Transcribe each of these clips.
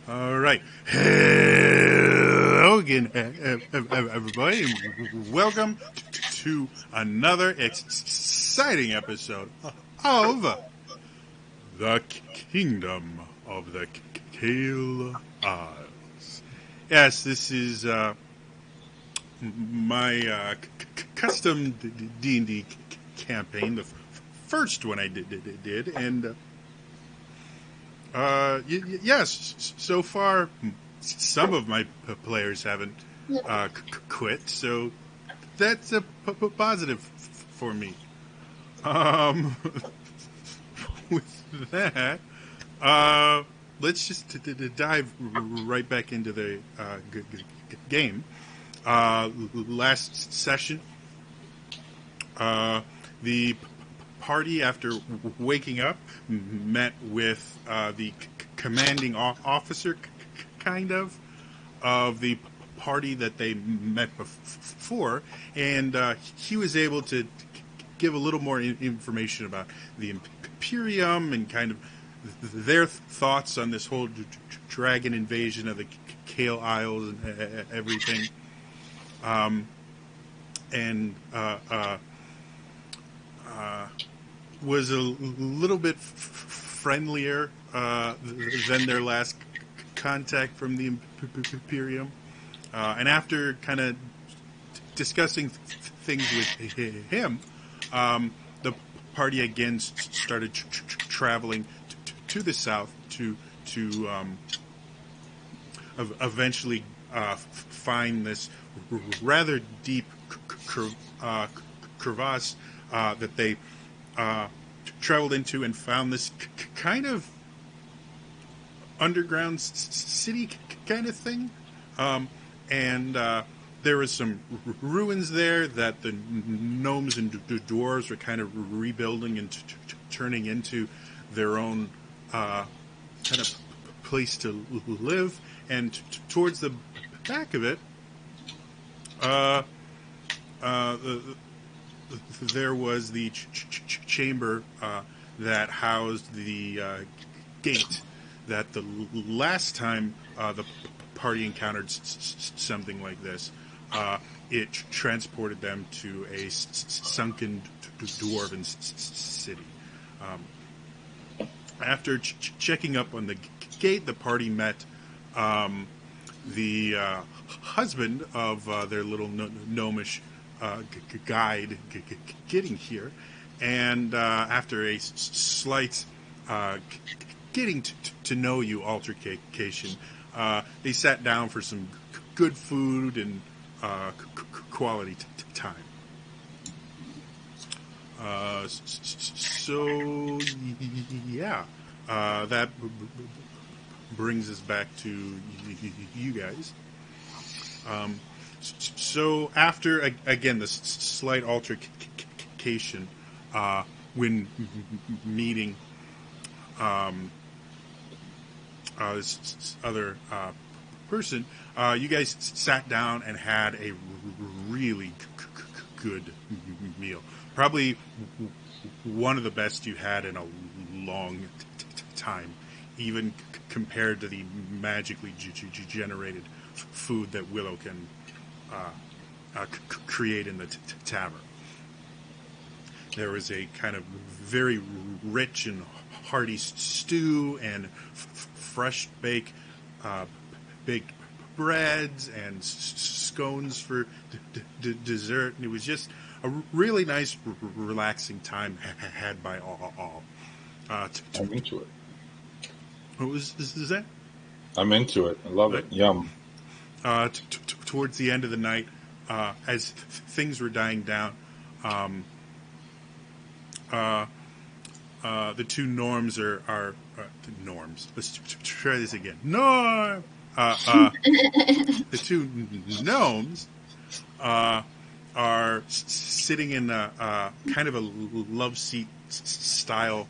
All right. Hello again, everybody. Welcome to another exciting episode of the Kingdom of the Kael Isles. Yes, this is my custom D&D campaign, the first one I did, and yes, so far some of my players haven't quit, so that's a positive for me. Um, with that, let's just dive right back into the game. Last session, the party, after waking up, met with the commanding officer, kind of the party that they met before, and he was able to give a little more information about the Imperium and kind of their thoughts on this whole dragon invasion of the Kael Isles and everything. And was a little bit friendlier than their last contact from the Imperium. And after kind of discussing things with him, the party again started traveling to the south to eventually find this rather deep crevasse that they traveled into, and found this kind of underground city kind of thing. And there was some ruins there that the gnomes and dwarves were kind of rebuilding and turning into their own kind of place to live. And towards the back of it, there was the chamber that housed the gate that the last time the party encountered something like this, it transported them to a sunken dwarven city. After checking up on the gate, the party met the husband of their little gnomish guide getting here, and after a slight getting to know you altercation, they sat down for some good food and quality time. So yeah, that brings us back to you guys. So after, again, this slight altercation when meeting this other person, you guys sat down and had a really good meal. Probably one of the best you had in a long time, even compared to the magically generated food that Willow can create in the tavern. There was a kind of very rich and hearty stew and fresh baked breads and scones for dessert. And it was just a really nice, relaxing time had by all. I'm into it. What is that? I'm into it. I love it. Yum. Towards the end of the night, as things were dying down, the two norms are norms. Let's try this again. Norm. The two gnomes are sitting in a kind of a love seat style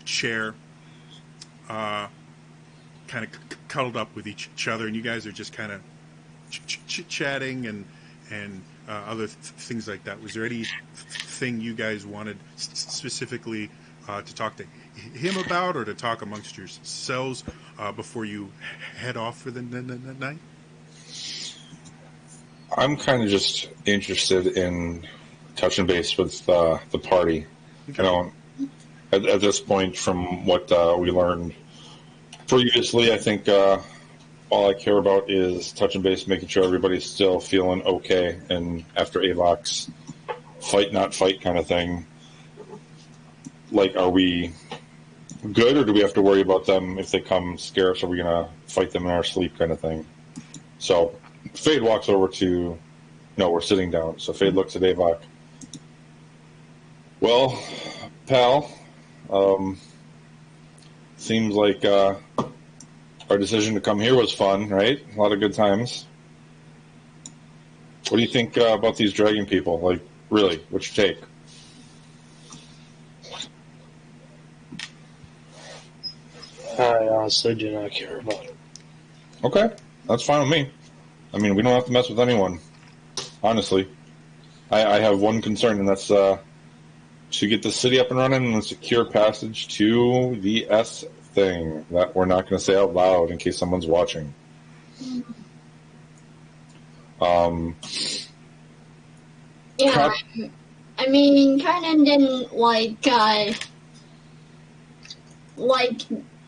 chair, kind of cuddled up with each other, and you guys are just kind of chit-chatting and other things like that. Was there anything you guys wanted specifically to talk to him about, or to talk amongst yourselves before you head off for the night? I'm kind of just interested in touching base with the party. Okay. You know, at this point, from what we learned previously, I think all I care about is touching base, making sure everybody's still feeling okay. And after Avok's fight, not fight kind of thing, like, are we good, or do we have to worry about them if they come scare us? Are we going to fight them in our sleep kind of thing? So Fade walks over to, no, we're sitting down. So Fade looks at Avok. Well, pal, seems like our decision to come here was fun, right? A lot of good times. What do you think about these dragon people? Like, really, what's your take? I honestly do not care about it. Okay, that's fine with me. I mean, we don't have to mess with anyone. Honestly, I have one concern, and that's to get the city up and running and secure passage to the S thing that we're not going to say out loud in case someone's watching. Yeah, I mean, Kanan didn't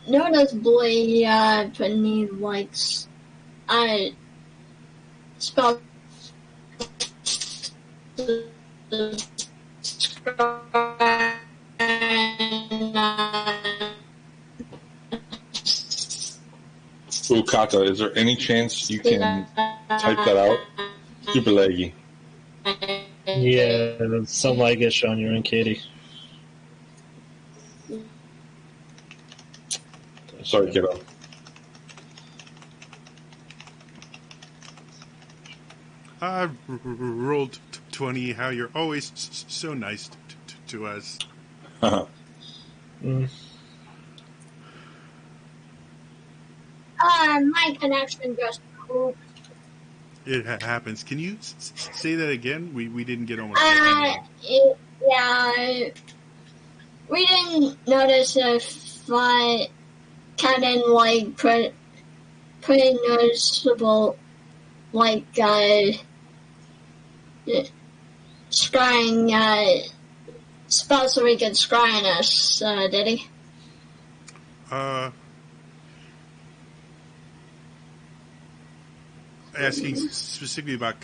noticeably put any spell Ooh, Kata, is there any chance you can type that out? Super laggy. Yeah, some lag-ish on your end, Katie. Sorry, kiddo. I rolled 20. How you're always so nice to us. my connection just pooped. It happens. Can you say that again? We didn't get almost. Yeah, we didn't notice if Kanan pretty noticeable scrying spells so he could scry on us, did he? Asking specifically about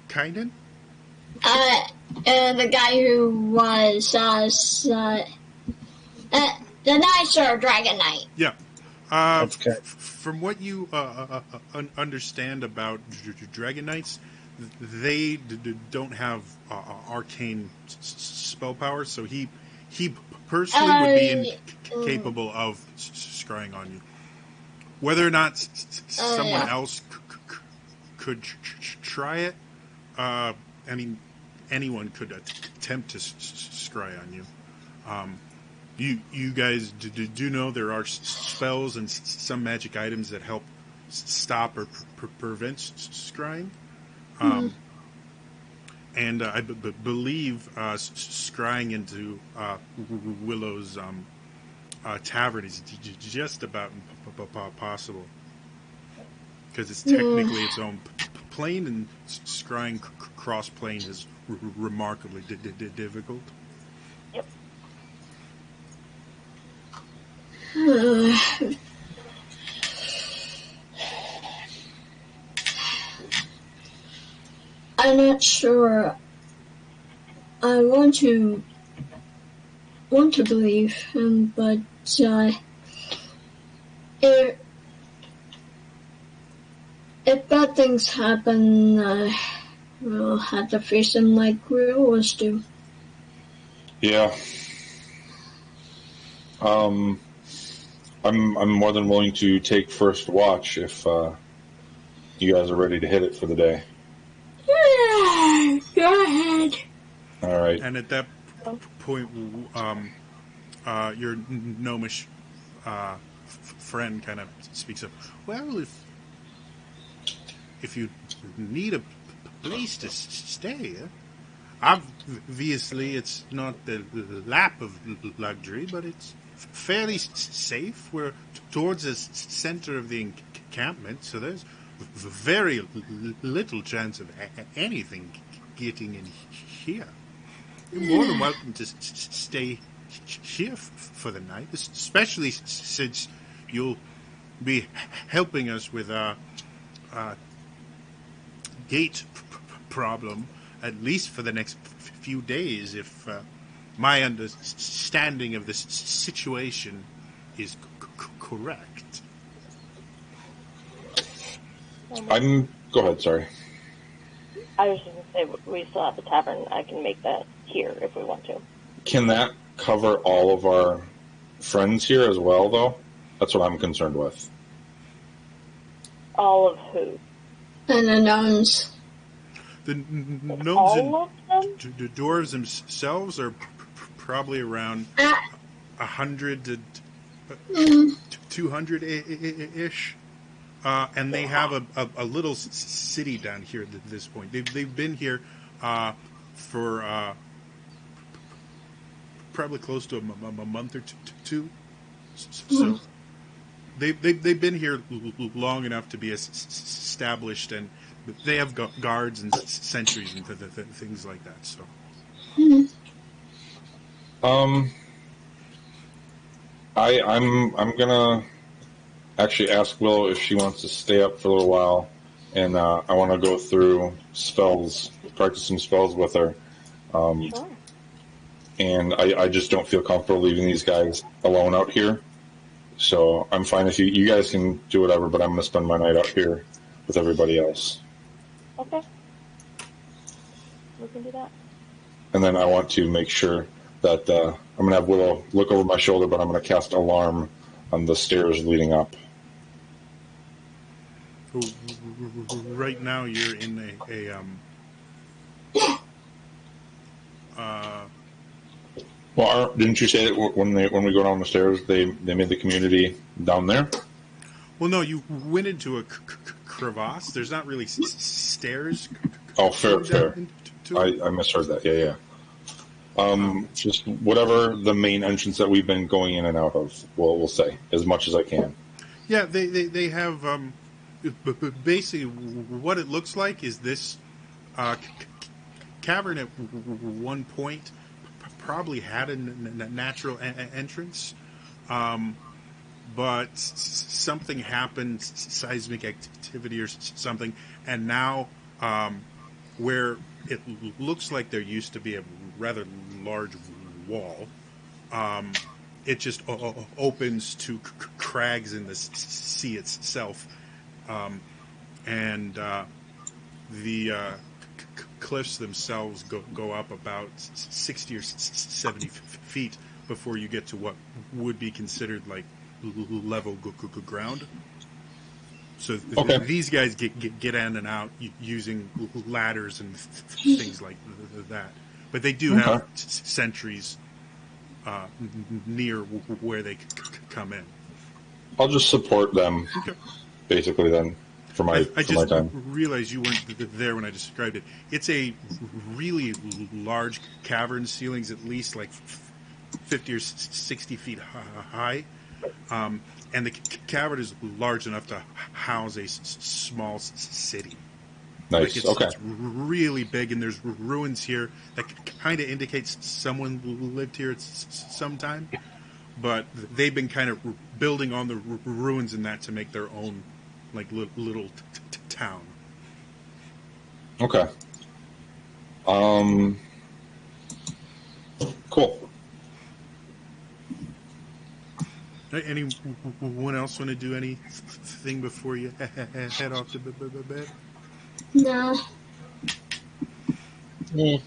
Kynan? The guy who was the nicer Dragon Knight. Yeah. That's okay. From what you understand about Dragon Knights, they don't have arcane spell power, so he personally would be incapable of scrying on you. Whether or not someone else could try it, I mean, anyone could attempt to scry on you. You guys do know there are spells and some magic items that help stop or prevent scrying. And I believe scrying into Willow's tavern is just about possible. Because it's technically its own plane, and scrying cross-plane is remarkably difficult. I'm not sure. I want to believe him, but if bad things happen, we'll have to face them like we always do. Yeah. I'm more than willing to take first watch if you guys are ready to hit it for the day. Yeah, go ahead. All right. And at that point, your gnomish friend kind of speaks up. Well, if you need a place to stay, obviously it's not the lap of luxury, but it's fairly safe. We're towards the center of the encampment, so there's very little chance of anything getting in here. You're more than welcome to stay here for the night, especially since you'll be helping us with our gate problem, at least for the next few days, if my understanding of this situation is correct. Go ahead, sorry. I was just going to say, we still have the tavern. I can make that here if we want to. Can that cover all of our friends here as well, though? That's what I'm concerned with. All of who? And the gnomes. The gnomes All of them? the dwarves themselves are probably around 100 to 200-ish. And they have a little city down here at this point. They've been here for probably close to a month or two. So they've been here long enough to be established, and they have guards and sentries and things like that. So. I'm gonna actually ask Willow if she wants to stay up for a little while, and I want to go through spells, practice some spells with her. Sure. And I just don't feel comfortable leaving these guys alone out here. So I'm fine if you guys can do whatever, but I'm going to spend my night out here with everybody else. Okay. We can do that. And then I want to make sure that I'm going to have Willow look over my shoulder, but I'm going to cast alarm on the stairs leading up. Right now, you're in Well, didn't you say that when we go down the stairs, they made the community down there? Well, no, you went into a crevasse. There's not really stairs. Oh, fair. To it. I misheard that. Yeah. Just whatever the main entrance that we've been going in and out of, we'll say as much as I can. Yeah, they have basically what it looks like is this cavern at one point probably had a natural entrance, but something happened, seismic activity or something, and now where it looks like there used to be a rather large wall, it just opens to crags in the sea itself, and the cliffs themselves go up about 60 or 70 feet before you get to what would be considered like level ground. So these guys get in and out using ladders and things like that. But they do have sentries near where they come in. I'll just support them, basically, then, for my I for my just time. realized you weren't there when I described it. It's a really large cavern, ceilings at least like 50 or 60 feet high. And the cavern is large enough to house a small city. Nice. It's really big, and there's ruins here that kind of indicates someone lived here at some time. But they've been kind of building on the ruins and that to make their own like little town. Okay. Cool. Anyone else want to do anything before you head off to bed? No. Yeah.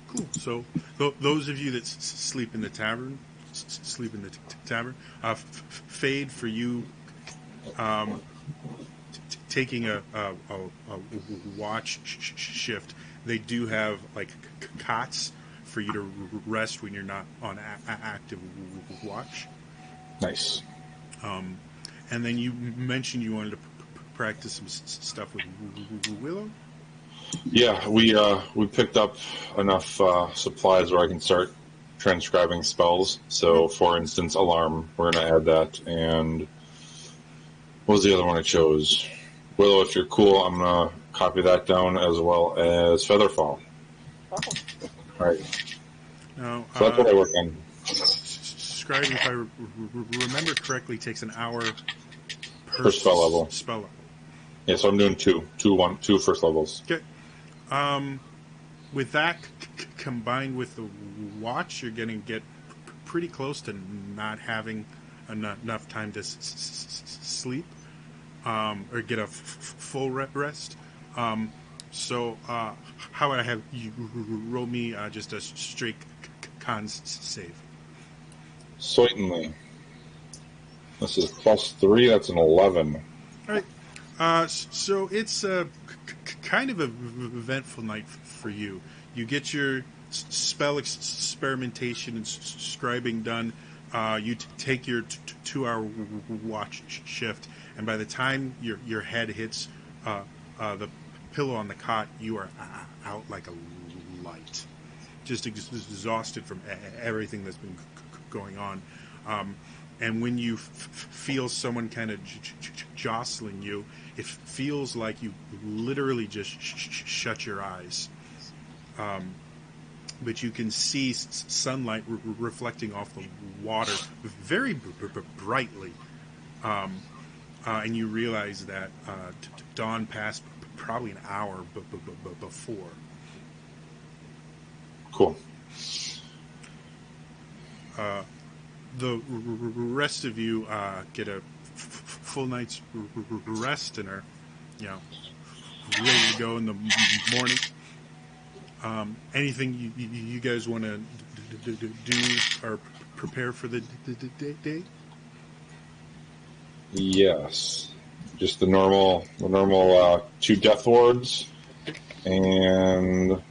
Cool. So those of you that sleep in the tavern, Fade, for you, taking a watch shift, they do have like cots for you to rest when you're not on active watch. Nice. And then you mentioned you wanted to practice some stuff with Willow. Yeah, we picked up enough supplies where I can start transcribing spells. So, for instance, alarm, we're going to add that. And what was the other one I chose? Willow, if you're cool, I'm going to copy that down as well as Featherfall. Okay. All right. Now, So that's what I work on. scribing, if I remember correctly, takes an hour Per spell level. Spell level. Yeah, so I'm doing two first levels. Okay. With that combined with the watch, you're going to get pretty close to not having enough time to sleep or get a full rest. So how would I have you roll me just a straight con save? Certainly. This is +3. That's an 11. All right. So it's kind of an eventful night for you. You get your spell experimentation and scribing done. You take your 2-hour watch shift, and by the time your head hits the pillow on the cot, you are out like a light, just exhausted from everything that's been going on. And when you feel someone kind of jostling you, it feels like you literally just shut your eyes. But you can see sunlight reflecting off the water very brightly. And you realize that dawn passed probably an hour before. Cool. The rest of you get a full night's rest and are, ready to go in the morning. Anything you guys want to do or prepare for the day? Yes. Just the normal 2 death wards, and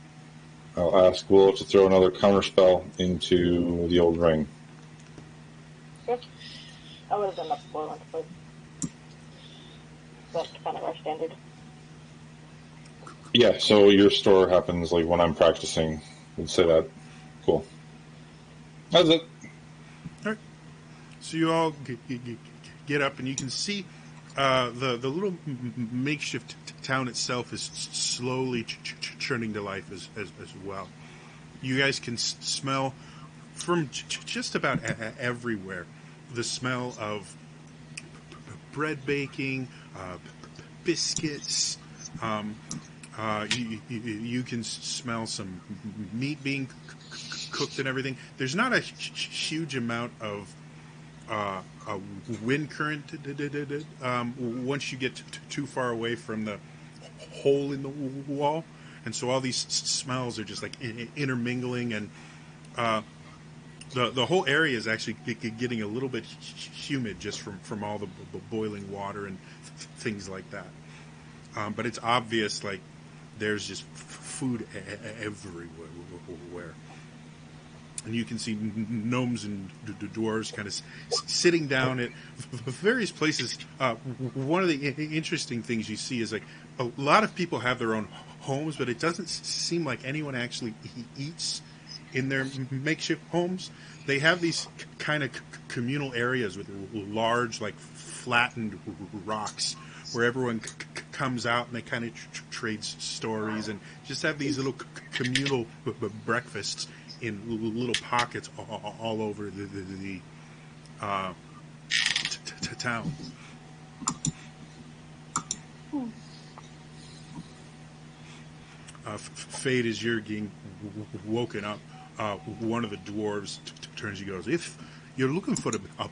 I'll ask Willow to throw another counterspell into the old ring. Yep. I would have done that before once, but that's kind of our standard. Yeah, so your store happens like when I'm practicing. We'd say that. Cool. That's it. All right. So you all get up, and you can see the little makeshift town itself is slowly turning to life as well. You guys can smell from just about everywhere the smell of bread baking, biscuits. You can smell some meat being cooked and everything. There's not a huge amount of wind current once you get too far away from the hole in the wall, and so all these smells are just like intermingling, and the whole area is actually getting a little bit humid just from all the boiling water and things like that. But it's obvious, like, there's just food everywhere. And you can see gnomes and dwarves kind of sitting down at various places. One of the interesting things you see is, like, a lot of people have their own homes, but it doesn't seem like anyone actually eats in their makeshift homes. They have these kind of communal areas with large, like, flattened rocks where everyone comes out and they kind of trades stories and just have these little communal breakfasts in little pockets all over the town. Fade, as you're getting woken up, one of the dwarves turns and goes, "If you're looking for a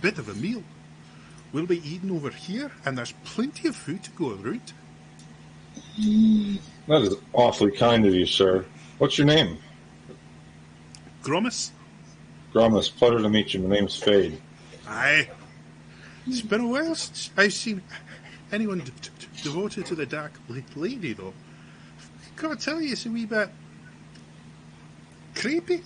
bit of a meal, we'll be eating over here, and there's plenty of food to go around." That is awfully kind of you, sir. What's your name? Gromus? Gromus, pleasure to meet you. My name's Fade. Aye. It's been a while since I've seen anyone devoted to the Dark Lady, though. Gotta tell you, it's a wee bit creepy.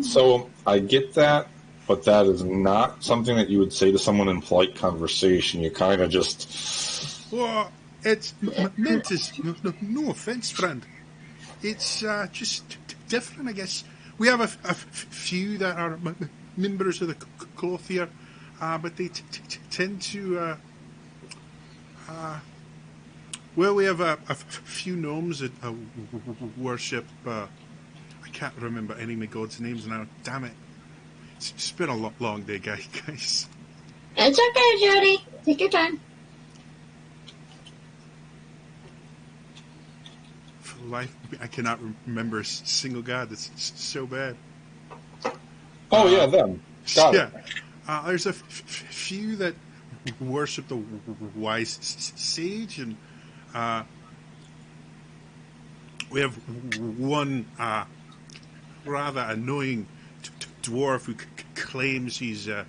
So, I get that, but that is not something that you would say to someone in polite conversation. You kind of just... Well, it's meant as no offense, friend. It's just different, I guess. We have a few that are members of the Clothier, but they tend to. Well, we have a few gnomes that worship. I can't remember any of my gods' names now. Damn it! It's been a long day, guys. It's okay, Jody. Take your time. For life, I cannot remember a single god. That's so bad. Oh yeah, them. Got Yeah. it. There's a few that worship the wise sage, and we have one rather annoying dwarf who claims he's a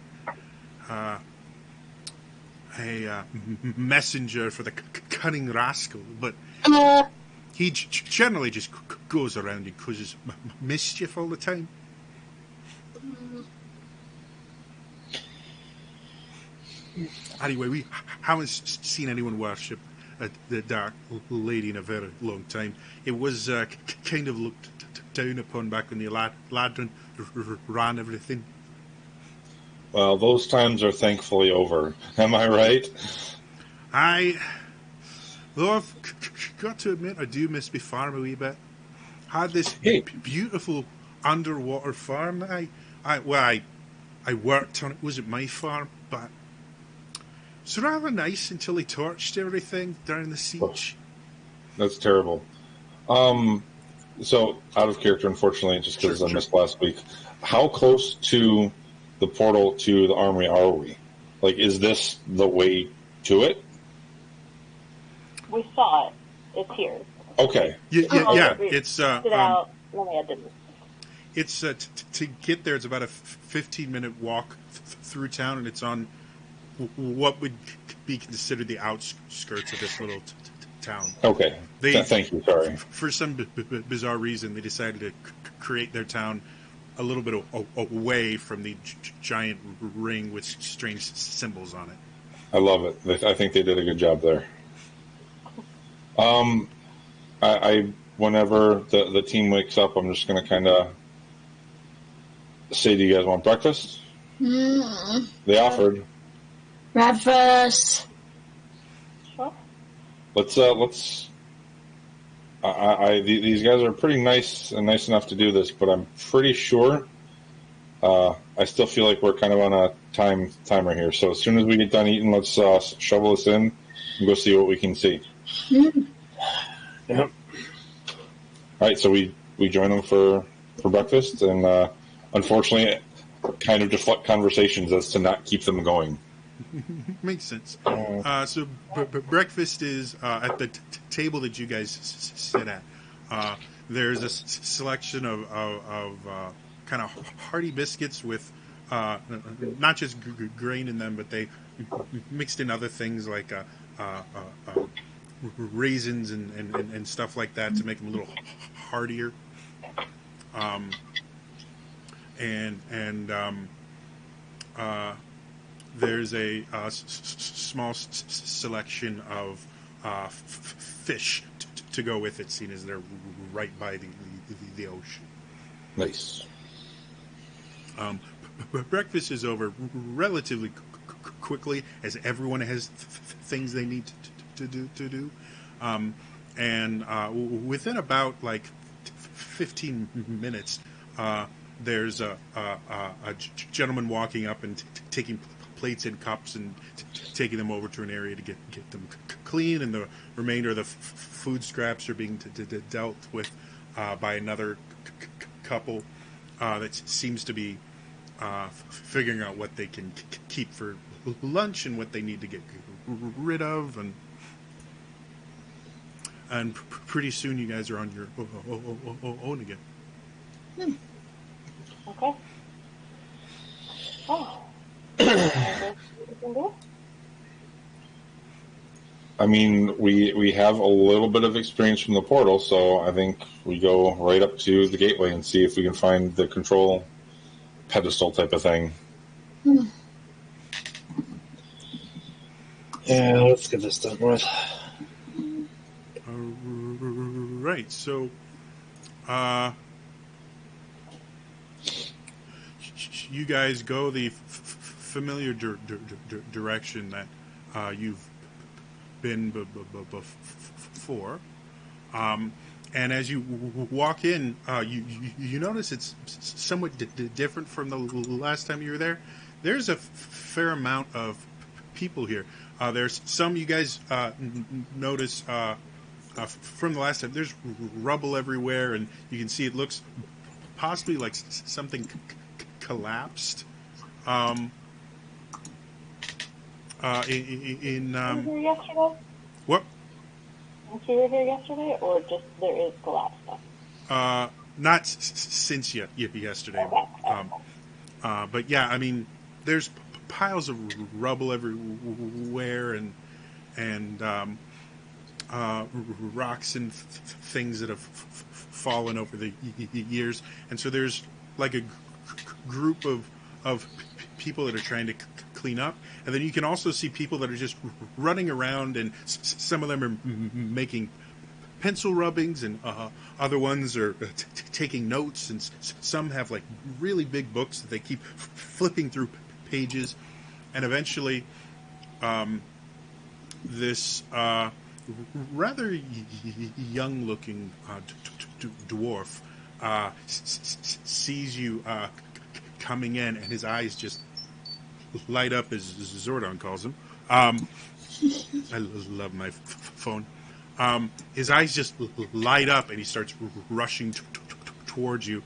messenger for the cunning rascal, but he generally just goes around and causes mischief all the time. Anyway, we haven't seen anyone worship the Dark Lady in a very long time. It was kind of looked down upon back when the Ladrin ran everything. Well, those times are thankfully over. Am I right? Though I've got to admit, I do miss my farm a wee bit. Had this Hey. beautiful underwater farm that I worked on. It wasn't my farm, but it's rather nice until they torched everything during the siege. That's terrible. So, out of character, unfortunately, just because Sure, I missed last week. How close to the portal to the armory are we? Like, is this the way to it? We saw it. It's here. Okay. Yeah. We It's it out. No, I didn't. it's to get there. It's about a 15-minute walk through town, and it's on what would be considered the outskirts of this little town. Okay. Thank you. Sorry. For some bizarre reason, they decided to create their town a little bit away from the giant ring with strange symbols on it. I love it. I think they did a good job there. I whenever the team wakes up, I'm just going to kind of say, "Do you guys want breakfast?" They offered. Breakfast. Sure. Let's. These guys are pretty nice and nice enough to do this, but I'm pretty sure. I still feel like we're kind of on a timer here. So as soon as we get done eating, let's shovel this in and go see what we can see. Yep. All right, so we join them for breakfast, and unfortunately, kind of deflect conversations as to not keep them going. Makes sense. So breakfast is at the table that you guys sit at. There's a selection of kind of hearty biscuits with not just grain in them, but they mixed in other things like raisins and stuff like that to make them a little heartier. There's a small selection of fish to go with it, seeing as they're right by the ocean. Nice. Breakfast is over relatively quickly, as everyone has things they need to do. Within about 15 minutes, there's a gentleman walking up and taking plates and cups and taking them over to an area to get them clean, and the remainder of the food scraps are being dealt with by another couple that seems to be figuring out what they can keep for lunch and what they need to get rid of, and pretty soon you guys are on your own again. Okay. Oh. I guess we can do. I mean, we have a little bit of experience from the portal, so I think we go right up to the gateway and see if we can find the control pedestal type of thing. Yeah, let's get this done with. Right, so Uh, you guys go the familiar direction that you've been before. And as you walk in, you notice it's somewhat different from the last time you were there. There's a fair amount of people here. There's some you guys notice from the last time. There's rubble everywhere, and you can see it looks possibly like something collapsed. In were you here yesterday? what? You were here yesterday, or just there is collapse stuff? Not since yesterday. Okay. But yeah, I mean, there's piles of rubble everywhere, and rocks and things that have fallen over the years, and so there's like a group of people that are trying to clean up, and then you can also see people that are just running around, and some of them are making pencil rubbings, and other ones are taking notes, and some have like really big books that they keep flipping through pages, and eventually this rather young-looking dwarf sees you coming in, and his eyes just light up, as Zordon calls him. I love my phone. His eyes just light up, and he starts rushing towards you,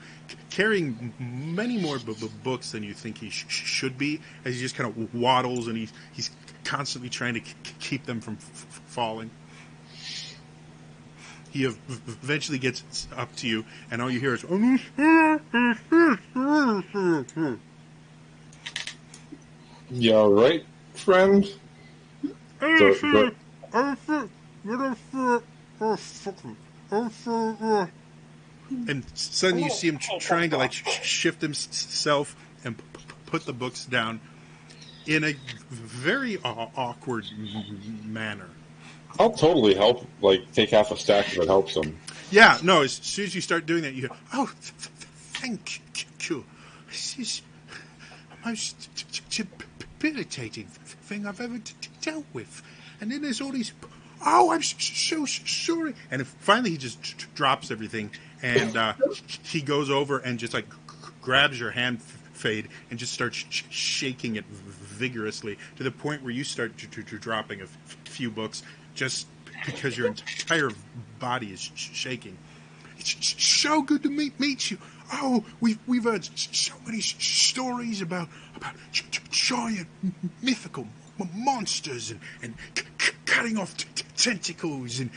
carrying many more books than you think he should be, as he just kind of waddles, and he's constantly trying to keep them from falling. He eventually gets up to you, and all you hear is... You all right, friend? So, and suddenly you see him trying to like shift himself and put the books down in a very awkward manner. I'll totally help, like, take half a stack if it helps him. Yeah, no, as soon as you start doing that, you go, oh, thank you. This is the most debilitating thing I've ever dealt with. And then there's all these, oh, I'm so sorry. And finally he just drops everything, and he goes over and just, like, grabs your hand, Fade, and just starts shaking it vigorously to the point where you start dropping a few books just because your entire body is shaking. It's so good to meet you. Oh, we've heard so many stories about giant mythical monsters and cutting off tentacles and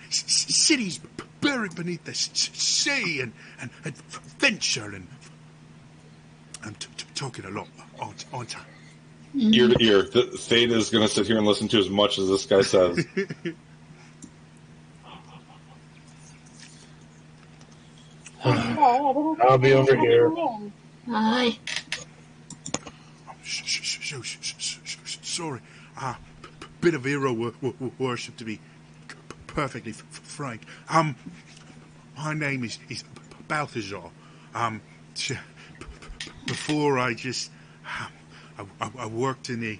cities buried beneath the sea and adventure, and I'm talking a lot, aren't I? Ear to ear. Fade is going to sit here and listen to as much as this guy says. I'll be over here. Hi. Sorry. Bit of hero worship, to be perfectly frank. My name is Balthazar. Before I just... I worked in the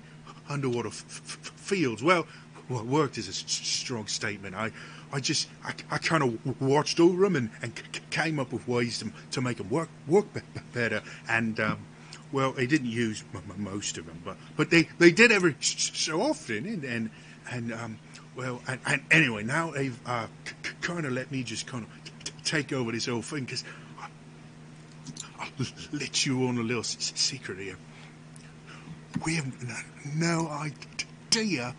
underwater fields. Well, worked is a strong statement. I kind of watched over them and came up with ways to make them work better. And well, they didn't use most of them, but they did every so often. And anyway, now they've kind of let me just kind of take over this whole thing, because I'll let you on a little secret here. We have no idea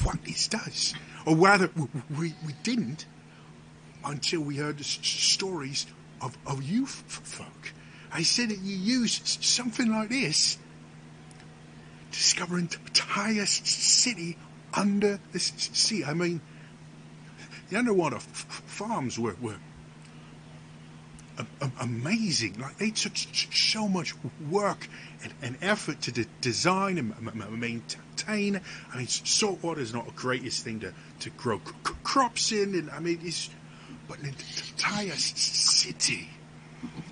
what this does. Or rather, we didn't until we heard the stories of you folk. I said that you use something like this, discover an entire city under the sea. I mean, the underwater farms were amazing. Like, they took so much work and effort to design and maintain. I mean, salt water is not the greatest thing to grow crops in, and I mean, but an entire city.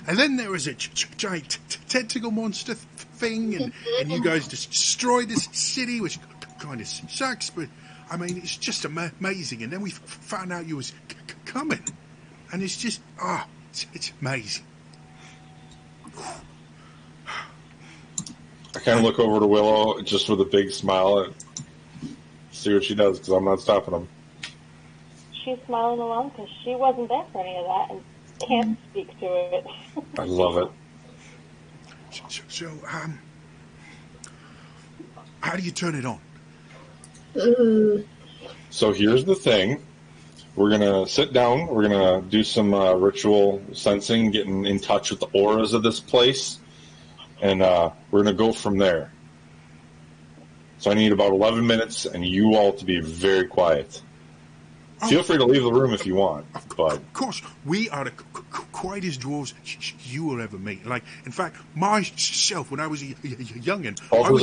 And then there was a giant tentacle monster thing, and you guys destroyed this city, which kind of sucks, but I mean, it's just amazing. And then we found out you was coming, and it's just, it's amazing. I kind of look over to Willow just with a big smile and see what she does, because I'm not stopping them. She's smiling along because she wasn't there for any of that and can't speak to it. I love it. So, how do you turn it on? So here's the thing. We're going to sit down. We're going to do some ritual sensing, getting in touch with the auras of this place. And we're going to go from there. So I need about 11 minutes, and you all to be very quiet. Feel free to leave the room if you want. But of course, we are the quietest dwarves you will ever meet. Like, in fact, myself, when I was a youngin', I was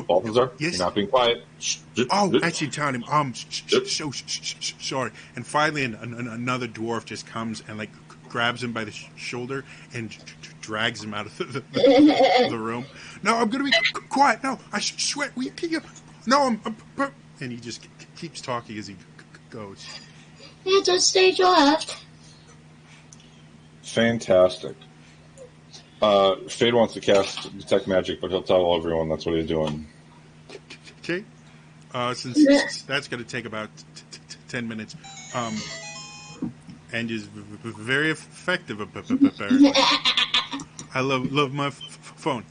Balthazar, yes? you're not being quiet. Actually, telling him, I'm so sorry. And finally, another dwarf just comes and, like, grabs him by the shoulder and drags him out of the room. No, I'm going to be quiet. No, I swear. No, I'm and he just keeps talking as he goes. It's a stage left. Fantastic. Fade wants to cast Detect Magic, but he'll tell everyone that's what he's doing. Okay. Since that's going to take about 10 minutes, and is very effective, apparently. I love my phone.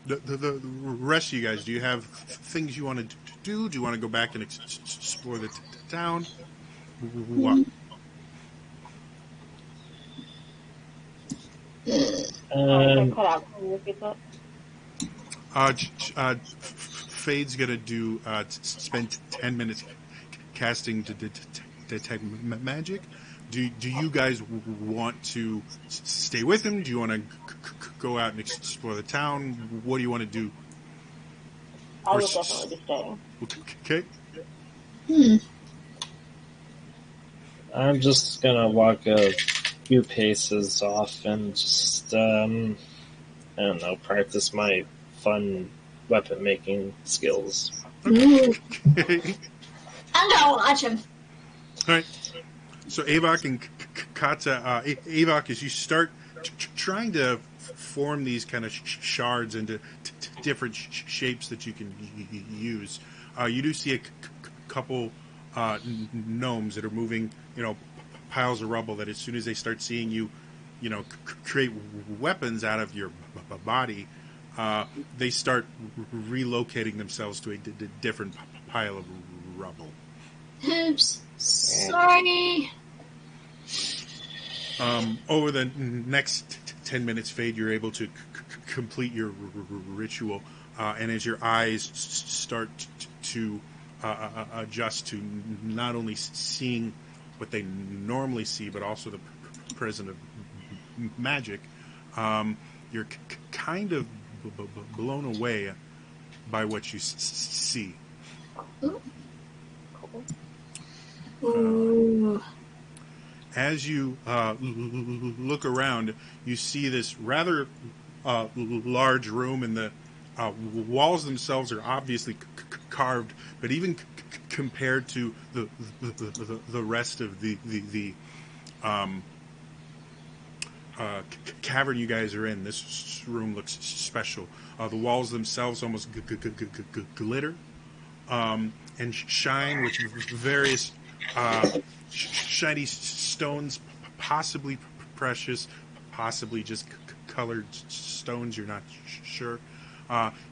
The rest of you guys, do you have things you want to do? Do you want to go back and explore the town? What? Cut out. Can you repeat that? Fade's gonna do spend 10 minutes casting detect magic. Do you guys want to stay with him? Do you want to go out and explore the town? What do you want to do? I will definitely be staying. Okay. I'm just gonna walk a few paces off and just, I don't know, practice my fun weapon making skills. Okay. I'm gonna watch him. All right. So Avok and Kata, Avok, as you start trying to form these kind of shards into different shapes that you can use, you do see a couple gnomes that are moving, piles of rubble that as soon as they start seeing you, create weapons out of your body, they start relocating themselves to a different pile of rubble. Oops. Sorry. Over the next 10 minutes, Fade, you're able to complete your ritual, and as your eyes start to adjust to not only seeing what they normally see, but also the presence of magic, you're kind of blown away by what you see. As you look around, you see this rather large room, and the walls themselves are obviously carved, but even compared to the rest of the cavern you guys are in, this room looks special. The walls themselves almost glitter and shine with various shiny stones, possibly precious, possibly just colored stones. You're not sure.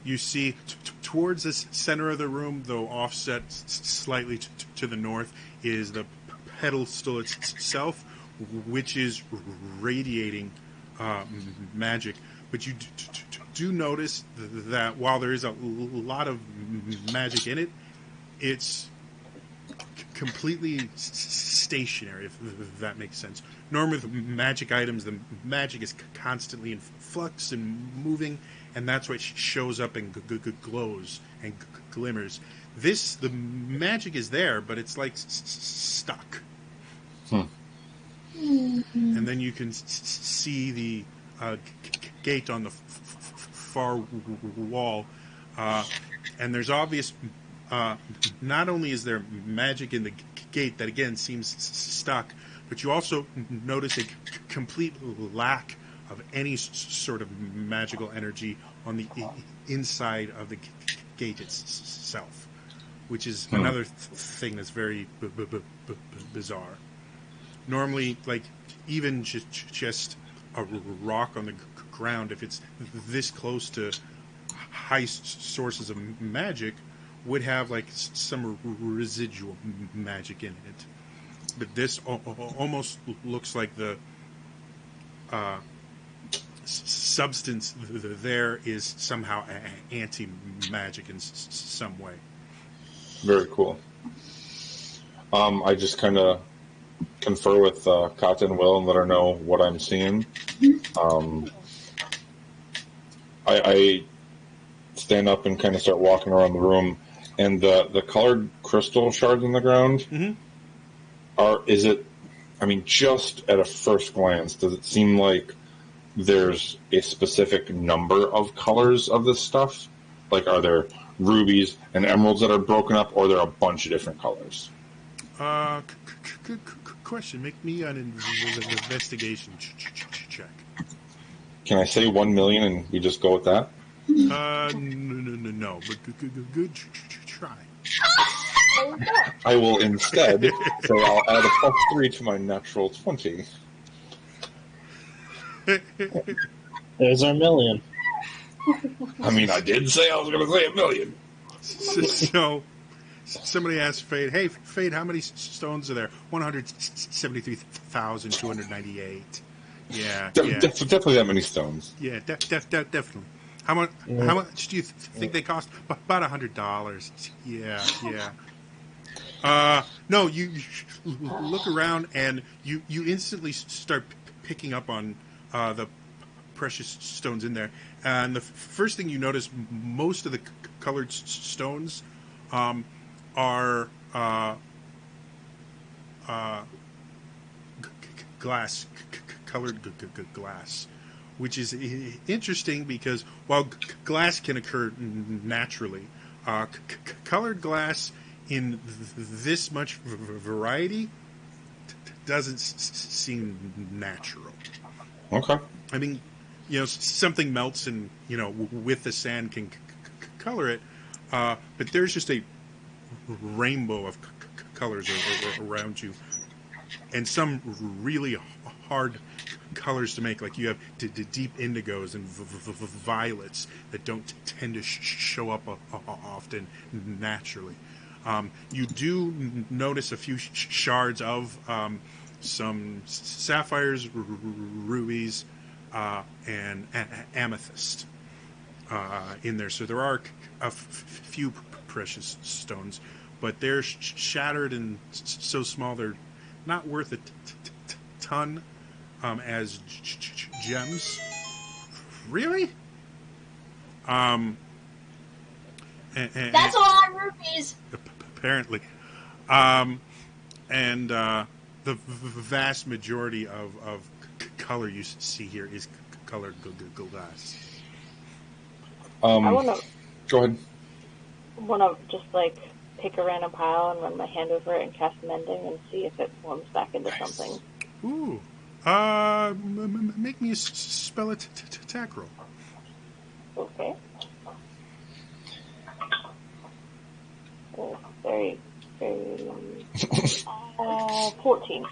You see towards the center of the room, though offset slightly to the north, is the pedestal itself, which is radiating magic. But you do notice that while there is a lot of magic in it, it's completely stationary, if that makes sense. Normally with magic items, the magic is constantly in flux and moving, and that's what shows up and glows and glimmers. The magic is there, but it's like stuck. And then you can see the gate on the far wall. And there's obvious, not only is there magic in the gate that, again, seems stuck, but you also notice a complete lack of any sort of magical energy on the inside of the gate itself, which is another thing that's very bizarre. Normally, like, even just a rock on the ground, if it's this close to high sources of magic, would have, like, some residual magic in it. But this almost looks like the substance there is somehow anti-magic in some way. Very cool. I just kind of confer with Kata and Will and let her know what I'm seeing. I stand up and kind of start walking around the room, and the colored crystal shards on the ground is it? I mean, just at a first glance, does it seem like there's a specific number of colors of this stuff? Like, are there rubies and emeralds that are broken up, or are there a bunch of different colors? Good question. Make me an investigation check. Can I say 1 million and we just go with that? No, but good try. I will instead say I'll add a +3 to my natural 20. There's our million. I mean, I did say I was going to say 1 million. So, somebody asked Fade, "Hey, Fade, how many stones are there?" 173,298. Yeah, Definitely that many stones. Yeah, definitely. How much? Yeah. How much do you think they cost? About $100. Yeah. No, you look around and you instantly start picking up on the precious stones in there. And the first thing you notice, most of the colored stones are glass, colored glass, which is interesting because while glass can occur naturally, colored glass in this much variety doesn't seem natural. Okay. I mean, something melts and, with the sand can color it, but there's just a rainbow of colors around you, and some really hard colors to make. Like you have deep indigos and violets that don't tend to show up often naturally. You do notice a few shards of some sapphires, rubies, and amethyst in there. So there are a few precious stones, but they're shattered and so small they're not worth a ton as gems. Really? That's a lot of rupees. Apparently. And the vast majority of color you see here is colored glass. I want to Go ahead. just pick a random pile and run my hand over it and cast mending and see if it forms back into something. Ooh. Make me a spell attack roll. Okay. Very, very. 14.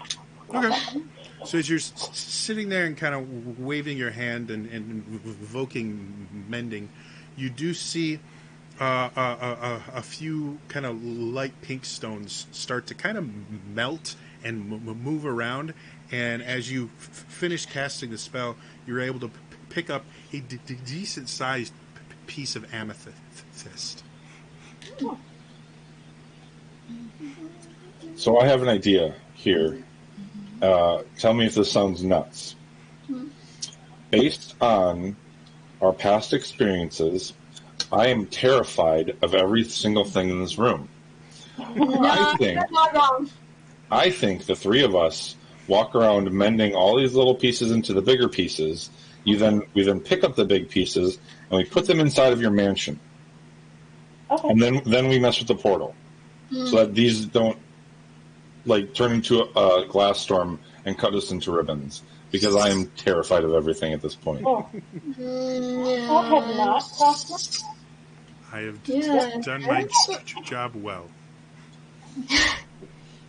Okay. So as you're sitting there and kind of waving your hand and invoking mending, you do see a few kind of light pink stones start to kind of melt and move around. And as you finish casting the spell, you're able to pick up a decent-sized piece of amethyst. So I have an idea here. Tell me if this sounds nuts. Based on our past experiences, I am terrified of every single thing in this room. No, you're not wrong. I think the three of us walk around mending all these little pieces into the bigger pieces. We then pick up the big pieces and we put them inside of your mansion. Okay. And then we mess with the portal so that these don't like turn into a glass storm and cut us into ribbons. Because I am terrified of everything at this point. Oh. I have not crossed I have Yeah. done my job well.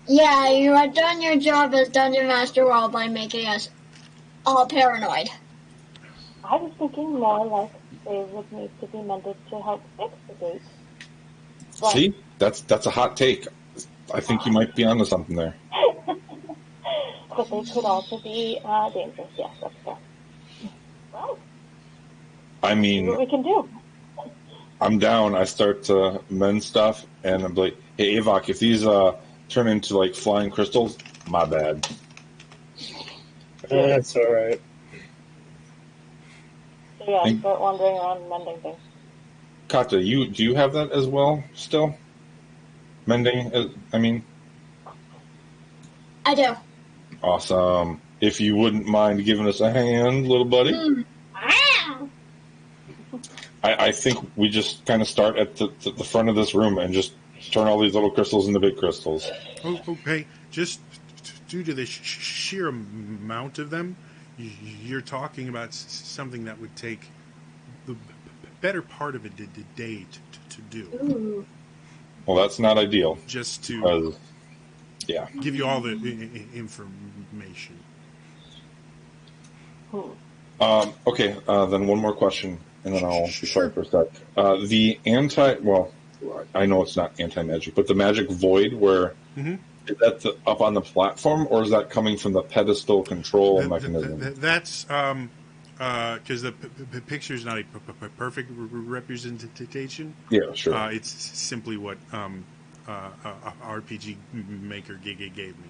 Yeah, you have done your job as Dungeon Master well by making us all paranoid. I was thinking more like they would need to be mended to help fix the gate. But, See? That's a hot take. I think you might be onto something there. but they could also be dangerous. Yes, that's fair. Well, I see mean, what we can do. I'm down. I start to mend stuff, and I'm like, hey, Avok, if these turn into like flying crystals, my bad. That's all right. So yeah, And- start wandering around mending things. Kata, do you have that as well still? Mending, I do. awesome. If you wouldn't mind giving us a hand, little buddy. Ow! I think we just kind of start at the front of this room and just turn all these little crystals into big crystals. Oh, okay. Just due to the sheer amount of them, you're talking about something that would take the better part of a day to do. Ooh. Well, that's not ideal. Just to Yeah. give you all the information. Okay, then one more question, and then I'll be Sure. quiet for a sec. I know it's not anti-magic, but the magic void, where Mhm. is that up on the platform, or is that coming from the pedestal control mechanism? That's because the picture is not a perfect representation. Yeah, sure. It's simply what RPG Maker gave me.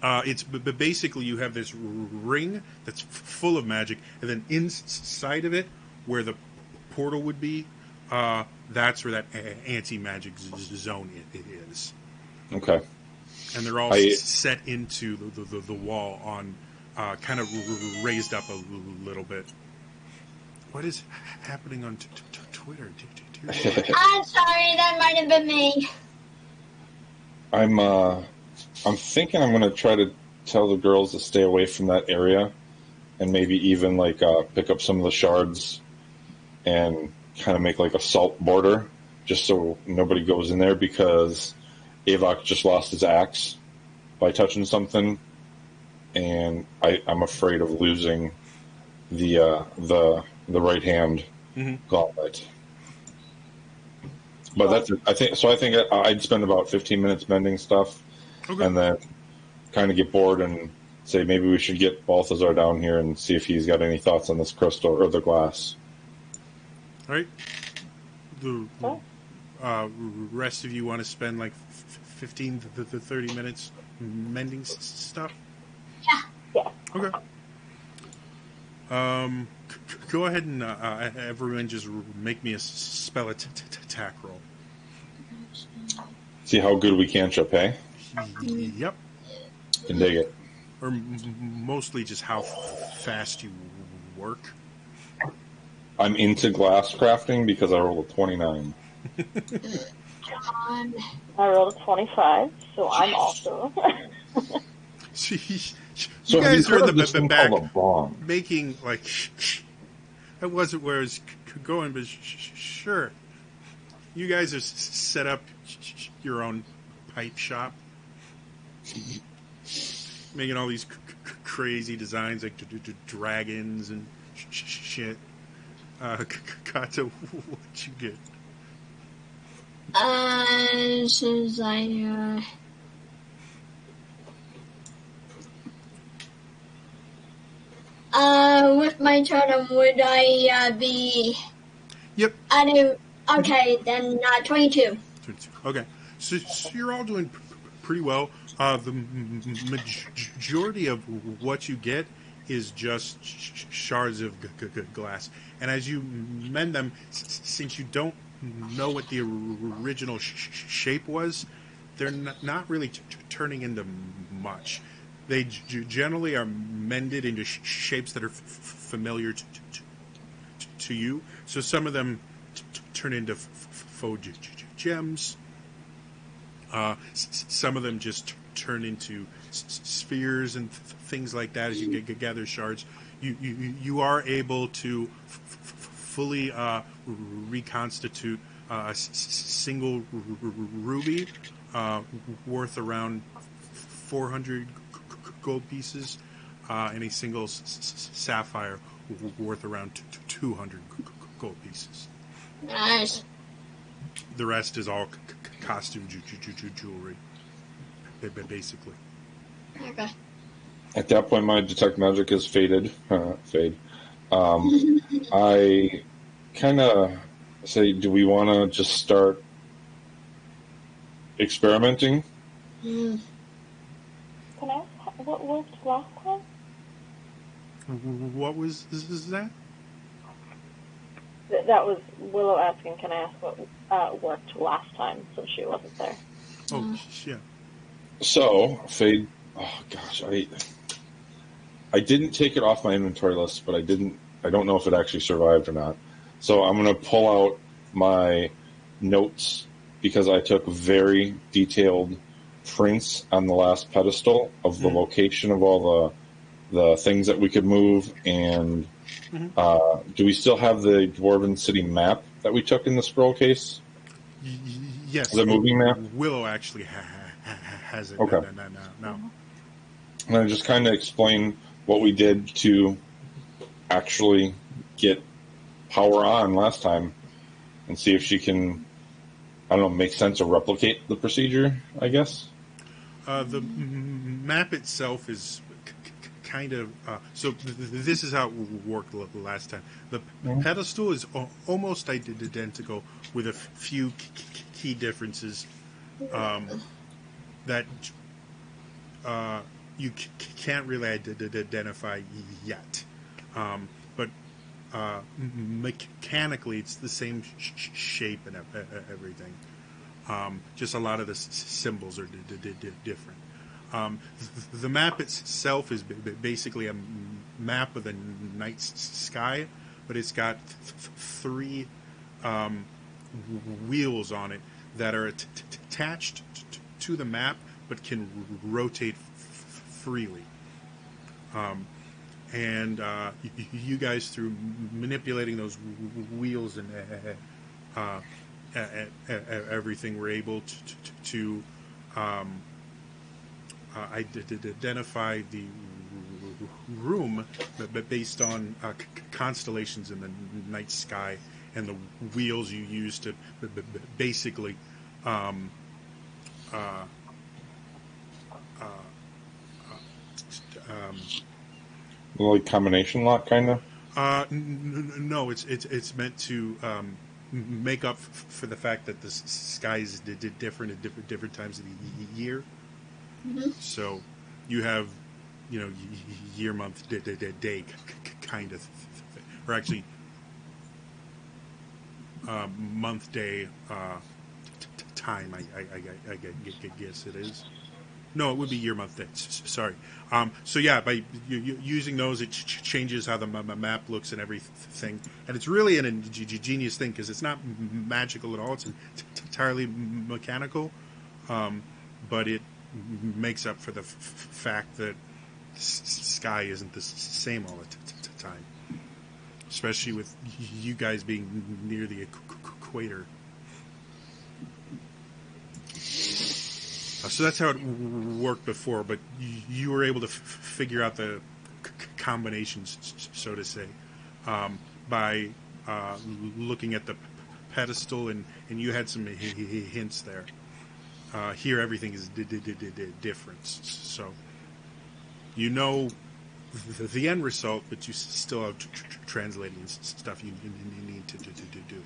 It's basically you have this ring that's full of magic, and then inside of it, where the portal would be, that's where that anti-magic zone it is. Okay. And they're all I- set into the wall on kind of raised up a little bit. What is happening on Twitter? I'm sorry, that might have been me. I'm thinking I'm going to try to tell the girls to stay away from that area, and maybe even like pick up some of the shards and kind of make like a salt border, just so nobody goes in there, because Avok just lost his axe by touching something, and I'm afraid of losing the right hand gauntlet. But that's it. I think I'd spend about 15 minutes mending stuff, Okay. and then kind of get bored and say maybe we should get Balthazar down here and see if he's got any thoughts on this crystal or the glass. All right. The rest of you want to spend like 15 to 30 minutes mending stuff? Yeah. Okay. Go ahead and everyone just make me a spell attack roll. See how good we can chip, hey? Yep. Can dig it. Or mostly just how fast you work. I'm into glass crafting because I rolled a 29. John. I rolled a 25, so I'm also. So So you have guys you are heard in of the this thing back called a bomb? making like that wasn't where I was going, but sure. You guys are set up your own pipe shop, making all these crazy designs like dragons and shit. Kato, what'd you get? Since I, with my totem, would I, be... Yep. I do... Okay, then, 22. Okay, so you're all doing pretty well. The majority of what you get is just shards of glass, and as you mend them, since you don't know what the original shape was, they're not really turning into much. They generally are mended into shapes that are familiar to you. So some of them turn into faux gems. Some of them just turn into spheres and things like that as you gather shards. You are able to fully reconstitute a single ruby worth around 400 gold pieces, and a single sapphire worth around 200 gold pieces. Nice. The rest is all costume jewelry, basically. Okay. At that point, my detect magic is faded. Fade. I kind of say, do we want to just start experimenting? Mm. Can I ask what worked last time? What was that? That was Willow asking, can I ask what worked last time since she wasn't there? Oh, yeah. So, fade. Oh gosh, I didn't take it off my inventory list, but I don't know if it actually survived or not. So I'm going to pull out my notes because I took very detailed prints on the last pedestal of the location of all the things that we could move. And do we still have the Dwarven City map that we took in the scroll case? Yes. The moving map? Willow actually has it. Okay. No. And I just kind of explain what we did to actually get power on last time and see if she can, I don't know, make sense or replicate the procedure, I guess. The map itself is kind of so. This is how it worked last time. The pedestal is almost identical, with a few key differences that you can't really identify yet. But mechanically, it's the same shape and everything. Just a lot of the symbols are different. The map itself is basically a map of the night sky, but it's got three wheels on it that are attached to the map, but can rotate freely. And you guys, through manipulating those wheels and everything, were able to identify the room, but based on constellations in the night sky and the wheels you use to basically Like combination lock, kind of? No, it's meant to make up for the fact that the skies did different at different times of the year. Mm-hmm. So you have, year, month, day kind of, or actually month, day, time. I guess it is. No, it would be year, month, day. Sorry. So yeah, by using those, it changes how the map looks and everything. And it's really an ingenious thing because it's not magical at all. It's entirely mechanical. But it makes up for the fact that sky isn't the same all the time. Especially with you guys being near the equator. So that's how it worked before, but you were able to figure out the combinations, so to say, by looking at the pedestal, and you had some hints there. Here, everything is different, so you know the end result, but you still have translating stuff you need to do.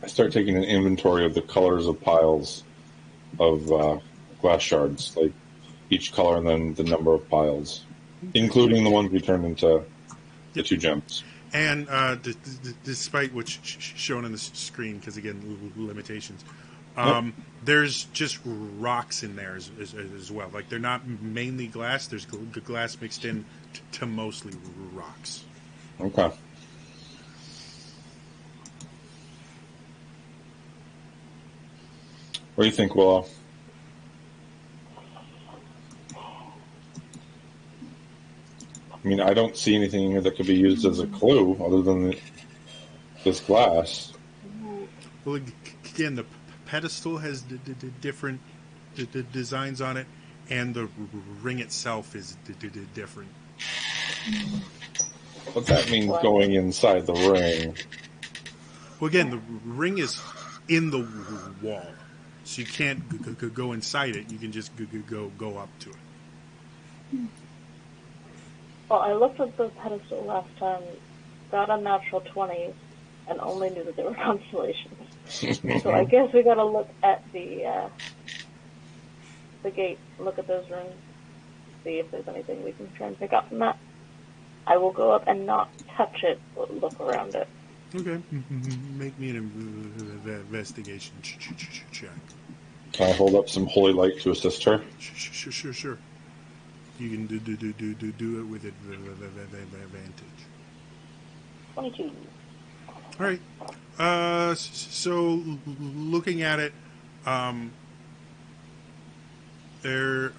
I start taking an inventory of the colors of piles of glass shards, like each color and then the number of piles, including the ones we turned into the 2 gems. And despite what's shown on the screen, because again, limitations, there's just rocks in there as well. Like they're not mainly glass. There's glass mixed in to mostly rocks. Okay. What do you think, Willow? I mean, I don't see anything here that could be used as a clue other than this glass. Well, again, the pedestal has different designs on it, and the ring itself is different. But that means going inside the ring. Well, again, the ring is in the wall, so you can't go inside it. You can just go up to it. Well, I looked at the pedestal last time, got a natural 20, and only knew that they were constellations. So I guess we gotta look at the gate, look at those rooms, see if there's anything we can try and pick up from that. I will go up and not touch it, but look around it. Okay. Make me an investigation check. Can I hold up some holy light to assist her? Sure. You can do it with advantage. 22. All right. So looking at it, they're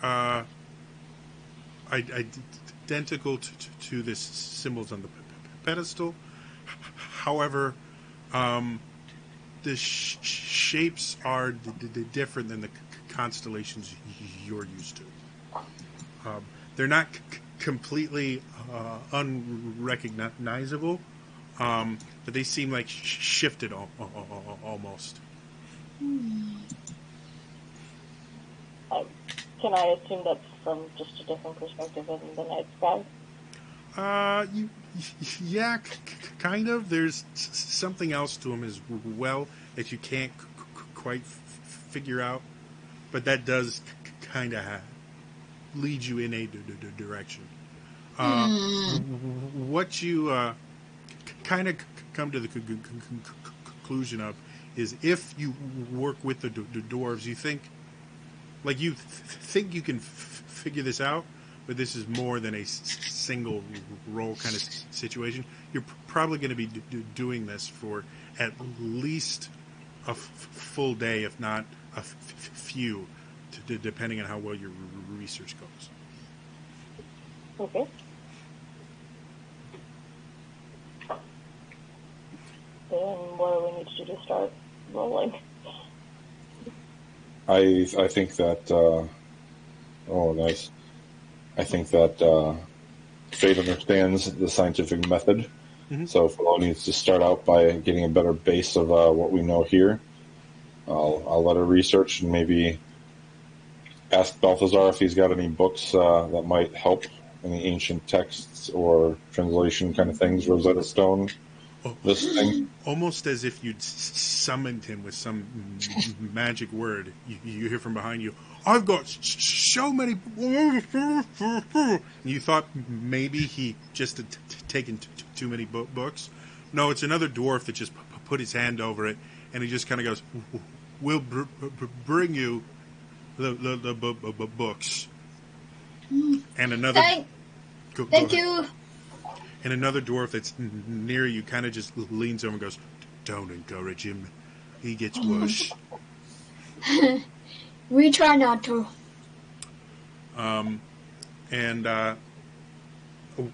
identical to the symbols on the pedestal. However, the shapes are different than the constellations you're used to. They're not completely unrecognizable, but they seem like shifted almost. Can I assume that's from just a different perspective in the night sky? Yeah, kind of. There's something else to them as well that you can't quite figure out, but that does kind of lead you in a direction. What you kind of come to the conclusion of is if you work with the dwarves, you think you can figure this out, but this is more than a single roll kind of situation. You're probably going to be doing this for at least a full day, if not a few, depending on how well your research goes. Okay. Then what do we need to do to start rolling? I think that. Oh, nice. I think that Fate understands the scientific method. Mm-hmm. So Flo needs to start out by getting a better base of what we know here. I'll let her research and maybe ask Balthazar if he's got any books that might help, any ancient texts or translation kind of things, Rosetta Stone, this thing. Almost as if you'd summoned him with some magic word. You hear from behind you, I've got so many... And you thought maybe he just had taken too many books. No, it's another dwarf that just put his hand over it, and he just kind of goes, we'll bring you the books. And another... Thank you. And another dwarf that's near you kind of just leans over and goes, don't encourage him. He gets worse. We try not to. And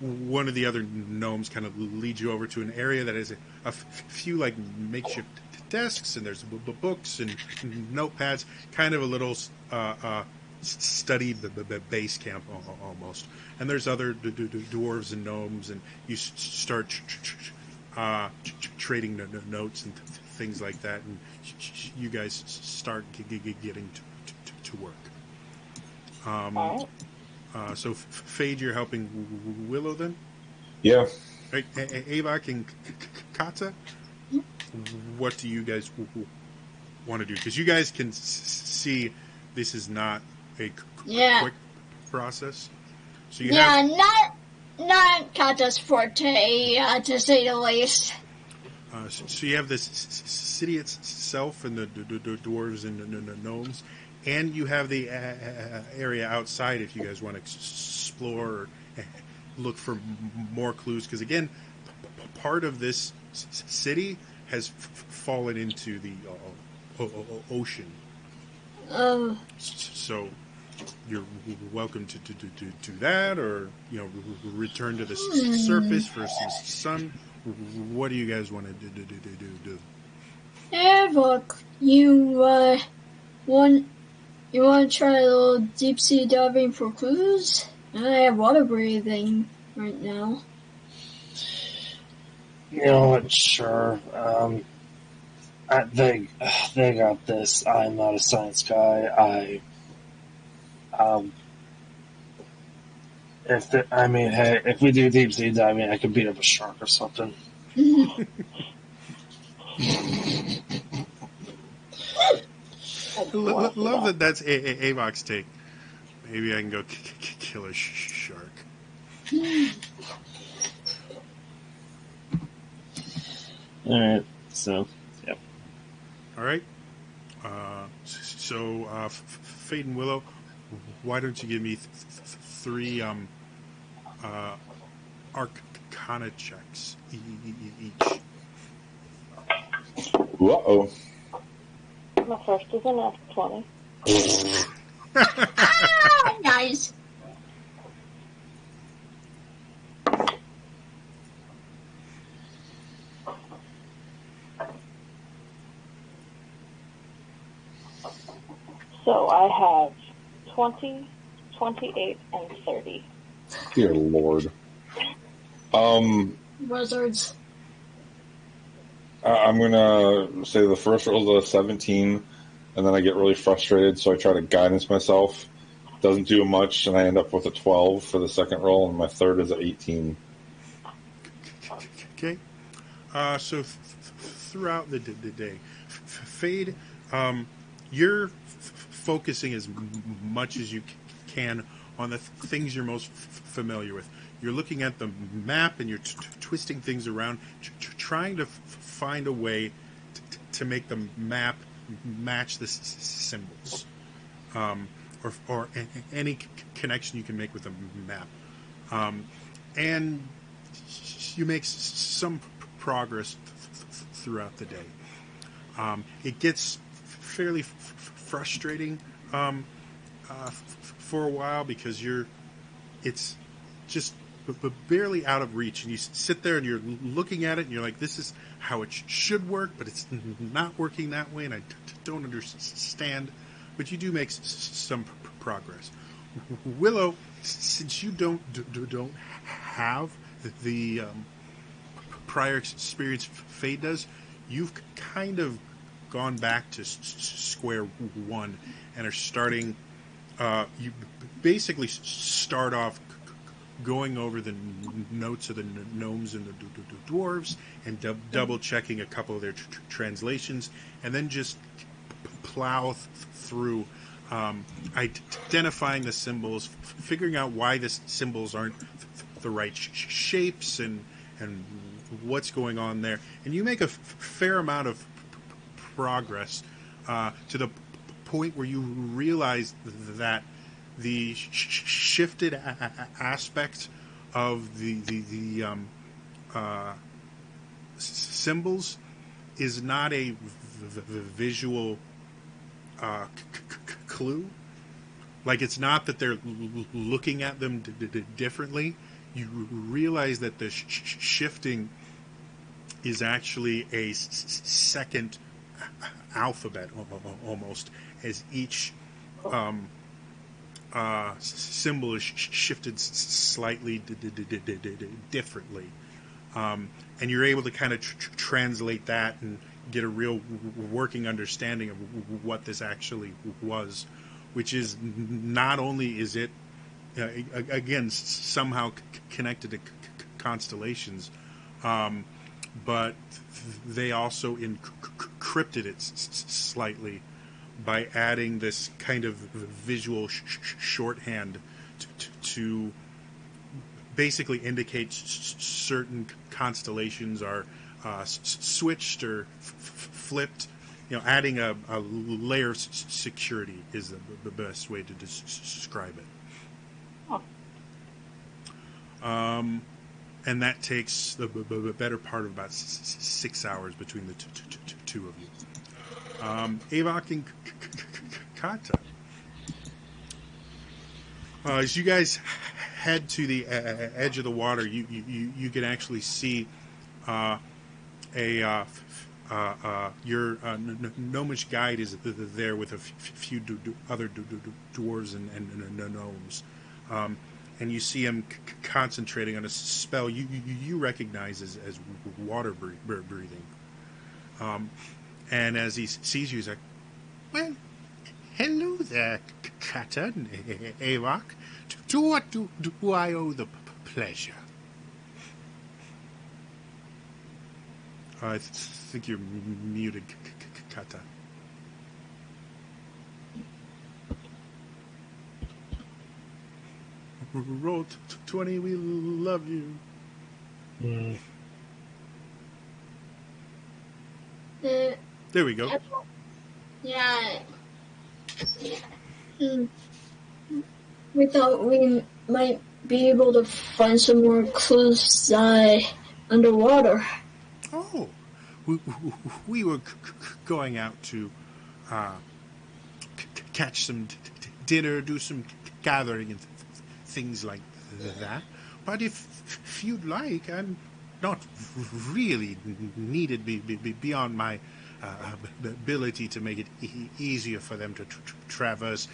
one of the other gnomes kind of leads you over to an area that has a few like makeshift desks, and there's books and notepads, kind of a little study the base camp almost. And there's other dwarves and gnomes, and you start trading notes and things like that, and you guys start getting to work. So Fade, you're helping Willow then? Yeah. Right, Avok and Kata, what do you guys want to do? Because you guys can see this is not a quick process. So you have... not Kata's forte, to say the least. So you have this city itself and the dwarves and the gnomes, and you have the area outside if you guys want to explore or look for more clues. Because again, part of this city has fallen into the ocean. So you're welcome to do that, or return to the surface for some sun. What do you guys want to do? Hey, look, you want to try a little deep sea diving for clues? I have water breathing right now. You know what? Sure. They got this. I'm not a science guy. If we do deep sea diving, I could beat up a shark or something. Love that. That's Avok's take. Maybe I can go kill a shark. All right. So, yep. All right. Fade and Willow, why don't you give me 3 Arcana checks each? Uh-oh. My first is a nat 20. Nice. So I have 20, 28, and 30. Dear Lord. Wizards. I'm going to say the first roll is a 17, and then I get really frustrated, so I try to guidance myself. Doesn't do much, and I end up with a 12 for the second roll, and my third is an 18. Okay. So throughout the day, Fade, you're focusing as much as you can on the things you're most familiar with. You're looking at the map and you're twisting things around, trying to find a way to make the map match the symbols, or any connection you can make with the map. And you make some progress throughout the day. It gets fairly frustrating for a while because it's just barely out of reach, and you sit there and you're looking at it and you're like, this is how it should work, but it's not working that way, and I don't understand. But you do make some progress. Willow, since you don't have the prior experience Fade does, you've kind of gone back to square one and are starting. You basically start off going over the notes of the gnomes and the dwarves and double checking a couple of their translations, and then just plow through, identifying the symbols, figuring out why the symbols aren't the right shapes and what's going on there. And you make a fair amount of progress to the point where you realize that the shifted aspect of the symbols is not a visual clue. Like, it's not that they're looking at them differently. You realize that the shifting is actually a second alphabet almost, as each symbol is shifted slightly differently, and you're able to kind of translate that and get a real working understanding of what this actually was, which is not only is it again somehow connected to constellations, but they also encrypted it slightly by adding this kind of visual shorthand to basically indicates certain constellations are switched or flipped. Adding a layer of security is the best way to describe it. And that takes the better part of about 6 hours between the two of you. Avok and Kata. As you guys head to the edge of the water, you can actually see your gnomish guide is there with a few other dwarves and gnomes. And you see him concentrating on a spell you recognize as water breathing. And as he sees you, he's like, "Well, hello there, Kata and Avok. To what do I owe the pleasure?" I think you're muted, Kata. Roll 20, we love you. There we go. Yeah. We thought we might be able to find some more clues underwater. Oh, we were going out to catch some dinner, do some gathering and things like that. But if you'd like, I'm not really needed beyond my ability to make it easier for them to traverse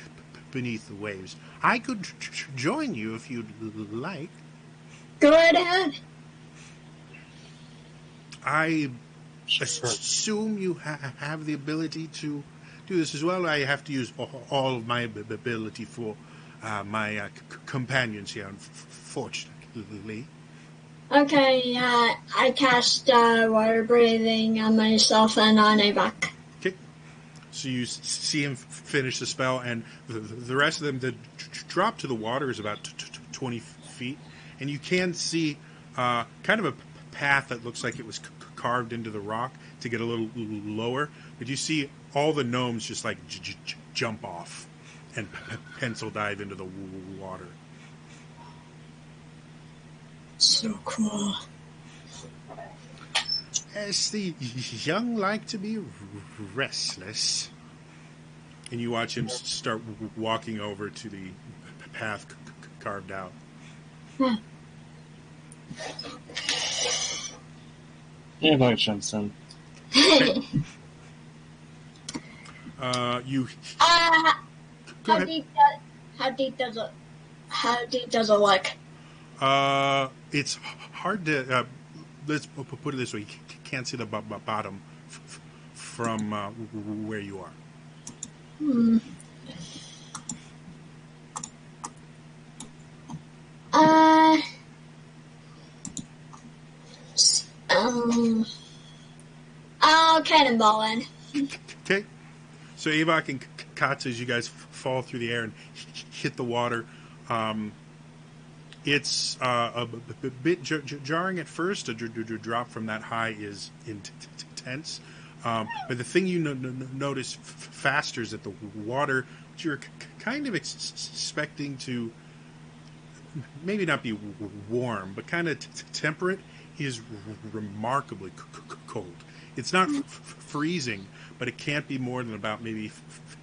beneath the waves. I could join you if you'd like. Go right ahead. I assume you have the ability to do this as well. I have to use all of my ability for my companions here, unfortunately. Okay, I cast water breathing on myself and on Avok. Okay. So you see him finish the spell, and the rest of them, the drop to the water is about 20 feet, and you can see kind of a path that looks like it was carved into the rock to get a little lower, but you see all the gnomes just like jump off and pencil dive into the water. So cool. As the young like to be restless. And you watch him start walking over to the path carved out. Avok jumps in. You. Go How ahead. deep does it look? It's hard to. Let's put it this way: you can't see the bottom from where you are. I'll cannonball in. Okay. So Avok and Katsu, as you guys fall through the air and hit the water, it's a bit jarring at first. To drop from that high is intense. But the thing you notice faster is that the water, which you're kind of expecting to maybe not be warm, but kind of temperate, is remarkably cold. It's not freezing, but it can't be more than about maybe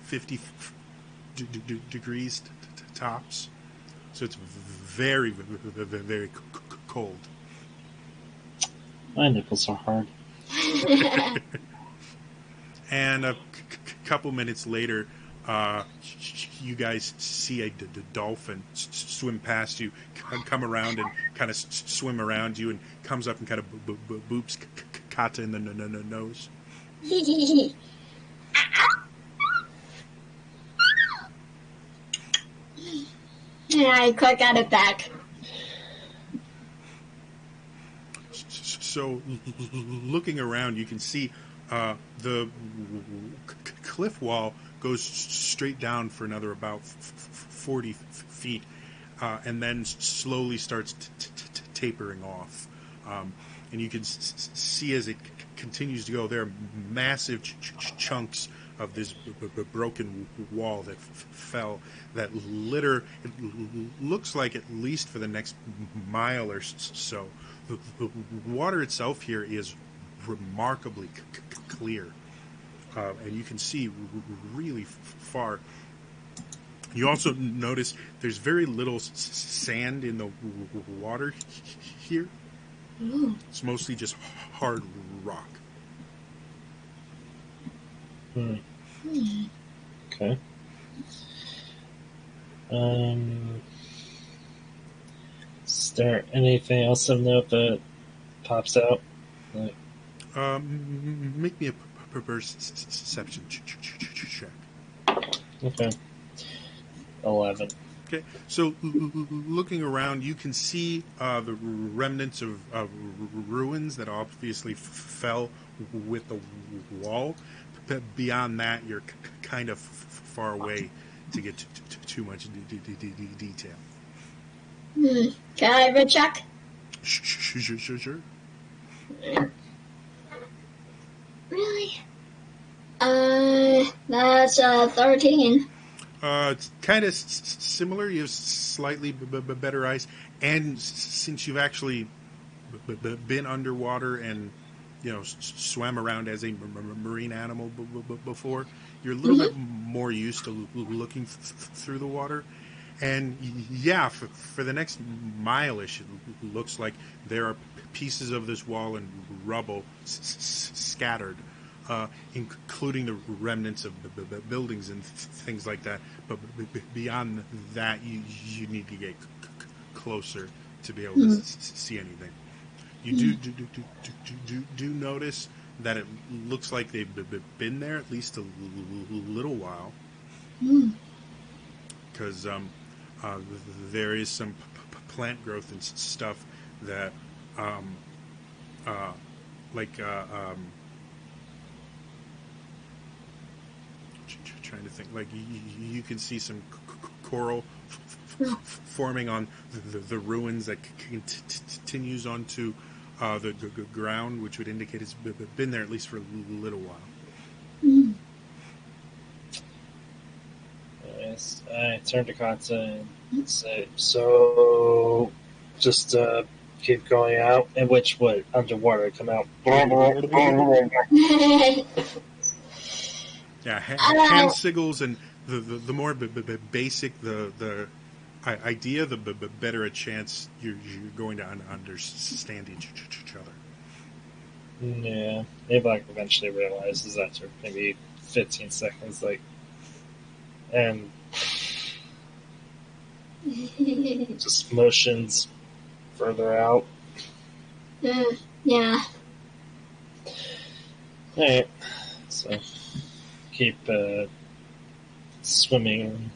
50 degrees tops. So it's very, very cold. My nipples are hard. And a couple minutes later, you guys see a dolphin swim past you, come around and kind of swim around you, and comes up and kind of boops Kata in the nose. And I click at it back. So, looking around, you can see the cliff wall goes straight down for another about 40 feet. and then slowly starts tapering off. And you can see as it continues to go, there are massive chunks of this broken wall that fell, that litter. It looks like, at least for the next mile or so, the water itself here is remarkably clear, and you can see really far. You also notice there's very little sand in the water here. Ooh. It's mostly just hard rock. Okay. Is there anything else of note that pops out? Like, Make me a perception check. okay. 11. Okay, so looking around, you can see the remnants of ruins that obviously fell with the wall. But beyond that, you're kind of far away to get too much detail. Can I have a check? Sure. Really? That's 13. It's kind of similar. You have slightly better eyes, and since you've actually been underwater and swam around as a marine animal before, you're a little bit more used to looking through the water. And yeah, for the next mile-ish, it looks like there are pieces of this wall and rubble scattered, including the remnants of buildings and things like that. But beyond that, you need to get closer to be able to see anything. You do notice that it looks like they've been there at least a little while, because there is some plant growth and stuff that, trying to think, like you can see some coral forming on the ruins that continues onto the ground, which would indicate it's been there at least for a little while. Yes, I turn to Kata and say, so just keep going out, and which would underwater come out. Yeah, hand signals, and the more basic the idea, the better a chance you're going to understand each other. Yeah, Avok eventually realizes after maybe 15 seconds, like, and just motions further out. Yeah. Alright, so keep swimming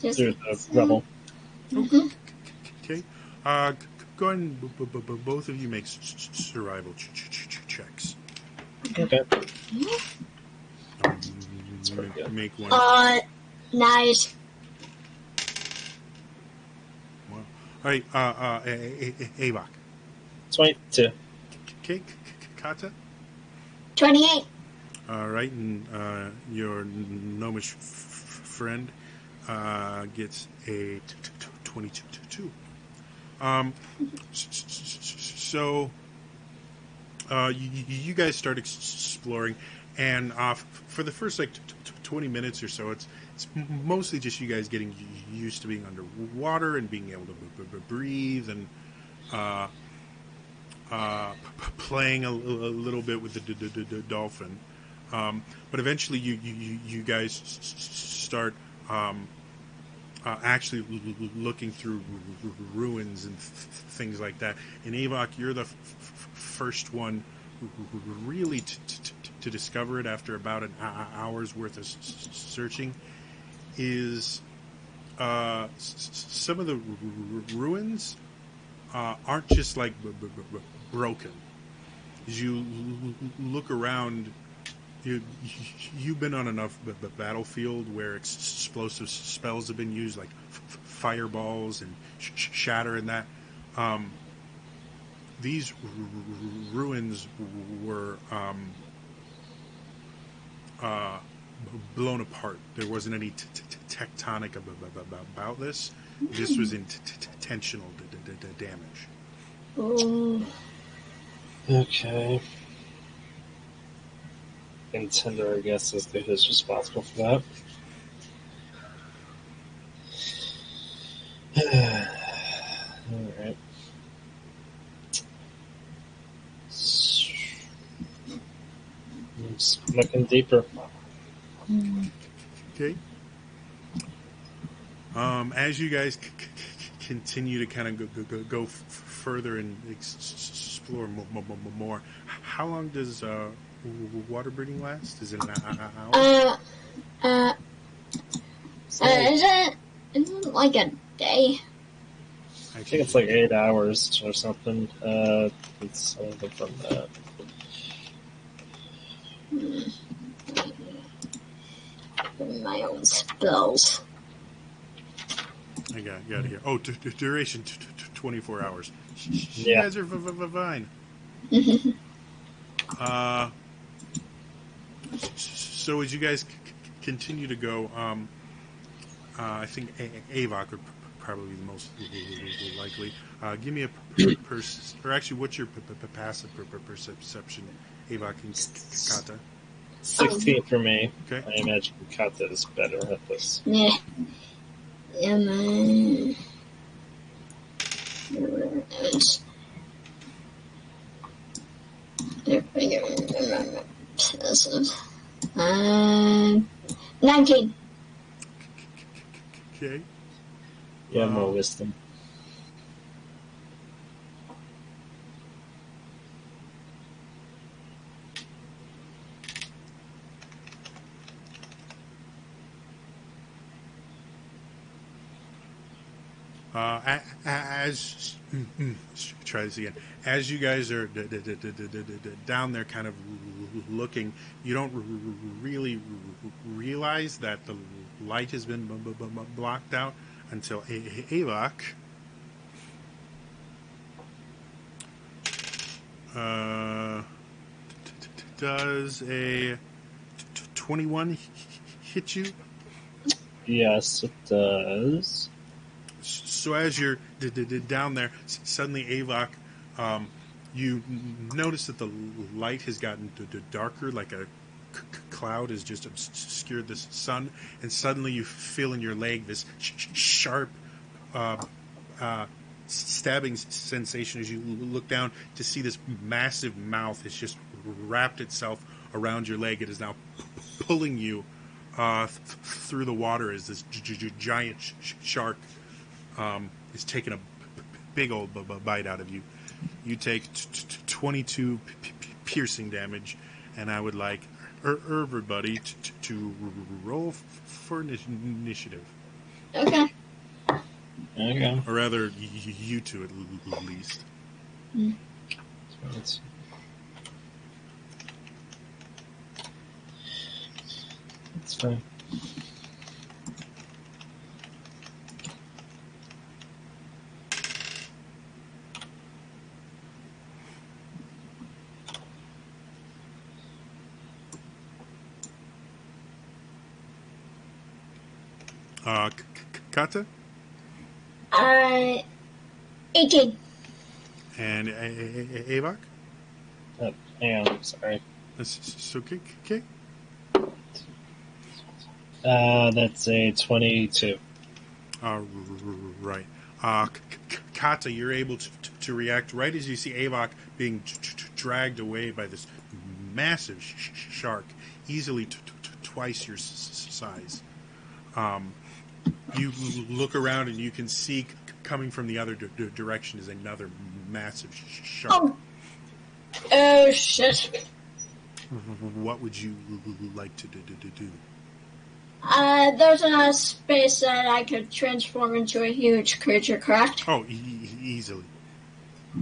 Just through the rubble. Okay. Go ahead and both of you make survival checks. Okay. pretty good. Make one. Nice. Wow. All right, Avok. 22. Okay, Kata. 28. All right, and your gnomish friend gets a 22. So you guys start exploring, and for the first 20 minutes or so, it's mostly just you guys getting used to being underwater and being able to breathe and playing a little bit with the dolphin. But eventually you guys start actually looking through ruins and things like that. And Avok, you're the first one really to discover it after about an hour's worth of searching. Is some of the ruins aren't just like broken. As you look around, you've been on enough battlefield where explosive spells have been used, like fireballs and shatter and that. These ruins were blown apart. There wasn't any tectonic about this. This was intentional damage. Oh, Okay. And Tinder, I guess, is who's responsible for that. Alright. Just looking deeper. Okay. As you guys continue to kind of go further and explore more, how long does water breathing last? Is it an hour? Isn't like a day? I think it's like 8 hours or something. It's from that. My own spells. I got it here. Oh, duration 24 hours. You Yeah. guys are fine. So as you guys continue to go, I think Avok would probably be the most likely. Give me a or actually, what's your passive perception, Avok and Kata? 16 for me. Okay. I imagine Kata is better at this. Yeah. Yeah, man. Passive. 19. Okay. You have more wisdom. As try this again. As you guys are down there, kind of looking, you don't really realize that the light has been blocked out until Avok does a 21 hit you? Yes, it does. So as you're down there, suddenly Avok, you notice that the light has gotten darker, like a cloud has just obscured the sun, and suddenly you feel in your leg this sharp stabbing sensation as you look down to see this massive mouth has just wrapped itself around your leg. It is now pulling you through the water as this giant shark is taking a big old bite out of you. You take 22 piercing damage, and I would like everybody to roll for initiative. Okay. Okay. Or rather, you two at least. Let's see. That's fine. Kata? 18. And Avok? Hang on, sorry. So, okay. That's a 22. Right. Kata, you're able to react right as you see Avok being dragged away by this massive shark, easily twice your size. You look around and you can see coming from the other direction is another massive shark. Oh, shit. What would you like to do? There's enough space that I could transform into a huge creature, correct? Oh, easily.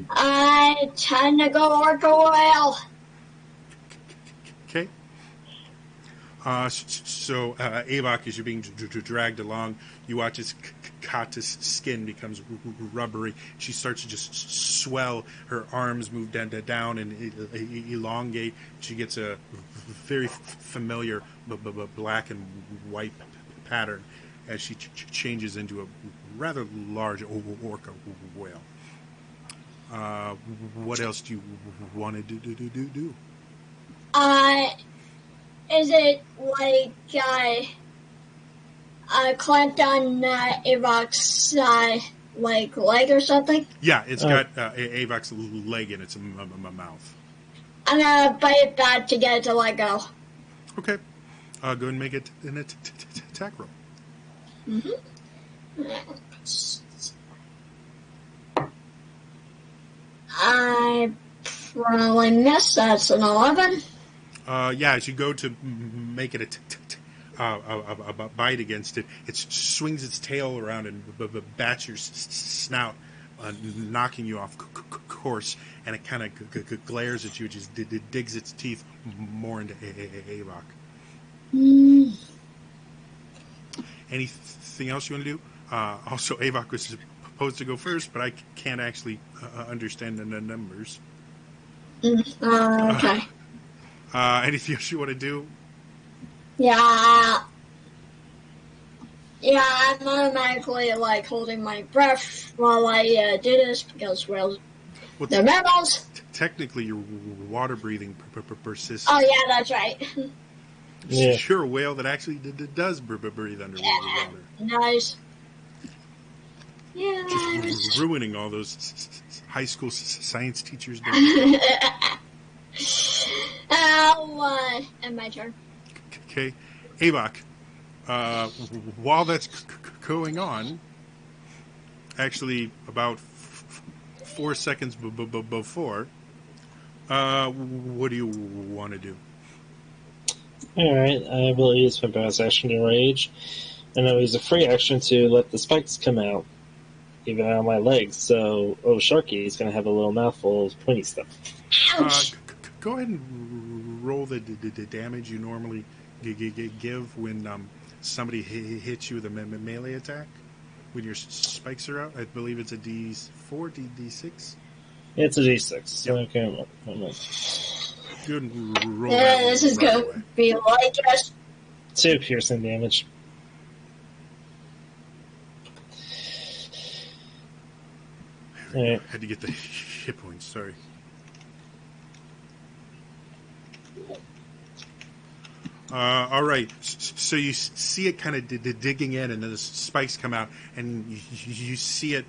I tend to go Orca Whale. Okay. Avok, as you're being dragged along, you watch as Kata's skin becomes rubbery. She starts to just swell. Her arms move down and elongate. She gets a very familiar black and white pattern as she changes into a rather large orca whale. What else do you want to do? Is it like clamped on Avok's like leg or something? Yeah, it's got Avok's leg in its mouth. I'm gonna bite it back to get it to let go. Okay, go ahead and make it an attack roll. I probably missed. That's an 11. Yeah, as you go to make it a bite against it, it swings its tail around and bats your snout, knocking you off course, and it kind of glares at you, just digs its teeth more into Avok. Anything else you want to do? Also, Avok was supposed to go first, but I can't actually understand the numbers. Okay. Anything else you want to do? Yeah, I'm automatically like holding my breath while I do this because, well, they're mammals. Technically, your water breathing persists. Oh yeah, that's right. Yeah. You're a whale that actually does breathe underwater. Nice. Yeah. Just ruining all those high school science teachers' days. And my turn. Okay, Avok. While that's going on, actually about 4 seconds before, what do you want to do? Alright, I will use my bonus action to rage, and I'll use a free action to let the spikes come out, even on my legs, so Sharky is going to have a little mouthful of pointy stuff. Ouch! Go ahead and roll the damage you normally give when somebody hits you with a melee attack. When your spikes are out, I believe it's a D4, D6? It's a D6. Yep. Okay, Good roll. Yeah, this is going to be like us. 2 piercing damage. Alright. Had to get the hit points, sorry. All right, so you see it kind of digging in, and then the spikes come out, and you see it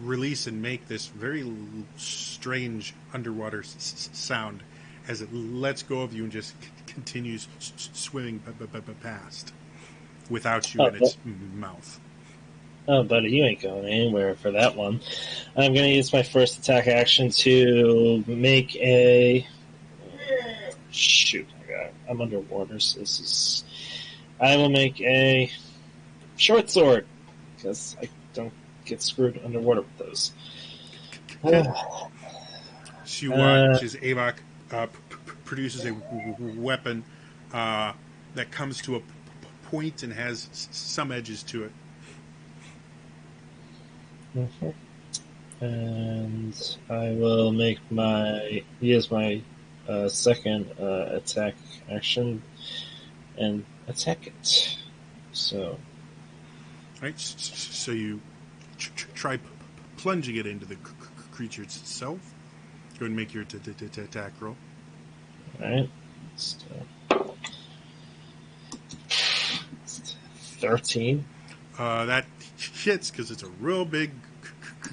release and make this very strange underwater sound as it lets go of you and just continues swimming past without you in its mouth. Oh, buddy, you ain't going anywhere for that one. I'm going to use my first attack action to make a... Shoot, I'm underwater, so this is... I will make a short sword, because I don't get screwed underwater with those. So you watch as Avok produces a weapon that comes to a point and has some edges to it. Mm-hmm. And I will use my second attack action and attack it. So, right. So you try plunging it into the creature itself. Go ahead and make your attack roll. All right. 13. That hits because it's a real big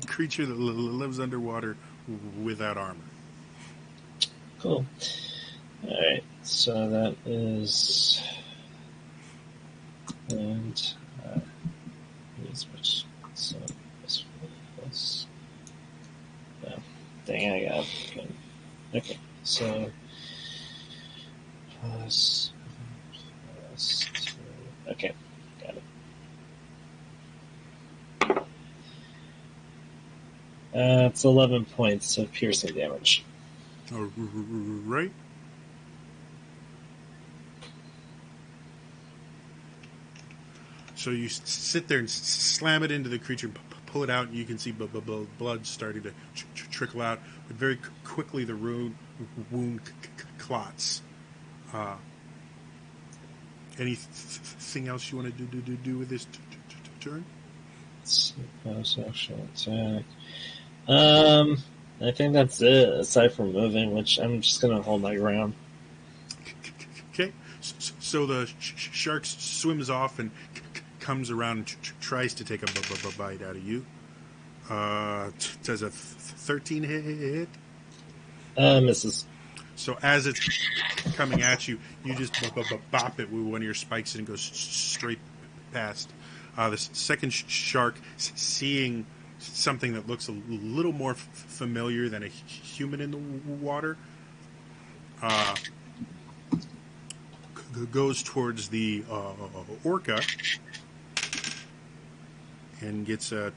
creature that lives underwater without armor. Cool. Alright, so that is... And... switch. So, plus... No. Dang, I got it. Okay, so... Plus 2. Okay, got it. It's 11 points of piercing damage. All right. So you sit there and slam it into the creature, pull it out, and you can see blood starting to trickle out. But very quickly, the wound clots. Anything else you want to do with this turn? Social attack. I think that's it. Aside from moving, which I'm just gonna hold my ground. Okay, so the shark swims off and comes around and tries to take a bite out of you. Does a 13 hit? Misses. So as it's coming at you, you just bop it with one of your spikes and it goes straight past. The second shark, seeing something that looks a little more familiar than a human in the water, goes towards the orca and gets a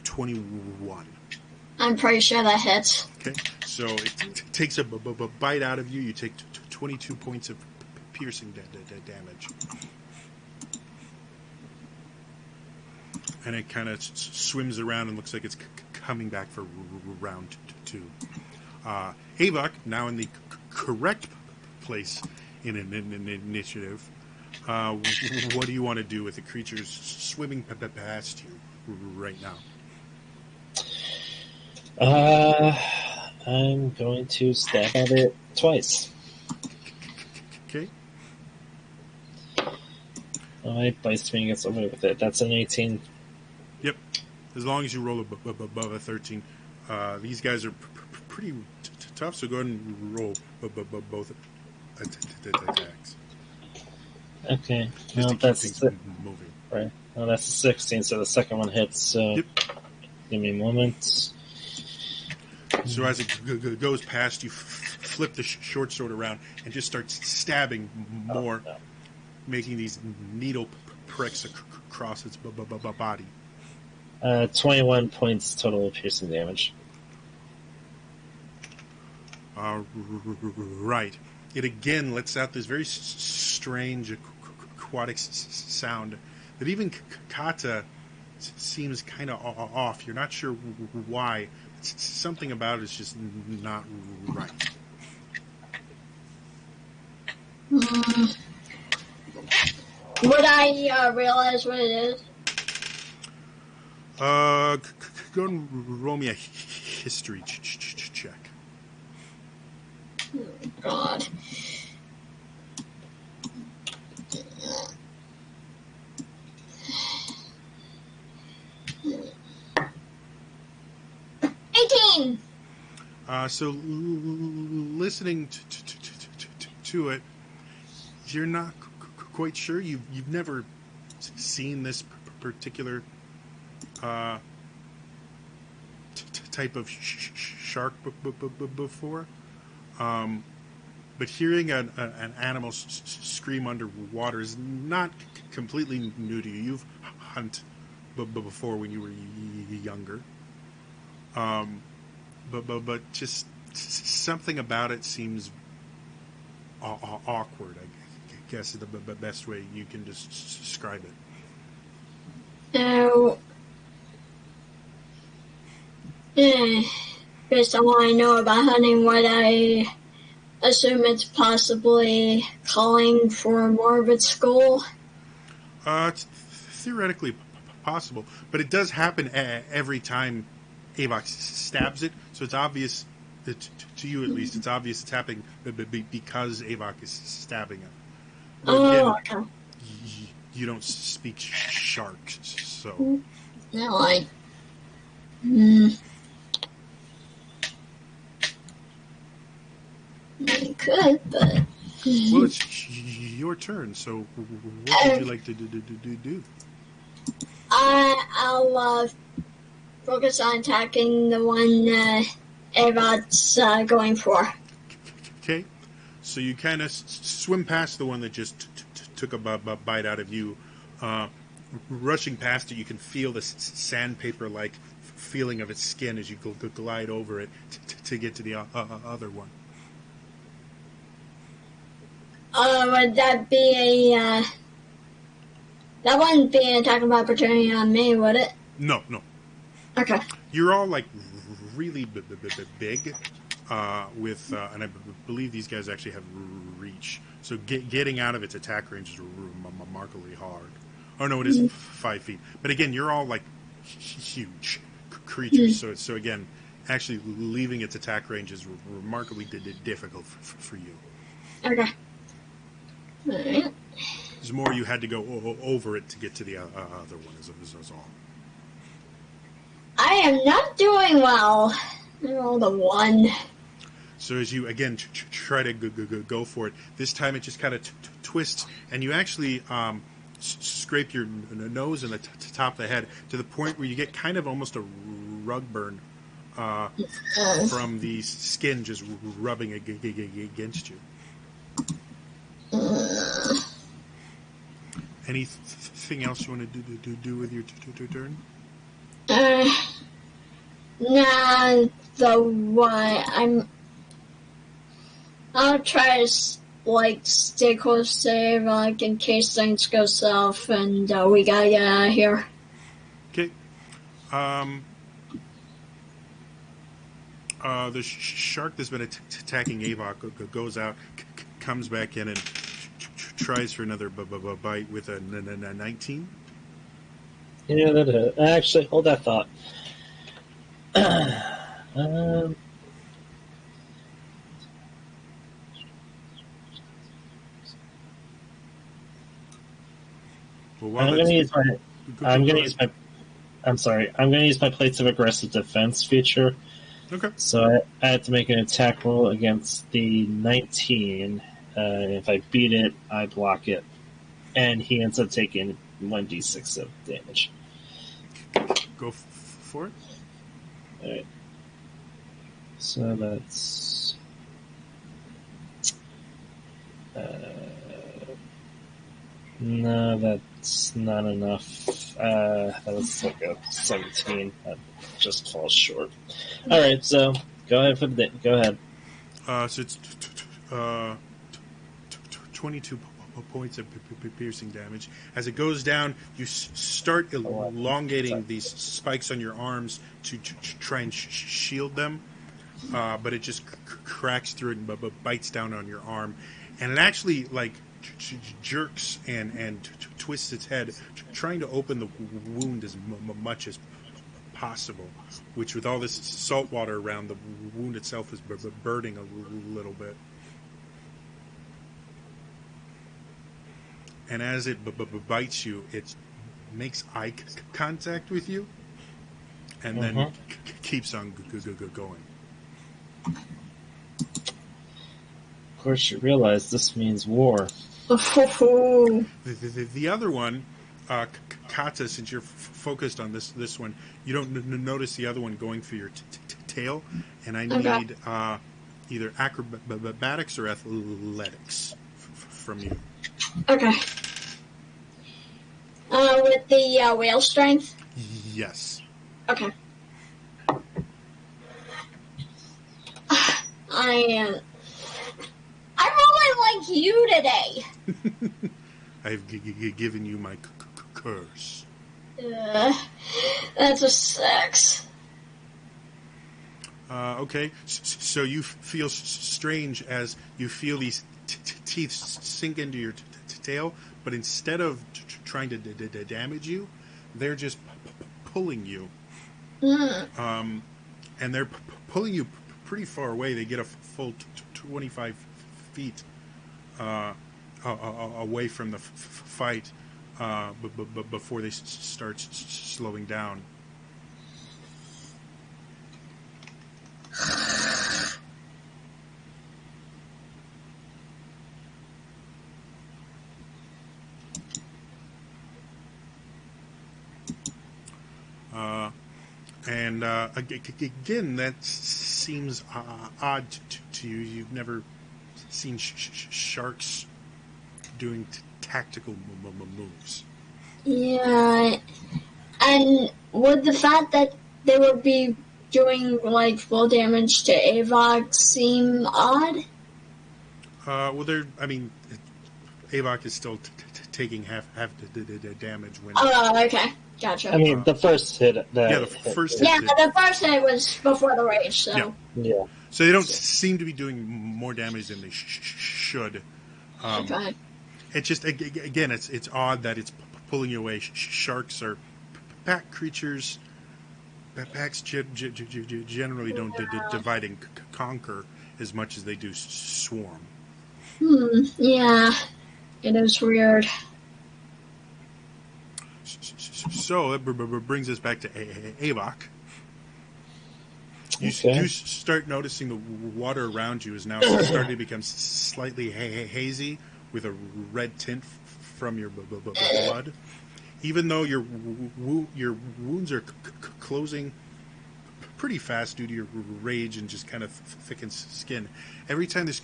21. I'm pretty sure that hits. Okay, so it takes a bite out of you. You take 22 points of piercing damage. And it kind of swims around and looks like it's coming back for round 2. Avok, now in the correct place in an initiative. What do you want to do with the creatures swimming past you right now? I'm going to stab at it twice. Okay. It bites me and gets away with it. That's an 18. Yep. As long as you roll above a 13. These guys are pretty tough, so go ahead and roll both attacks. Okay. Just Well, to keep that's things moving. right. Well, that's a 16, so the second one hits. So Yep. Give me a moment. So as it goes past, you flip the short sword around and just start stabbing more, making these needle pricks across its body. 21 points total piercing damage. Right. It again lets out this very strange aquatic sound that even Kata seems kind of off. You're not sure why. Something about it is just not right. Would I realize what it is? Go and roll me a history check. Oh, God. So listening to it, you're not quite sure. You've never seen this particular type of shark before. But hearing an animal scream underwater is not completely new to you. You've hunted before when you were younger. But just something about it seems awkward, I guess is the best way you can just describe it. So, based on what I know about hunting, would I assume it's possibly calling for more of its skull? It's theoretically possible, but it does happen every time Avok stabs it, so it's obvious that, to you at least, it's obvious it's happening because Avok is stabbing it. But again, Okay. you don't speak shark, so... No, I could, but... Well, it's your turn, so what would you like to do? I'll focus on attacking the one Avot's going for. Okay, so you kind of swim past the one that just took a bite out of you. Rushing past it, you can feel the sandpaper-like feeling of its skin as you glide over it to get to the other one. Would that be That wouldn't be an attack of opportunity on me, would it? No. Okay. You're all like really big, with, and I believe these guys actually have reach. So getting out of its attack range is remarkably hard. Oh no, it is 5 feet. But again, you're all like huge creatures. So again, actually leaving its attack range is remarkably difficult for you. Okay. All right. There's more you had to go over it to get to the other one. Is all. I am not doing well. I rolled a 1. So as you, again, try to go for it, this time it just kind of twists, and you actually scrape your nose and the top of the head to the point where you get kind of almost a rug burn from the skin just rubbing against you. Anything else you want to do with your turn? Nah, the one I'll try to stay close to Avok in case things go south, and we gotta get out of here. Okay. The shark that's been attacking Avok goes out, comes back in, and tries for another bite with a 19. Yeah, that hit. Actually, hold that thought. Well, I'm going to use my plates of aggressive defense feature. Okay. So I have to make an attack roll against the 19. If I beat it, I block it, and he ends up taking 1d6 of damage. Go for it. All right. So that's no, that's not enough. That was like a 17. That just falls short. All right, so go ahead for the go ahead. So it's 22 points of piercing damage. As it goes down, you start elongating these spikes on your arms to try and shield them, but it just cracks through it and bites down on your arm, and it actually jerks and twists its head, trying to open the wound as much as possible, which with all this salt water around, the wound itself is burning a little bit. And as it bites you, it makes eye contact with you, and then keeps on going. Of course, you realize this means war. The other one, Kata, since you're focused on this one, you don't notice the other one going for your tail, and I need either acrobatics or athletics from you. Okay. With the whale strength? Yes. Okay. I'm rolling like you today. I've given you my curse. That's a 6. Okay, so you feel strange as you feel these teeth sink into your tail, but instead of trying to damage you, they're just pulling you. And they're pulling you pretty far away. They get a full 25 feet away from the fight before they start slowing down. And again, that seems odd to you. You've never seen sharks doing tactical moves. Yeah, and would the fact that they would be doing full damage to Avok seem odd? Well, Avok is still taking half the damage when. Oh, okay, gotcha. I mean, the first hit. Yeah, the first hit. Yeah, the first hit was before the rage, so. Yeah. So they don't seem to be doing more damage than they should. Okay. It's just again, it's odd that it's pulling you away. Sharks are pack creatures. Packs generally don't divide and conquer as much as they do swarm. Yeah, it is weird. So that brings us back to Avok. You start noticing the water around you is now starting to become slightly hazy with a red tint from your blood. Even though your wounds are closing pretty fast due to your rage and just kind of thickened skin, every time this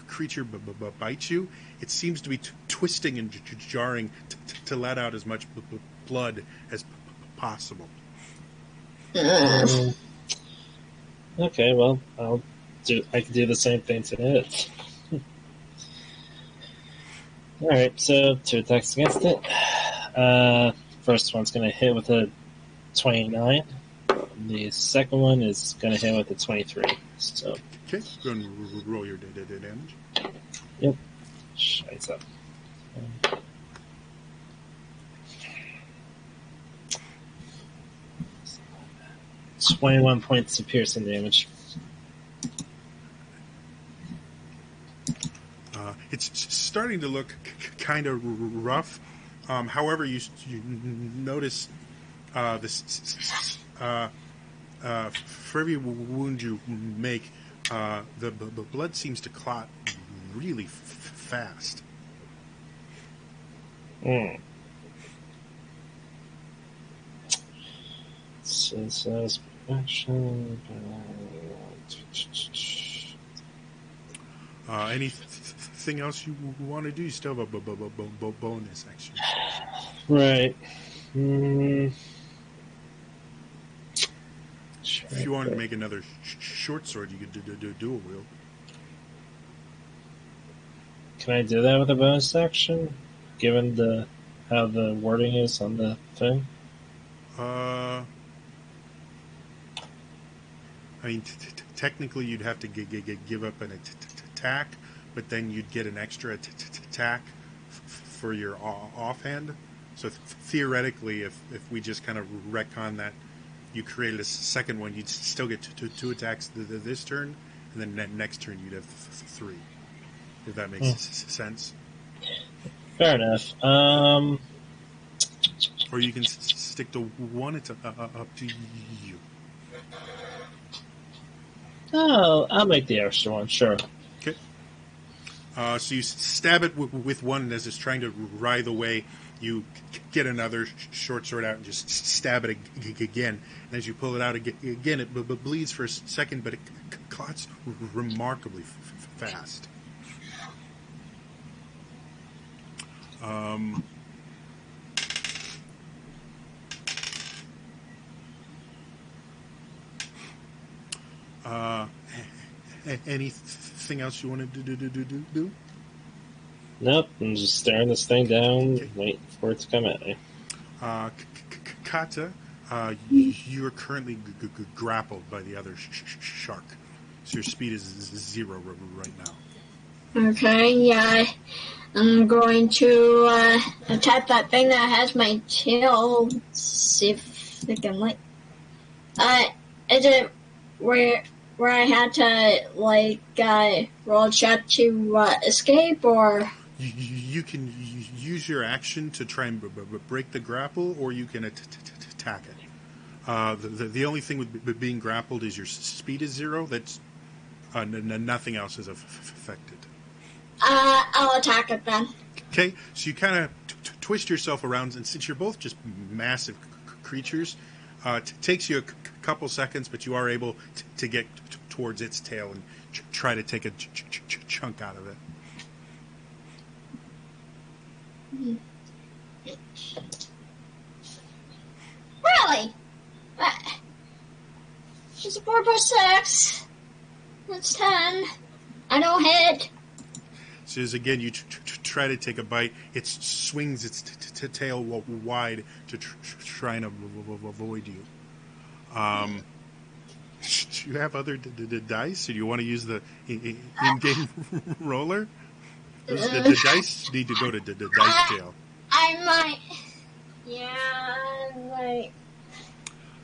creature bites you, it seems to be twisting and jarring to let out as much blood as possible. Okay, well, I can do the same thing to it. Alright, so 2 attacks against it. First one's going to hit with a 29. The second one is going to hit with a 23. So. Okay, go and roll your damage. Yep. Shite up. 21 points of piercing damage. It's starting to look kind of rough. However, you notice this for every wound you make, the blood seems to clot really fast. Says action. Anything else you want to do? You still have a bonus action. Right. If you wanted to make another short sword, you could do dual wield. Can I do that with a bonus action, given how the wording is on the thing? I mean, technically, you'd have to give up an attack, but then you'd get an extra attack for your offhand. So theoretically, if we just kind of retcon that, you created a second one, you'd still get two attacks this turn, and then next turn you'd have 3. If that makes sense. Fair enough. Or you can stick to one. It's up to you. Oh, I'll make the extra one, sure. Okay. So you stab it with one, and as it's trying to writhe away, you get another short sword out and just stab it again. And as you pull it out again, it bleeds for a second, but it clots remarkably fast. Anything else you want to do? Nope, I'm just staring this thing down, waiting for it to come at me. Kata, you are currently grappled by the other shark, so your speed is 0 right now. Okay, yeah. I'm going to attack that thing that has my tail. See if they can like. Is it where I had to roll a check to escape, or? You can use your action to try and break the grapple, or you can attack it. The only thing with being grappled is your speed is 0. That's nothing else is affected. I'll attack it then. Okay, so you kind of twist yourself around, and since you're both just massive creatures, it takes you a couple seconds, but you are able to get towards its tail and try to take a chunk out of it. Really? It's a 4+6. That's 10. I don't hit. So as again you try to take a bite, it swings its tail wide to try and avoid you. Do you have other dice, or do you want to use the in-game roller? The dice need to go to the dice jail. I might. Yeah, I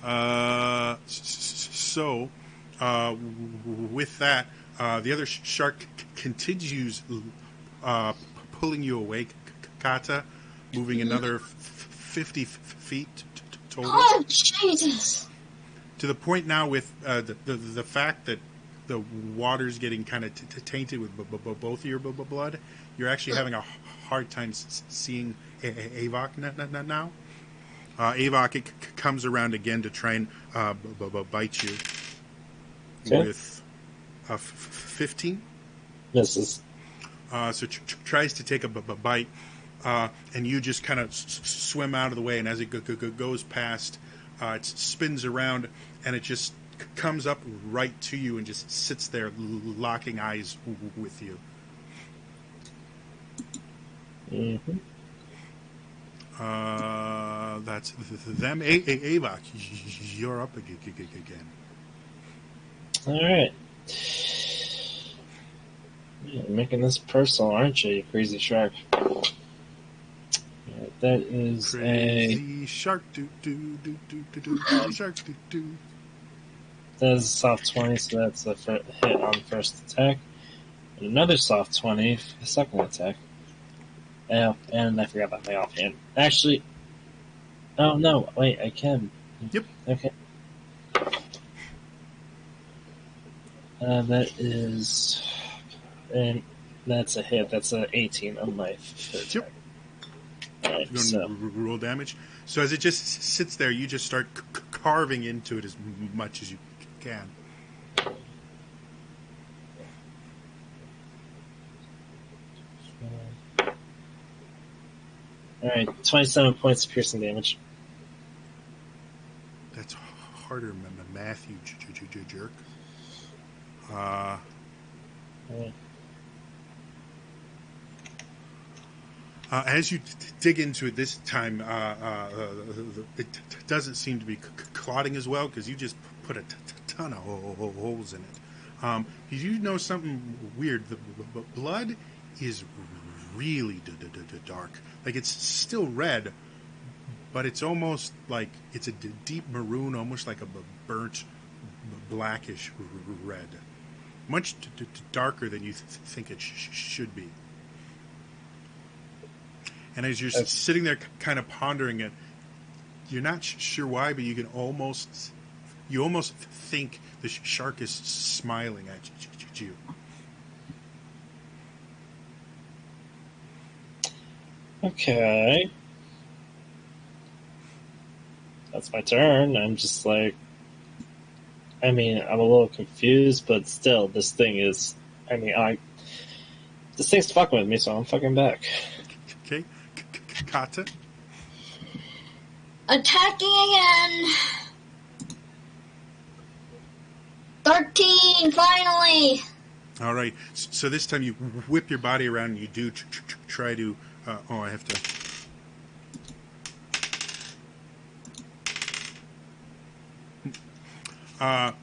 might. So, with that, the other shark continues pulling you away, Kata, moving another 50 feet total. Oh, Jesus. To the point now with the fact that the water's getting kind of tainted with both of your blood, you're actually having a hard time seeing Avok now. Avok comes around again to try and bite you with 15. Misses. So tries to take a bite, and you just kind of swim out of the way, and as it goes past, it spins around, and it just comes up right to you and just sits there locking eyes with you. Mm-hmm. That's them. Avok, you're up again. All right. You're making this personal, aren't you, you crazy shark? Yeah, that is Crazy shark, crazy shark, that is a soft 20, so that's a hit on first attack. And another soft 20 for the second attack. Oh, and I forgot about my offhand. Actually, oh no, wait, I can. Yep. Okay. That is, and that's a hit. That's an 18 on my third attack. Yep. Alright, You're so going to roll damage. So as it just sits there, you just start carving into it as much as you can. alright, 27 points of piercing damage. That's harder than math, you jerk. Alright. As you dig into it this time, it doesn't seem to be clotting as well because you just put a ton of holes in it. You know something weird? The blood is really dark. Like it's still red, but it's almost like it's a deep maroon, almost like a burnt blackish red. Much darker than you think it should be. And as you're sitting there kind of pondering it, you're not sure why, but you almost think the shark is smiling at you. Okay. That's my turn. I'm just like, I mean, I'm a little confused, but still, this thing is, this thing's fucking with me, so I'm fucking back. Okay. Kata. Attacking again. 13, finally. All right. So this time you whip your body around and you do try to... I have to...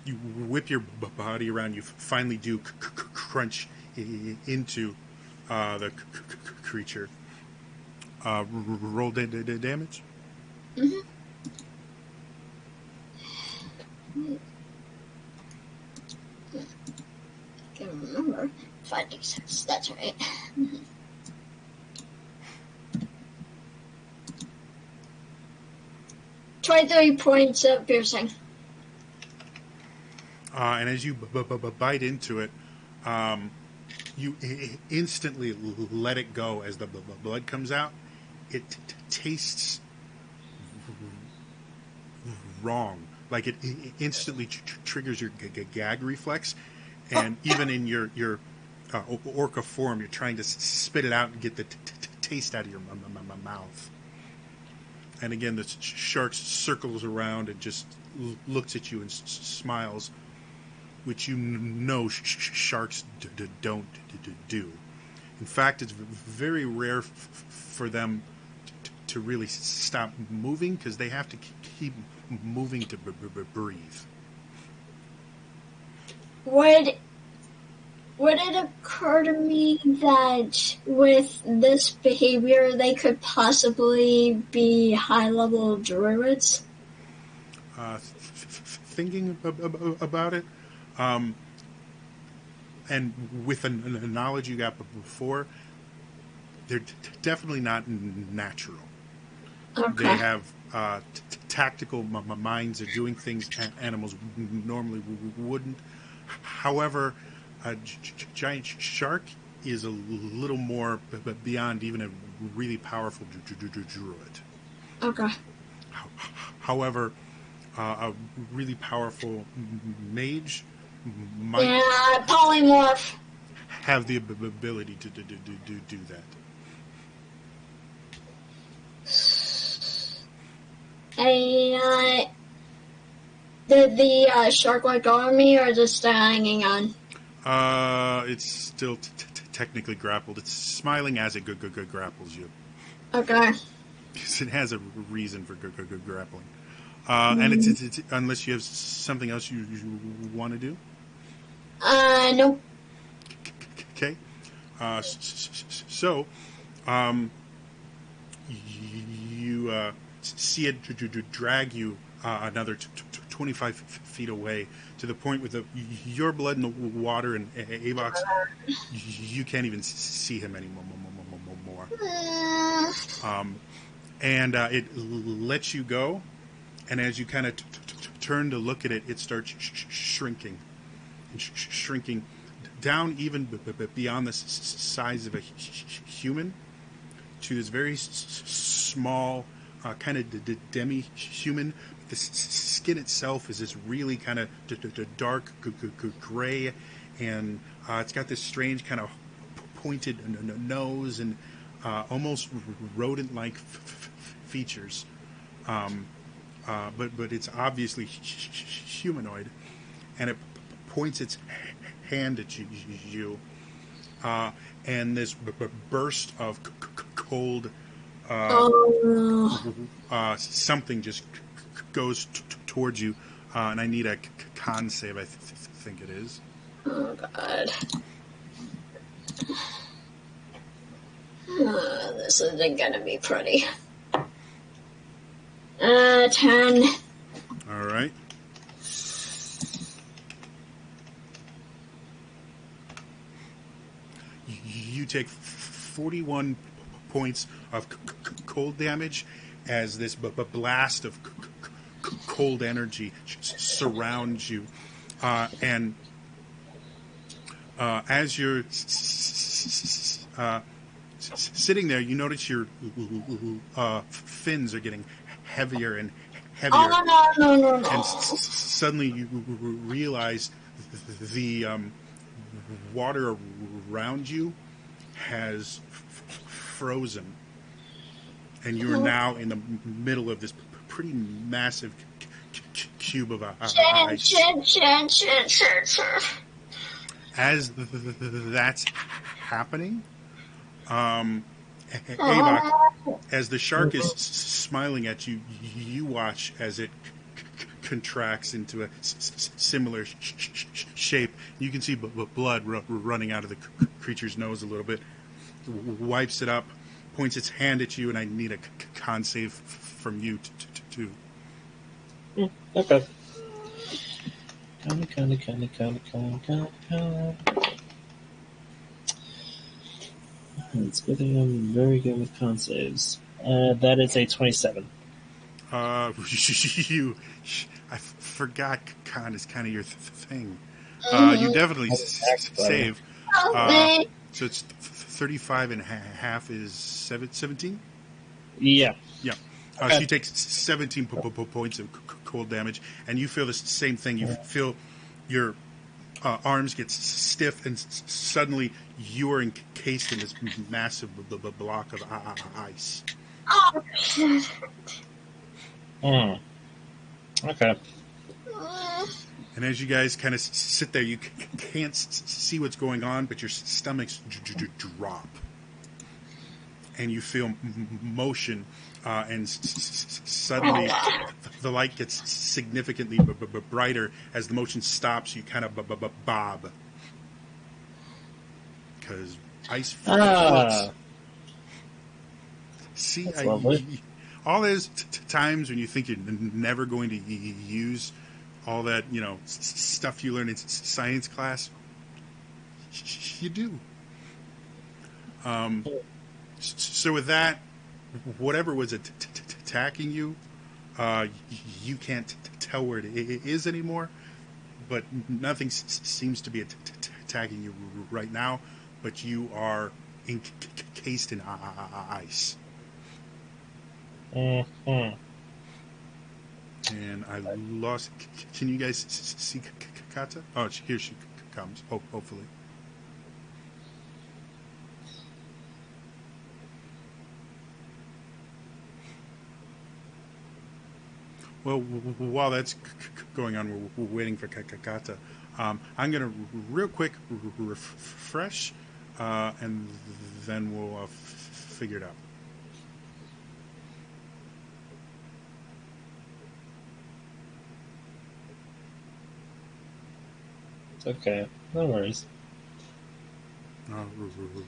you whip your body around. You finally do crunch into the creature. Roll damage. Mm-hmm. I can remember. 5d6, that's right. 23 points of piercing. And as you bite into it, you instantly let it go as the blood comes out. It tastes wrong. Like it instantly triggers your gag reflex. And even in your orca form, you're trying to spit it out and get the taste out of your mouth. And again, the shark circles around and just looks at you and smiles, which you know sharks don't do. In fact, it's very rare for them to really stop moving because they have to keep moving to breathe. Would it occur to me that with this behavior they could possibly be high-level druids? Thinking about it, and with the knowledge you got before, they're definitely not natural. Okay. They have tactical minds of doing things animals normally wouldn't. However, a giant shark is a little more beyond even a really powerful druid. Okay. However, a really powerful mage might Polymorph. have the ability to do that. Hey, did the shark let go of me or just hanging on? It's still technically grappled. It's smiling as it grapples you. Okay. Because it has a reason for grappling. And it's unless you have something else you want to do. Nope. Okay. So, you see it drag you another 25 feet away to the point with your blood in the water and Avok's, you can't even see him anymore. And it lets you go, and as you kind of turn to look at it, it starts shrinking and shrinking down even beyond the size of a human to this very small kind of demi-human. The skin itself is this really kind of dark gray, and it's got this strange kind of pointed nose and almost rodent-like features. But it's obviously humanoid, and it points its hand at you, and this burst of cold something just goes towards you, and I need a con save. I think it is. Oh God. This isn't gonna be pretty. 10. All right. You take 41 points of cold damage as this blast of cold energy surrounds you, and as you're sitting there, you notice your fins are getting heavier and heavier. Oh, no. And suddenly you realize the water around you has frozen, and you're now in the middle of this pretty massive cube of ice. As that's happening, Avok, as the shark is smiling at you, you watch as it contracts into a similar shape. You can see blood running out of the creature's nose a little bit. Wipes it up, points its hand at you, and I need a con save from you to. Okay. Con. It's good thing I'm very good with con saves. That is a 27. I forgot con is kind of your thing. You definitely save. So it's 35 and a half is 17? Yeah. Yeah. Okay. So you take 17 points of cold damage, and you feel the same thing. You feel your arms get stiff, and suddenly you are encased in this massive block of ice. Oh, shit. Okay. And as you guys kind of sit there, you can't see what's going on, but your stomachs drop. And you feel motion, and suddenly the light gets significantly brighter. As the motion stops, you kind of bob. Because ice floats. See, That's lovely. all those times when you think you're never going to use all that, stuff you learned in science class, you do. So with that, whatever was attacking you, you can't tell where it is anymore, but nothing seems to be attacking you right now, but you are encased in ice. Mm-hmm. And I lost. Can you guys see Kata? Oh, here she comes. Hopefully. Well, while that's going on, we're waiting for Kata. I'm going to real quick refresh, and then we'll figure it out. It's okay. No worries.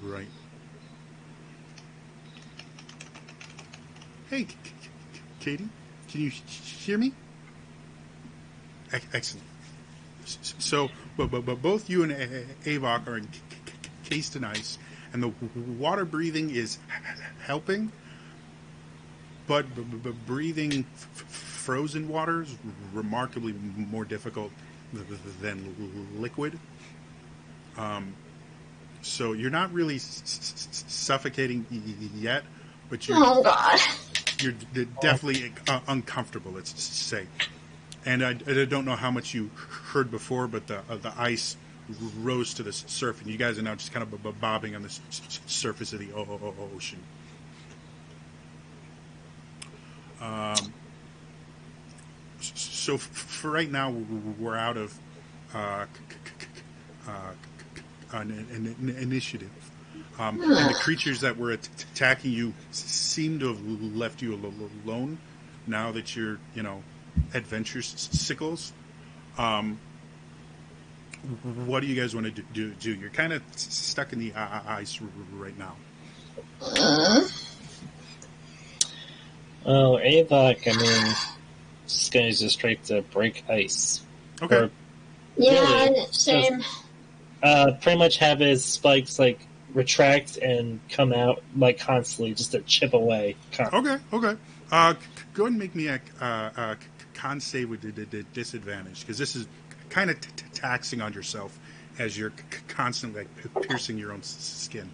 Right. Hey, Katie, can you hear me? Excellent. So, but both you and Avok are encased in ice, and the water breathing is helping, but breathing frozen water is remarkably more difficult than liquid. So you're not really suffocating yet, but Oh God. you're definitely uncomfortable, let's say. And I don't know how much you heard before, but the ice rose to the surface, and you guys are now just kind of bobbing on the surface of the ocean. So for right now, we're out of an initiative. And the creatures that were attacking you seem to have left you alone now that you're, adventure sickles. What do you guys want to do? You're kind of stuck in the ice right now. Oh, Avok, just going to use a straight to break ice. Okay. Or, Yeah, really, same. pretty much have his spikes, retract and come out, constantly, just to chip away. Okay. Go ahead and make me a con save with disadvantage, because this is kind of taxing on yourself as you're constantly piercing your own skin.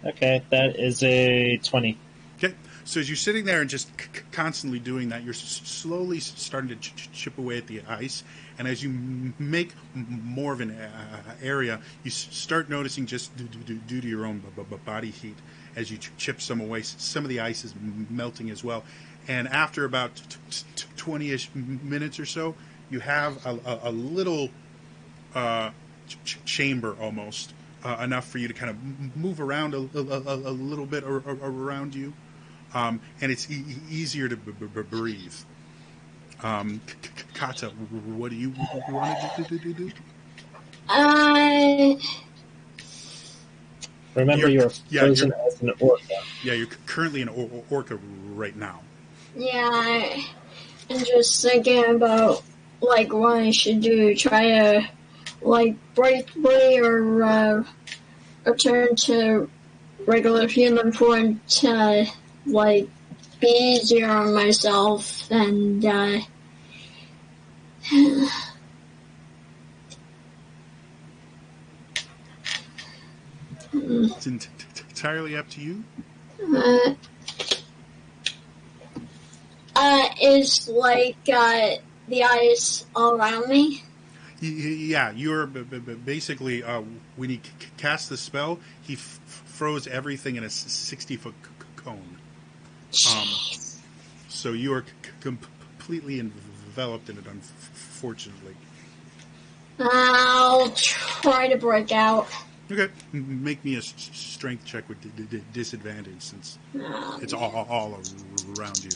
Okay, that is a 20. Okay, so as you're sitting there and just constantly doing that, you're slowly starting to chip away at the ice, and as you make more of an area, you start noticing, just due to your own body heat, as you chip some away, some of the ice is melting as well. And after about 20-ish minutes or so, you have a little chamber almost, enough for you to kind of move around a little bit around you. And it's easier to breathe. Kata, what do you want to do? Remember, you're frozen as an orca. Yeah, you're currently an orca right now. Yeah, I'm just thinking about what I should do. Try to break free or return to regular human form to be easier on myself and It's entirely up to you. Is the ice all around me? Yeah, you're basically, when he cast the spell, he froze everything in a 60-foot cone. So you are completely enveloped in it, unfortunately. I'll try to break out. Okay, make me a strength check with disadvantage since it's all around you.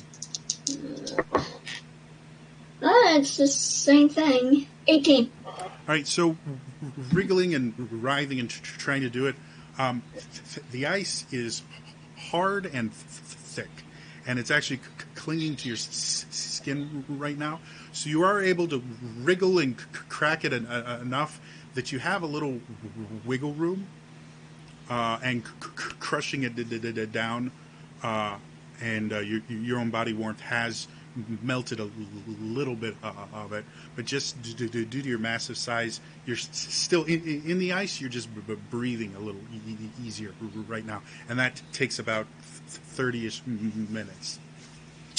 It's the same thing. 18. All right, so wriggling and writhing and trying to do it, the ice is hard and thick, and it's actually clinging to your skin right now. So you are able to wriggle and crack it enough that you have a little wiggle room, and crushing it down, and your own body warmth has melted a little bit of it, but just due to your massive size, you're still in the ice. You're just breathing a little easier right now, and that takes about 30-ish minutes.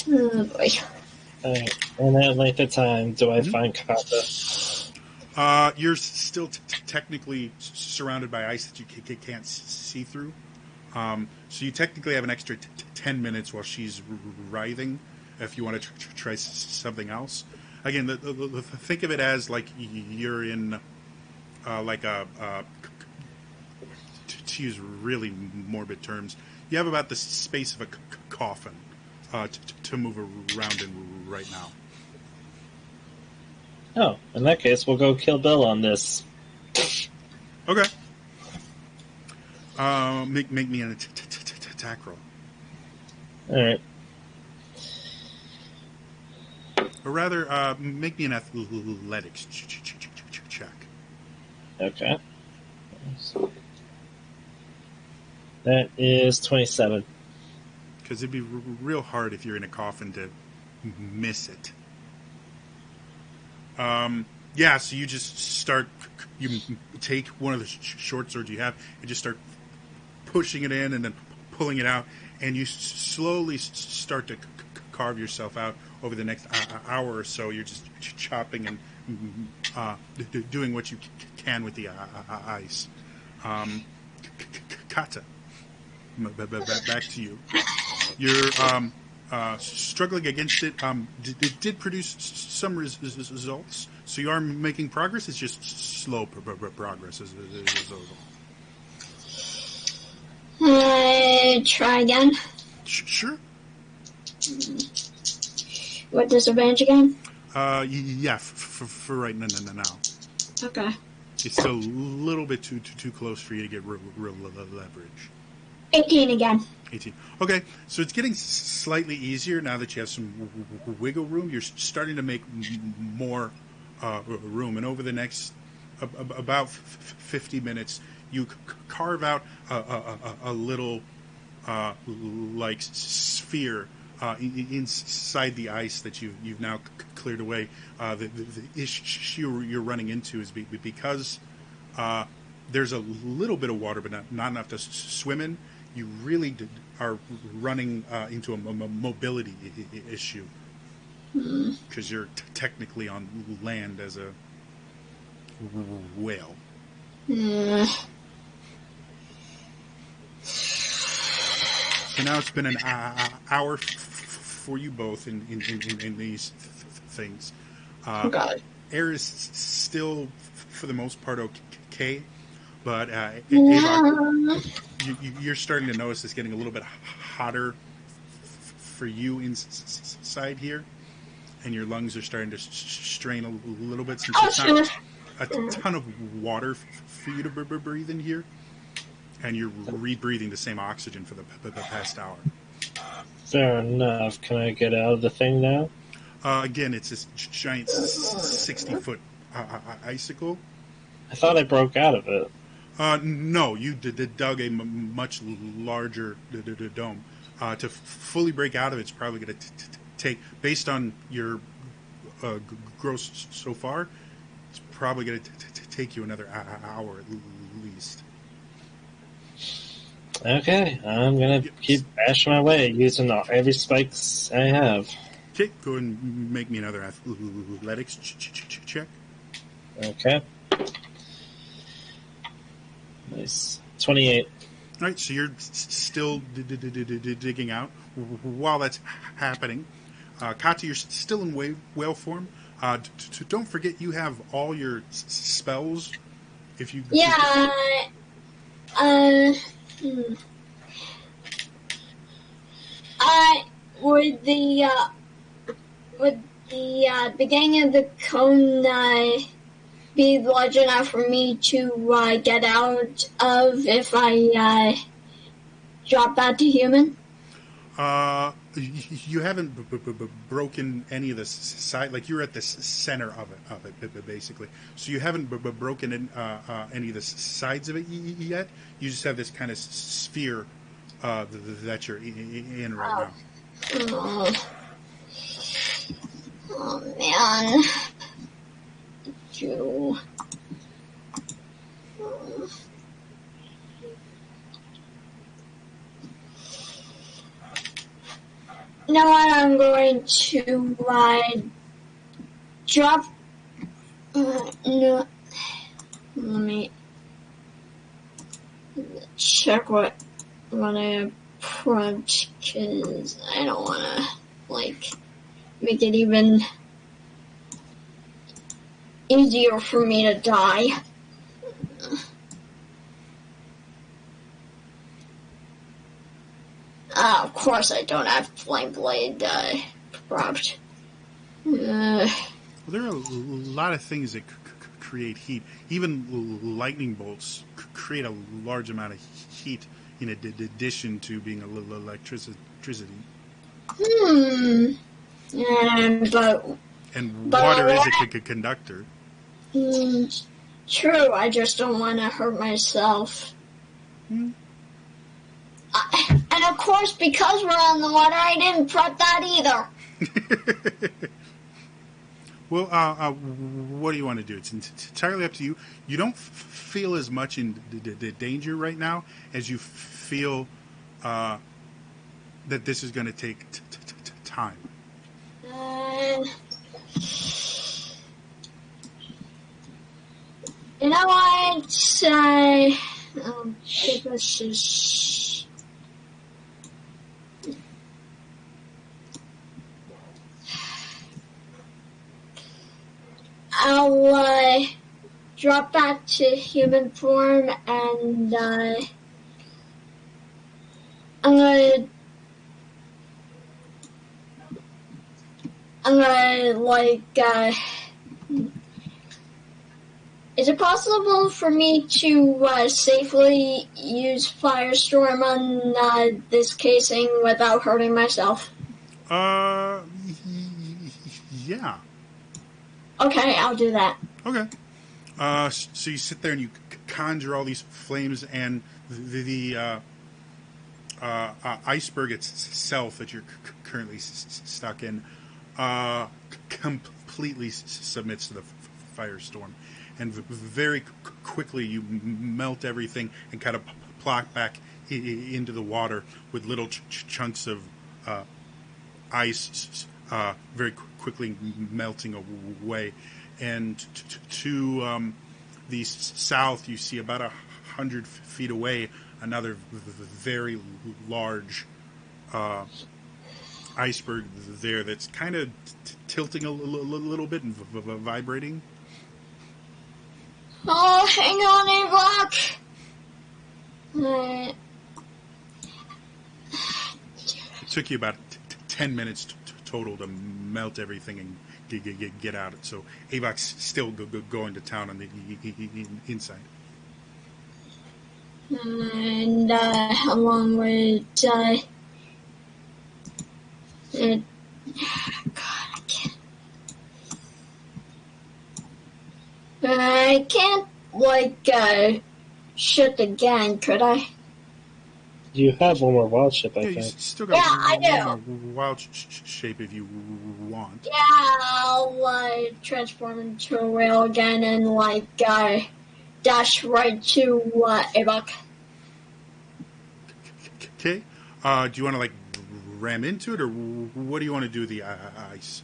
Oh boy. Alright. And that length of time, do I find copper? You're still technically surrounded by ice that you can't see through. So you technically have an extra 10 minutes while she's writhing, if you want to try something else. Again, think of it as like you're in like to use really morbid terms, you have about the space of a coffin to move around in right now. Oh, in that case, we'll go kill Bill on this. Okay. Make me an attack roll. Alright. Or rather, make me an athletics check. Okay. That is 27. Because it'd be real hard if you're in a coffin to miss it. Yeah, so you just start, you take one of the short swords you have and just start pushing it in and then pulling it out, and you slowly start to carve yourself out over the next hour or so. You're just chopping and doing what you can with the ice. Kata, back to you. You're struggling against it. It did produce some results, so you are making progress. It's just slow progress as a result. Try again. Sure. What disadvantage again? Yeah, for right now. Okay. It's still a little bit too close for you to get real leverage. 18 again. 18. Okay, so it's getting slightly easier now that you have some wiggle room. You're starting to make more room, and over the next about 50 minutes, you carve out a little like sphere inside the ice that you've now cleared away. The issue you're running into is because there's a little bit of water, but not enough to swim in. You really are running into a mobility issue because you're technically on land as a whale. So now it's been an hour for you both in these things. God. Air is still, for the most part, okay, but you're starting to notice it's getting a little bit hotter for you inside here, and your lungs are starting to strain a little bit since it's not a ton of water for you to breathe in here, and you're rebreathing the same oxygen for the past hour. Fair enough. Can I get out of the thing now? Again, it's this giant 60-foot icicle. I thought I broke out of it. No, you dug a much larger dome. To fully break out of it, it's probably going to take, based on your growth so far, it's probably going to take you another hour at least. Okay, I'm going to keep bashing my way using every spikes I have. Okay, go and make me another athletics check. Okay. Nice. 28. All right, so you're still digging out. While that's happening, Kata, you're still in whale form. Don't forget you have all your spells. If you Yeah. Uh. Hmm. Would the beginning of the cone be large enough for me to get out of if I drop back to human? You haven't broken any of the side. Like you're at the center of it, basically. So you haven't broken any of the sides of it yet. You just have this kind of sphere that you're in right now. Oh man. You. You know what? I'm going to drop. No. Let me check what I approach because I don't want to make it even easier for me to die. Of course I don't have Flame Blade propped. Well, there are a lot of things that create heat. Even lightning bolts create a large amount of heat in addition to being a little electricity. And water is a conductor. True, I just don't want to hurt myself. And of course, because we're on the water, I didn't prep that either. Well, what do you want to do? It's entirely up to you. You don't feel as much in danger right now as you feel that this is going to take time. You know what? This is. I'll drop back to human form and I'm gonna is it possible for me to safely use Firestorm on this casing without hurting myself? Yeah. Okay, I'll do that. Okay. So you sit there and you conjure all these flames, and the iceberg itself that you're currently stuck in completely submits to the firestorm. And very quickly you melt everything and kind of plop back into the water with little chunks of ice very quickly melting away. And to the south, you see about 100 feet away another very large iceberg there that's kind of tilting a little bit and vibrating. Oh, hang on, A-Block. It took you about 10 minutes total to melt everything and get out. So Avoc's still going to town on the inside. And along with God, I can't shit the gang, could I? You have one more wild shape, I Yeah, you think. still got I do. one more wild shape if you want. Yeah, I'll transform into a whale again and dash right to Avok. Okay. Do you want to ram into it, or what do you want to do with the ice?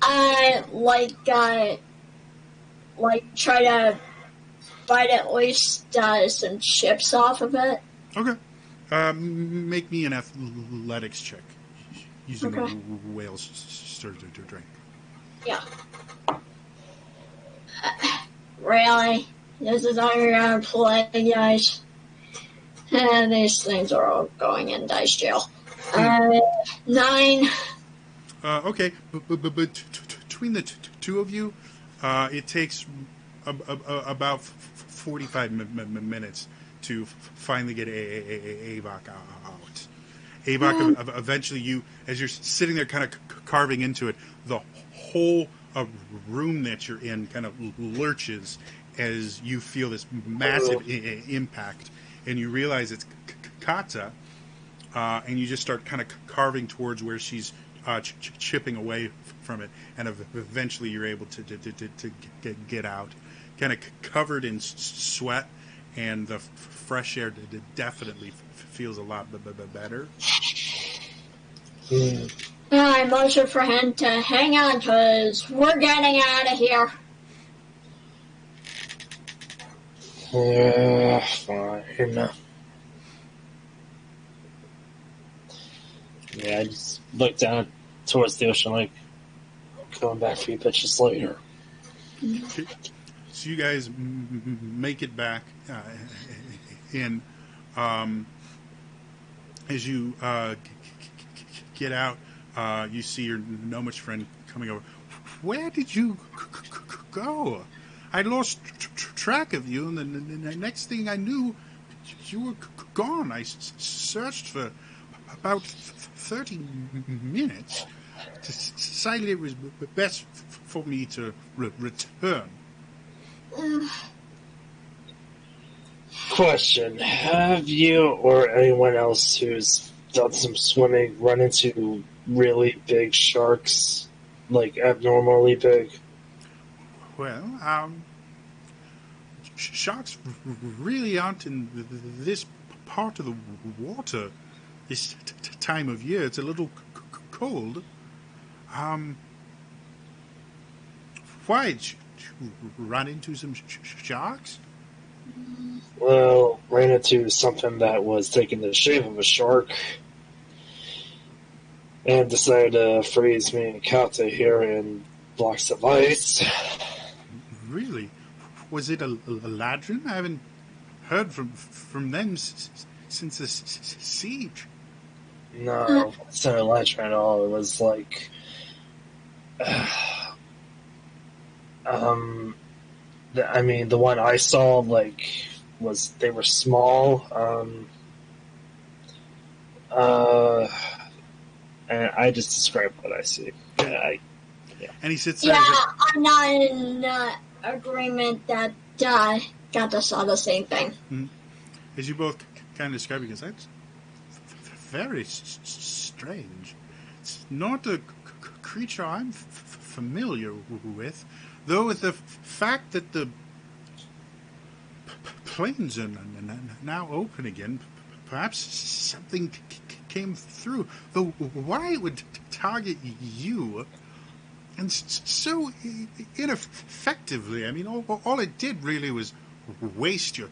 I try to bite at least some chips off of it. Okay. Make me an athletics check. using the Okay. whale's stir to drink. Yeah. Really? This is how you're gonna play, guys? These things are all going in dice jail. 9. Okay, but between the two of you, it takes about 45 minutes to finally get Avok out. Avok, eventually, as you're sitting there kind of carving into it, the whole room that you're in kind of lurches as you feel this massive impact, and you realize it's Kata, and you just start kind of carving towards where she's chipping away from it, and eventually you're able to get out, kind of covered in sweat, and the fresh air definitely feels a lot better. I motion for him to hang on, because we're getting out of here. Fine. Yeah, I just look down towards the ocean like, I'm coming back for you bitches later. Okay. So you guys make it back in. As you get out, you see your gnomish friend coming over. Where did you go? I lost track of you, and the next thing I knew, you were gone. I searched for about 30 minutes. Decided it was best for me to return. Question: have you or anyone else who's done some swimming run into really big sharks, like abnormally big? Well, sharks really aren't in this part of the water this time of year. It's a little cold. Why did you run into some sharks? Well, ran into something that was taking the shape of a shark and decided to freeze me and Kata here in blocks of ice. Really? Was it a ladrin? I haven't heard from them since the siege. No, it's not a ledge at all. It was like, the one I saw, like, they were small, and I just described what I see. And he sits there. Yeah, I'm not in agreement that Gata saw the same thing. Mm-hmm. As you both kind of describe it, because that's very strange. It's not a creature I'm familiar with, though with the fact that the plains are now open again, perhaps something came through. Though why it would target you, and so ineffectively. I mean, all it did really was waste your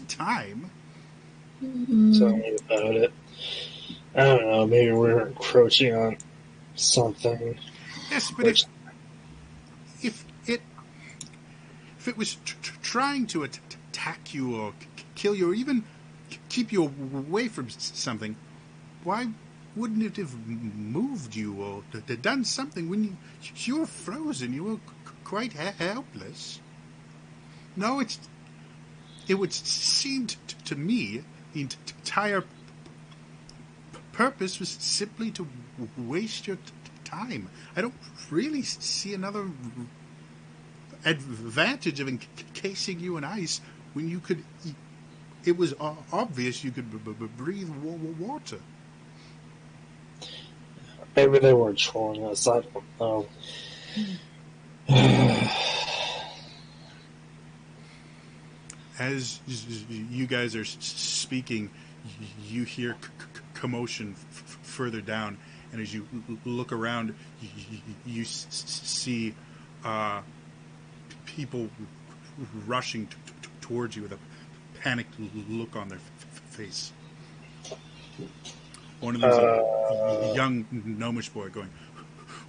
time. Tell me about it. I don't know, maybe we're encroaching on something. Yes, but if it was trying to attack you or kill you or even keep you away from something, why wouldn't it have moved you or done something when you were frozen? You were quite helpless. No, it would seem to me the entire purpose was simply to waste your time. I don't really see another advantage of encasing you in ice when you could. It was obvious you could breathe water. Maybe they were trolling us. I don't know. As you guys are speaking, you hear commotion further down, and as you look around, you see people rushing towards you with a panicked look on their face. One of them's a young gnomish boy going,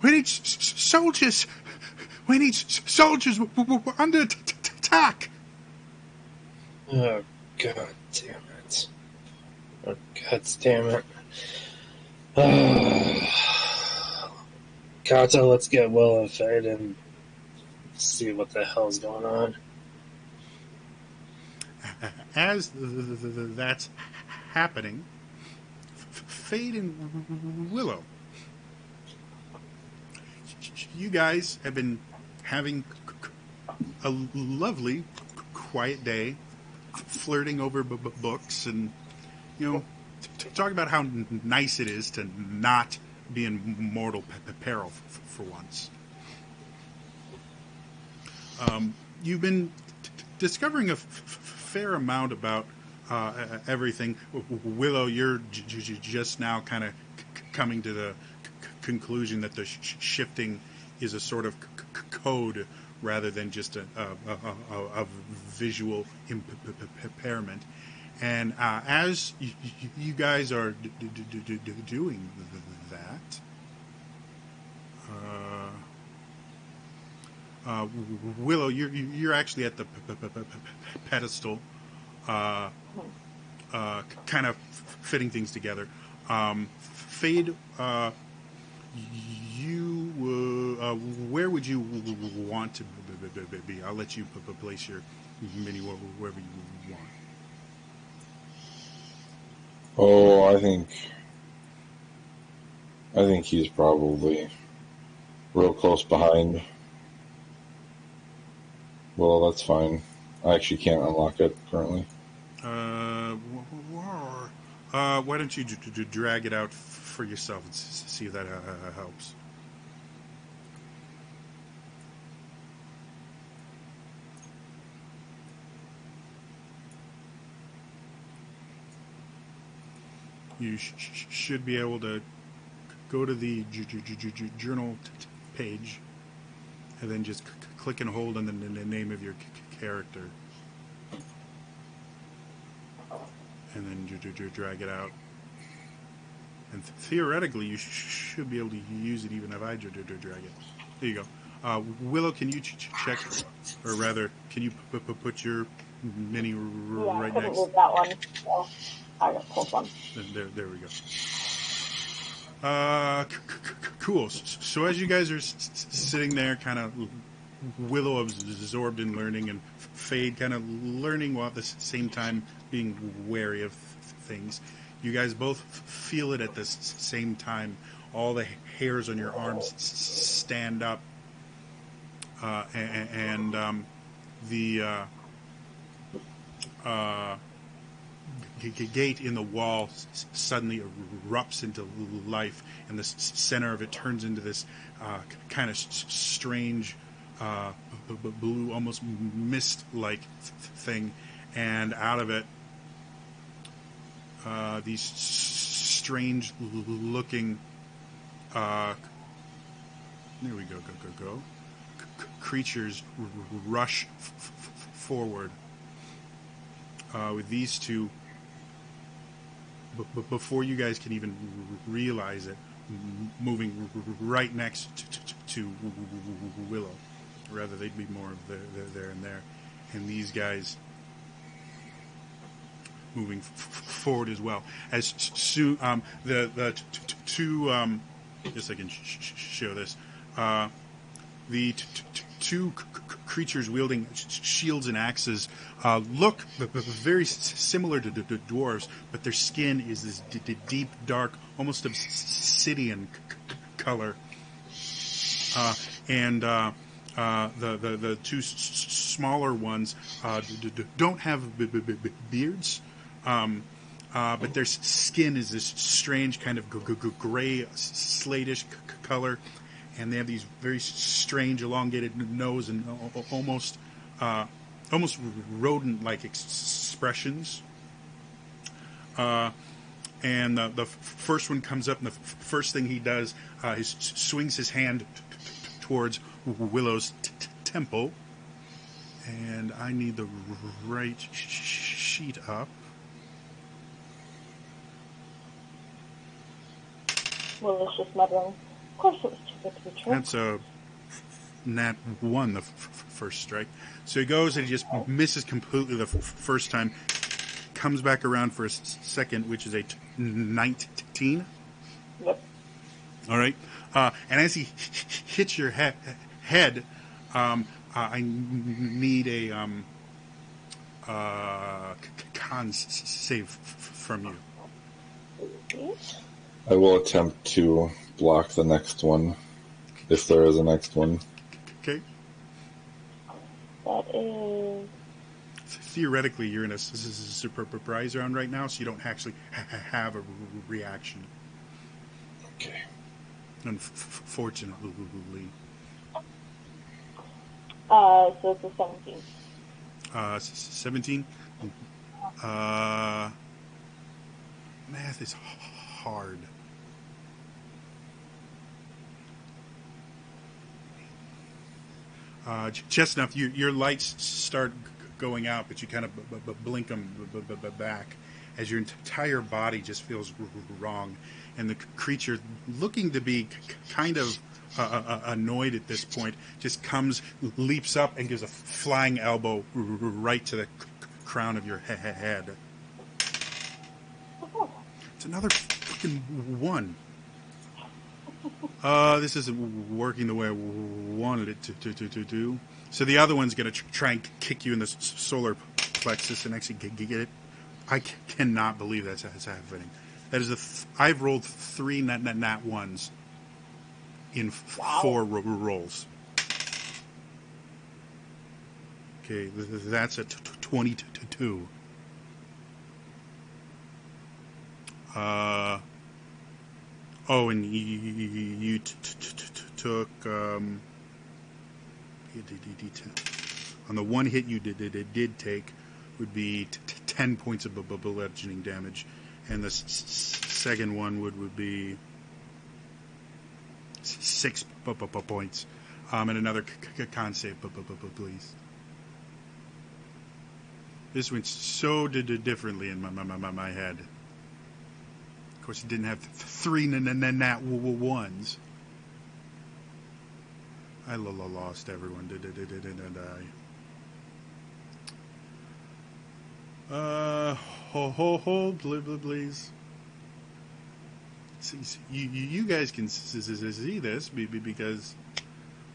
"We need soldiers! We need soldiers! We're under attack!" Oh, God damn it. Oh, God damn it. Kato, let's get well and fed and see what the hell's going on. As that's happening, Fade and Willow, you guys have been having a lovely, quiet day, flirting over books, and talking about how nice it is to not be in mortal peril for once. You've been discovering a fair amount about everything. Willow, you're just now kind of coming to the conclusion that the shifting is a sort of code rather than just a visual impairment. And as you guys are doing that, Willow, you're actually at the pedestal, kind of fitting things together. Fade, where would you want to be? I'll let you place your mini wherever you want. Oh, I think he's probably real close behind. Well, that's fine. I actually can't unlock it currently. Why don't you drag it out for yourself and see if that helps? You should be able to go to the journal page and then just click and hold on the name of your character. And then drag it out. And theoretically, you should be able to use it even if I drag it. There you go. Willow, can you check, or rather, can you put your mini right next? I couldn't move that one, so I just pulled one. There we go. Cool. So as you guys are sitting there, kind of Willow absorbed in learning, and Fade kind of learning while at the same time being wary of things. You guys both feel it at the same time. All the hairs on your arms stand up, and the gate in the wall suddenly erupts into life, and the center of it turns into this kind of strange blue, almost mist-like thing, and out of it these strange-looking there we go creatures rush forward with these two before you guys can even realize it, moving right next to Willow. Rather, they'd be more of there and there. And these guys moving forward as well. As the two, just I can show this. The two creatures wielding shields and axes look very similar to dwarves, but their skin is this deep, dark, almost obsidian color. And the two smaller ones don't have beards, but their skin is this strange kind of gray, slatish color. And they have these very strange, elongated nose and almost rodent-like expressions. And the first one comes up, and the first thing he does is swings his hand towards Willow's temple. And I need the right sheet up. malicious muttering. Of course it was too good to be true. That's a nat 1, the first strike. So he goes and he just misses completely the first time. Comes back around for a second, which is a 19. Yep. All right. And as he hits your head, I need a con save from you. I will attempt to block the next one, if there is a next one. Okay. That is... Theoretically, you're in a surprise round right now, so you don't actually have a reaction. Okay. Unfortunately. So it's a 17. 17. Math is hard. Just enough. Your lights start going out, but you kind of blink them back as your entire body just feels wrong, and the creature, looking to be kind of annoyed at this point, just leaps up and gives a flying elbow right to the crown of your head. It's another fucking 1. This isn't working the way I wanted it to do. So the other one's going to try and kick you in the solar plexus and actually get it. I cannot believe that's happening. That is I've rolled 3 nat 1s in 4 rolls. Okay, that's a 22. And you took on the one hit you did take would be 10 points of bludgeoning damage, and the second one would be 6 points, and another con save, please. This went so differently in my head. Of course, it didn't have 3 nat 1s. I lost everyone, didn't I? Hold, please. See, you guys can see this because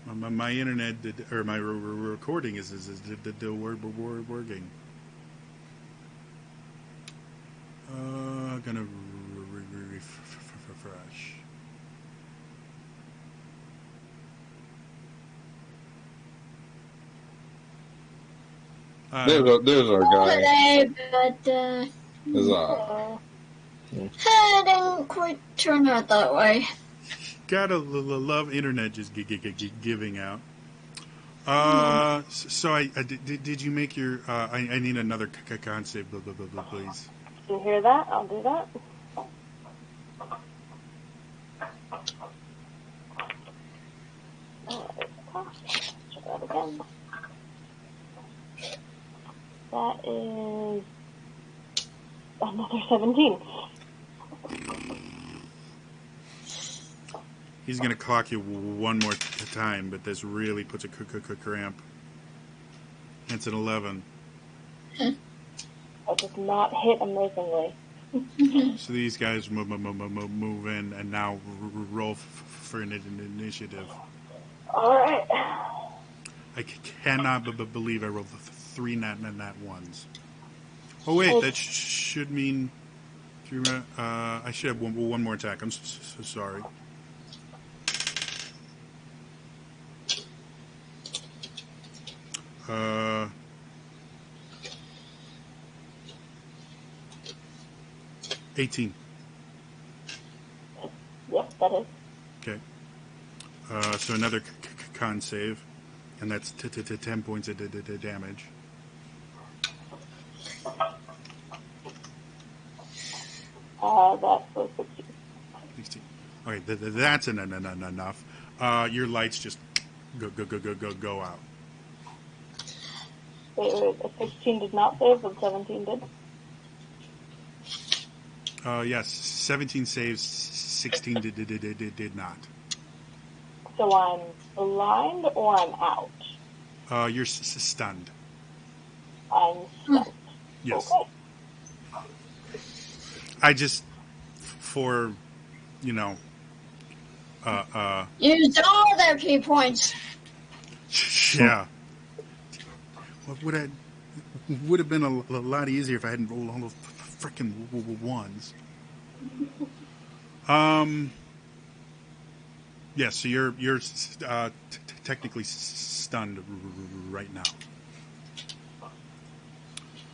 my internet or my recording is working. Gonna refresh. There's our guy. Today, but it didn't quite turn out that way. Gotta love internet just giving out. So did you make your? I need another con save, please. You hear that? I'll do that. Try that again. That is another 17. He's gonna clock you one more time, but this really puts a cramp. It's an 11. That does not hit amazingly. So these guys move in and now roll for an initiative. All right. I cannot believe I rolled 3 nat 1s. Oh wait, that should mean 3. I should have one more attack. I'm so sorry. Uh. 18. Yep, that is. Okay. So another con save, and that's 10 points of damage. That was 16. 16. Okay, that's enough. Your lights just go out. Wait, a 16 did not save, but 17 did. Yes, 17 saves, 16 did not. So I'm blind or I'm out? You're stunned. I'm stunned. Yes. Okay. I just, for, you know, Used all their key points. yeah. What would have been a lot easier if I hadn't rolled all those freaking ones. Yeah, so you're technically stunned right now.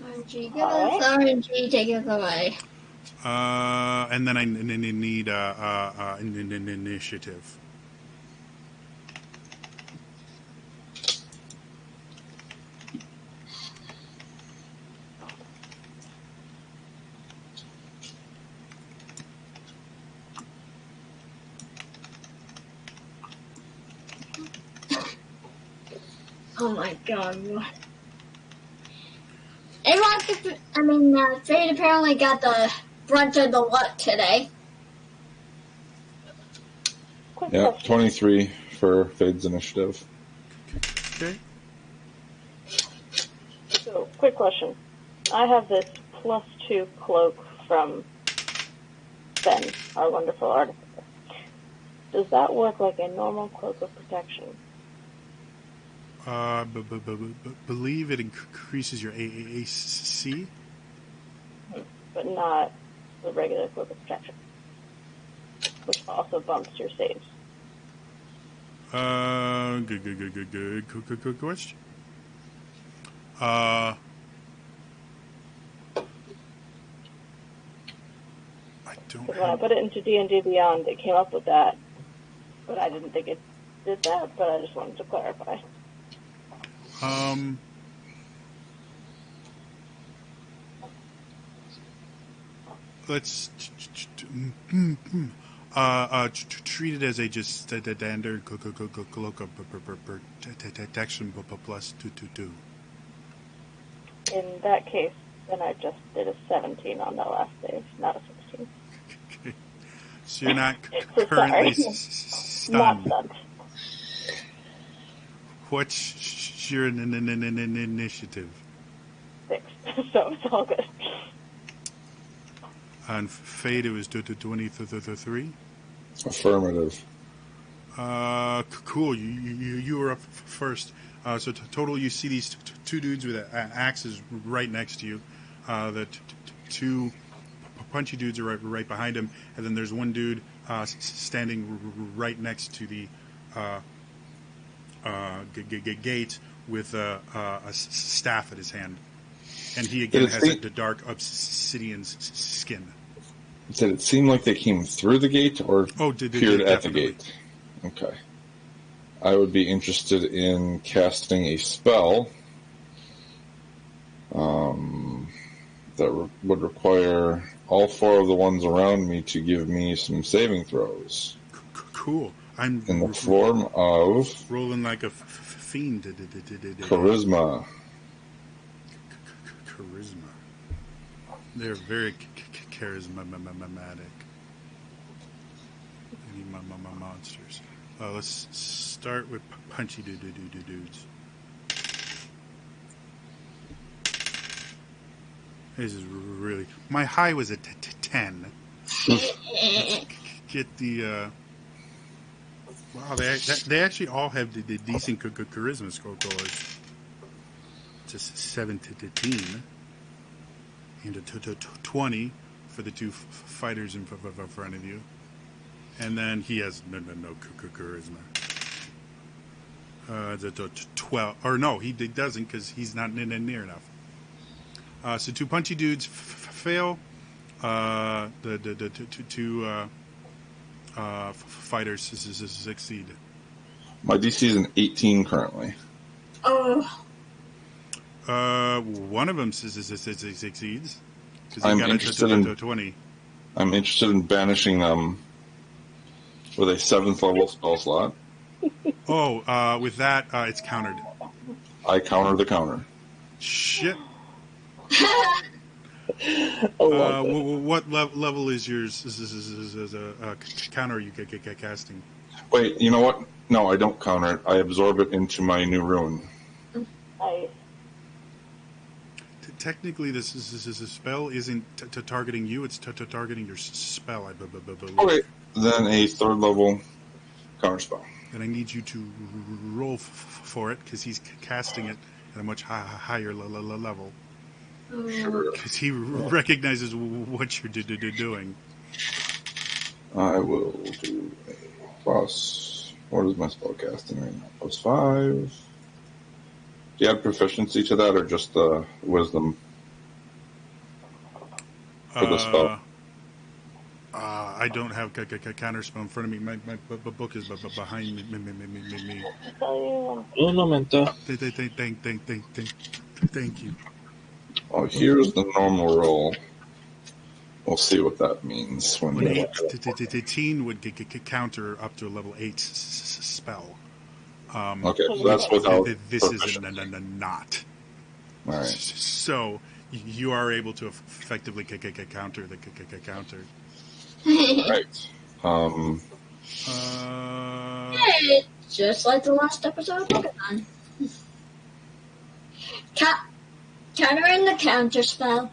RNG, give us RNG, take us away. And then I need an initiative. Oh my god. Fade apparently got the brunt of the luck today. Quick Yeah, question. 23 for Fade's initiative. Okay. So, quick question. I have this +2 cloak from Ben, our wonderful artificer. Does that work like a normal cloak of protection? Believe it increases your AC. But not the regular cloak of protection, which also bumps your saves. Good question. I don't Because when I put it into D&D Beyond, it came up with that, but I didn't think it did that, but I just wanted to clarify. Let's treat it as a just standard cloak of protection plus 2. In that case, then I just did a 17 on that last save, not a 16. Okay. So you're not So currently sorry. stunned. Not stunned. What's your initiative? 6. So it's all good. On Fade, it was 23. Affirmative. Cool. You were up first. So total, you see these two dudes with axes right next to you. The two punchy dudes are right behind him, and then there's one dude standing right next to the gate with a staff at his hand, and he again has a dark obsidian skin. Did it seem like they came through the gate or appeared at the gate? Okay. I would be interested in casting a spell that would require all 4 of the ones around me to give me some saving throws. Cool. I'm in the form of rolling like a fiend. Charisma. Charisma. They're very charismatic. I need my monsters. Let's start with punchy dudes. This is really... My high was a 10. Get the... Wow, they actually all have the decent charisma scores. Just 7 to 10. And a 20 for the two fighters in front of you. And then he has no charisma. The 12, or no, he doesn't because he's not near enough. So 2 punchy dudes fail. The two fighters succeed. My DC is an 18 currently. Oh. One of them succeeds because I'm he got interested a 20. I'm interested in banishing them with a 7th level spell slot. Oh, with that, it's countered. I counter the counter. Shit. I love it. What level is yours? Is a counter you get casting? Wait, you know what? No, I don't counter it. I absorb it into my new rune. Nice. Technically, this is a spell isn't targeting you; it's targeting your spell. I believe. Okay, then a third level counter spell. And I need you to roll for it because he's casting it at a much higher level. Sure. Because he recognizes what you're doing. I will do a plus. What is my spell casting right now? +5. Do you add proficiency to that, or just the wisdom for the spell? I don't have a counter spell in front of me. My book is behind me. Tell Un momento. Thank you. Oh, here's the normal roll. We'll see what that means when An we 18 would counter up to a level 8 spell. Okay, so that's without This is proficiency. not. All right. So you are able to effectively counter the counter. All right. Hey, just like the last episode of Pokemon. Countering the counter spell.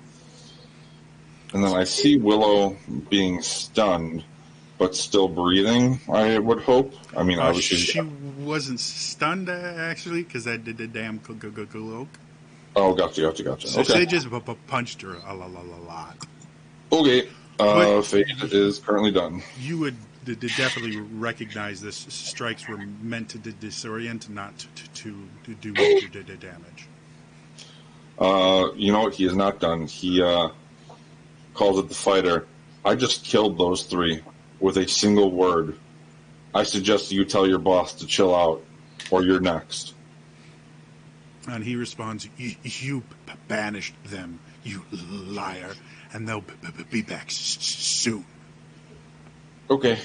And then I see Willow being stunned, but still breathing, I would hope. I mean, obviously. She wasn't stunned, actually, because I did the damn cloak. Oh, gotcha. So Okay. they just punched her a lot. Okay. But- Fate is currently done. You would definitely recognize this. Strikes were meant to disorient, not to do major damage. You know what? He is not done. He calls it the fighter. I just killed those 3 with a single word. I suggest you tell your boss to chill out, or you're next. And he responds, you banished them, you liar, and they'll be back soon. Okay.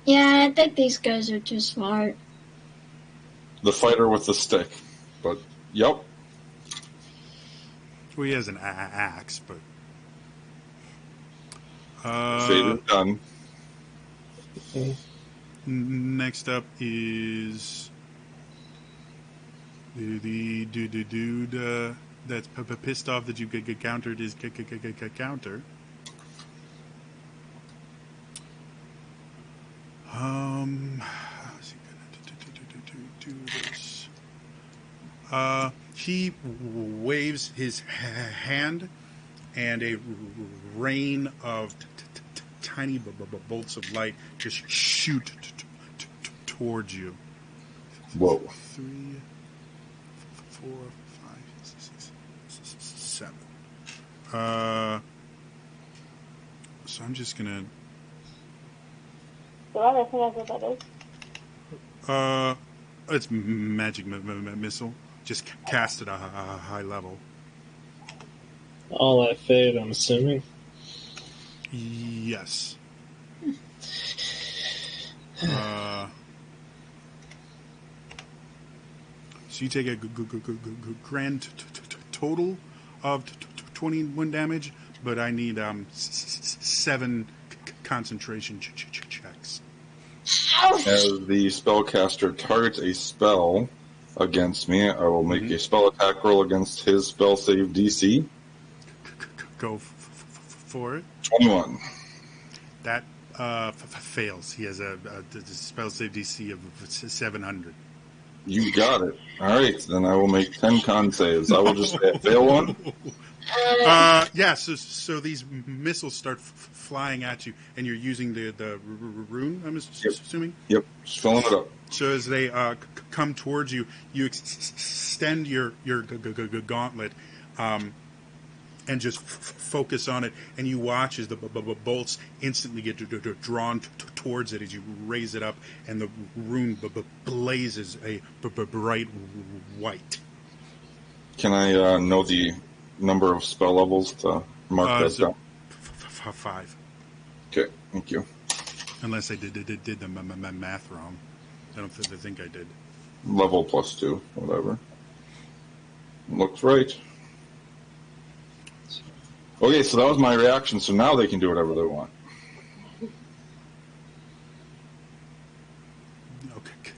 Yeah, I think these guys are too smart. The fighter with the stick. But, yep. Well, he has an axe, but... Fate is done. Next up is the dude that's pissed off that you get countered his counter. How's he gonna do this? He waves his hand, and a rain of tiny bolts of light just shoot towards you. Whoa. 3, 4, 5, 6, 7. So I'm just gonna. Do I recognize what that is? It's magic missile. Just cast at a high level. All that fade, I'm assuming. Yes. So you take a grand total of 21 damage, but I need 7 concentration checks. As the spellcaster targets a spell against me, I will make a spell attack roll against his spell save DC. Go for it. 21. That fails. He has a spell save DC of 700. You got it. All right, then I will make 10 con saves. I will just say I fail one. Yeah, so these missiles start flying at you, and you're using the rune, I'm assuming? Yep, just filling it up. So as they come towards you, you extend your gauntlet and just focus on it, and you watch as the bolts instantly get drawn towards it as you raise it up, and the rune blazes a bright white. Can I know the number of spell levels to mark that down? 5. Okay, thank you. Unless I did the math wrong. I don't think I did. Level +2, whatever. Looks right. Okay, so that was my reaction. So now they can do whatever they want.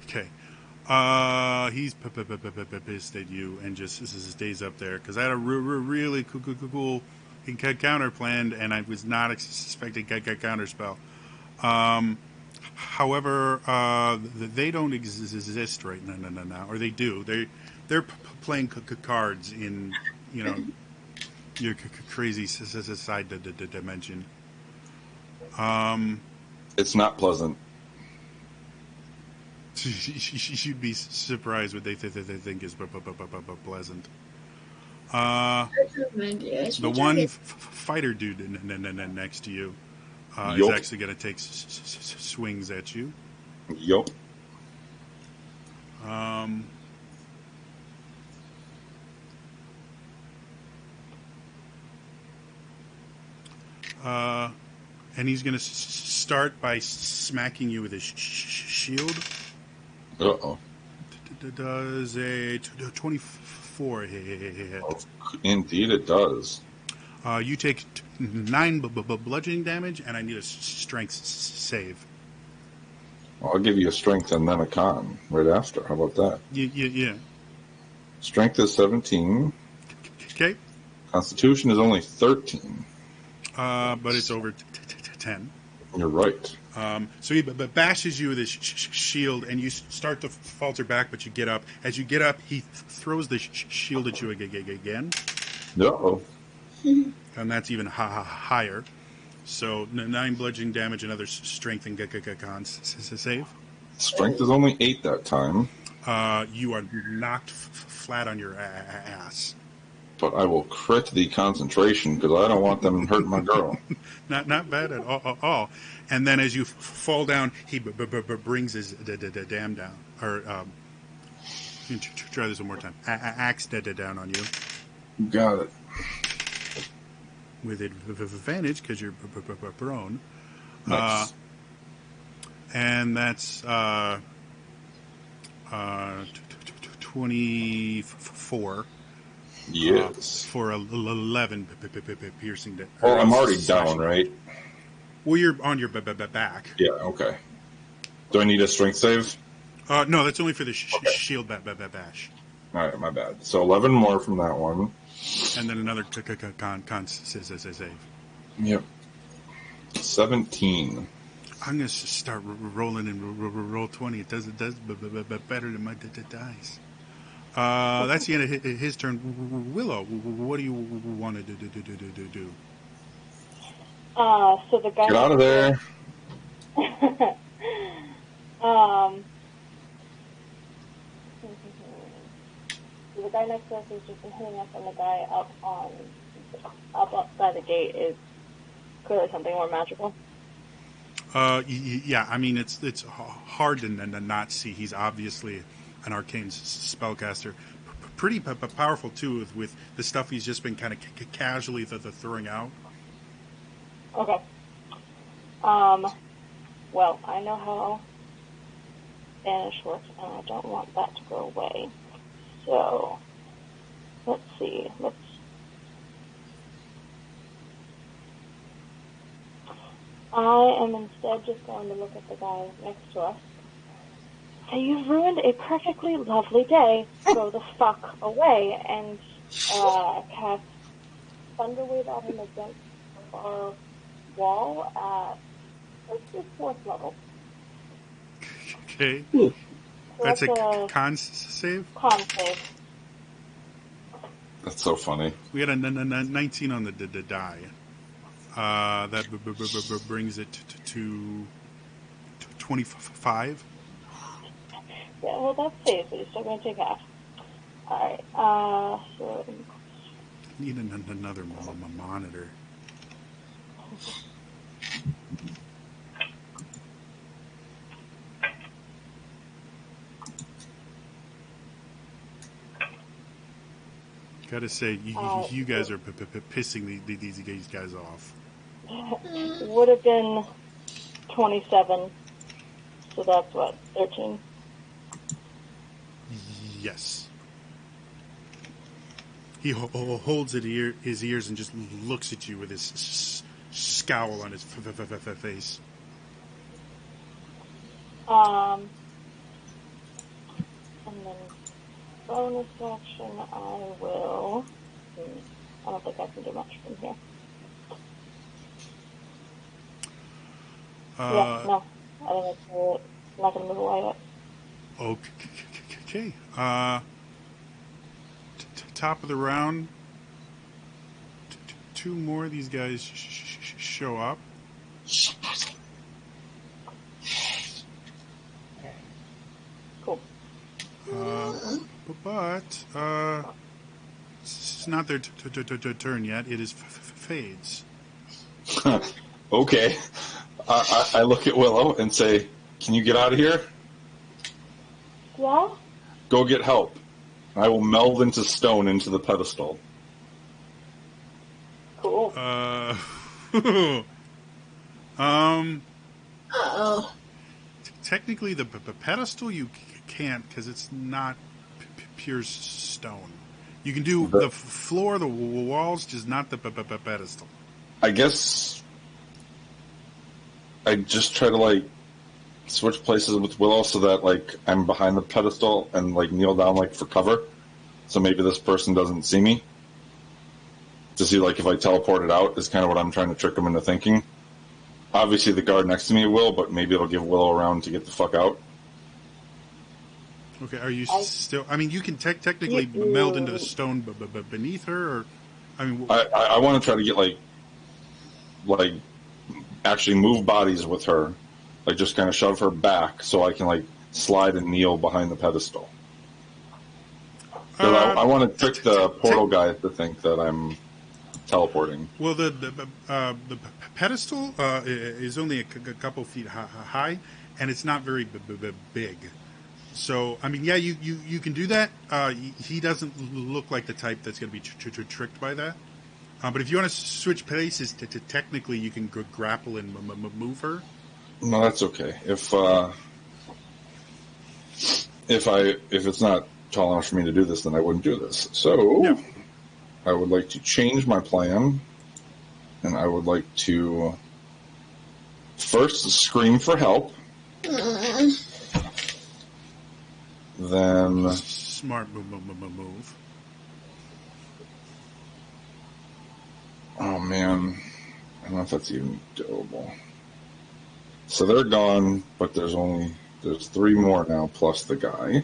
Okay. He's pissed at you and just stays up there because I had a really cool counter planned, and I was not expecting counter spell. However, they don't exist right now, or they do. They're playing cards in your crazy side dimension. It's not pleasant. You'd be surprised what they think is pleasant. The one fighter dude next to you is actually going to take swings at you. Yup. And he's going to start by smacking you with his shield. Uh-oh. Does a 24 hit. Oh, indeed it does. You take 9 bludgeoning damage, and I need a strength save. Well, I'll give you a strength and then a con right after. How about that? Yeah. Strength is 17. Okay. Constitution is only 13. But it's over 10. You're right. So he bashes you with his shield, and you start to falter back, but you get up. As you get up, he throws the shield at you again. Uh-oh. And that's even higher. So 9 bludgeoning damage, another strength and con save. Strength is only 8 that time. You are knocked flat on your ass. But I will crit the concentration because I don't want them hurting my girl. Not bad at all. And then as you fall down, he brings his dam down. Or try this one more time. Axe down on you. Got it. With advantage because you're prone. Nice. And that's 24. Yes. For 11 piercing. Well, I'm already down, right? Well, you're on your back. Yeah, okay. Do I need a strength save? No, that's only for the shield bash. All right, my bad. So 11 more from that one. And then another con save. Yep. 17. I'm going to start rolling and roll 20. It does better than my dice. That's the end of his turn. Willow, what do you want to do? So the guy. Get out of there. So the guy next to us is just been hitting us, and the guy up by the gate is clearly something more magical. Yeah, I mean it's hard to not see. He's obviously an arcane spellcaster, pretty powerful too with the stuff he's just been kind of casually throwing out. Okay. Well, I know how Spanish works, and I don't want that to go away. So, let's see. I am instead just going to look at the guy next to us. So you've ruined a perfectly lovely day. Go the fuck away and cast Thunderwave at him against our wall at let's do 4th level. Okay. So that's a con save? Con save. That's so funny. We got a 19 on the die. That brings it to 25. Yeah, well, that's safe, but you're still going to take half. Alright, so... Need another monitor. Gotta say, you guys are pissing these guys off. Would have been 27, so that's what, 13? Yes. he holds it his ears and just looks at you with his scowl on his face. And then bonus action, I will. I don't think I can do much from here. No. I think I'm not going to move away yet. Okay. Top of the round. Two more of these guys show up. Cool. But it's not their turn yet. It is Fade's. Okay. I look at Willow and say, "Can you get out of here?" Yeah? Go get help. I will meld into stone into the pedestal. Cool. Uh-oh. Technically, the pedestal you can't because it's not pure stone. You can do the floor, the walls, just not the pedestal. I guess I just try to switch places with Willow so that I'm behind the pedestal and kneel down for cover, so maybe this person doesn't see me. To see if I teleport it out is kind of what I'm trying to trick them into thinking. Obviously, the guard next to me will, but maybe it'll give Willow a round to get the fuck out. Okay, are you still? I mean, you can technically meld into the stone beneath her, or I mean, I want to try to get actually move bodies with her, just kind of shove her back so I can slide and kneel behind the pedestal. I want to trick the portal guy to think that I'm teleporting. Well, the pedestal is only a couple feet high, and it's not very big. So, I mean, yeah, you can do that. He doesn't look like the type that's going to be tricked by that. But if you want to switch places, technically you can grapple and move her. No, that's okay. If it's not tall enough for me to do this, then I wouldn't do this. So, yeah. I would like to change my plan, and I would like to first scream for help. Then smart move. Oh man, I don't know if that's even doable. So they're gone, but there's three more now plus the guy.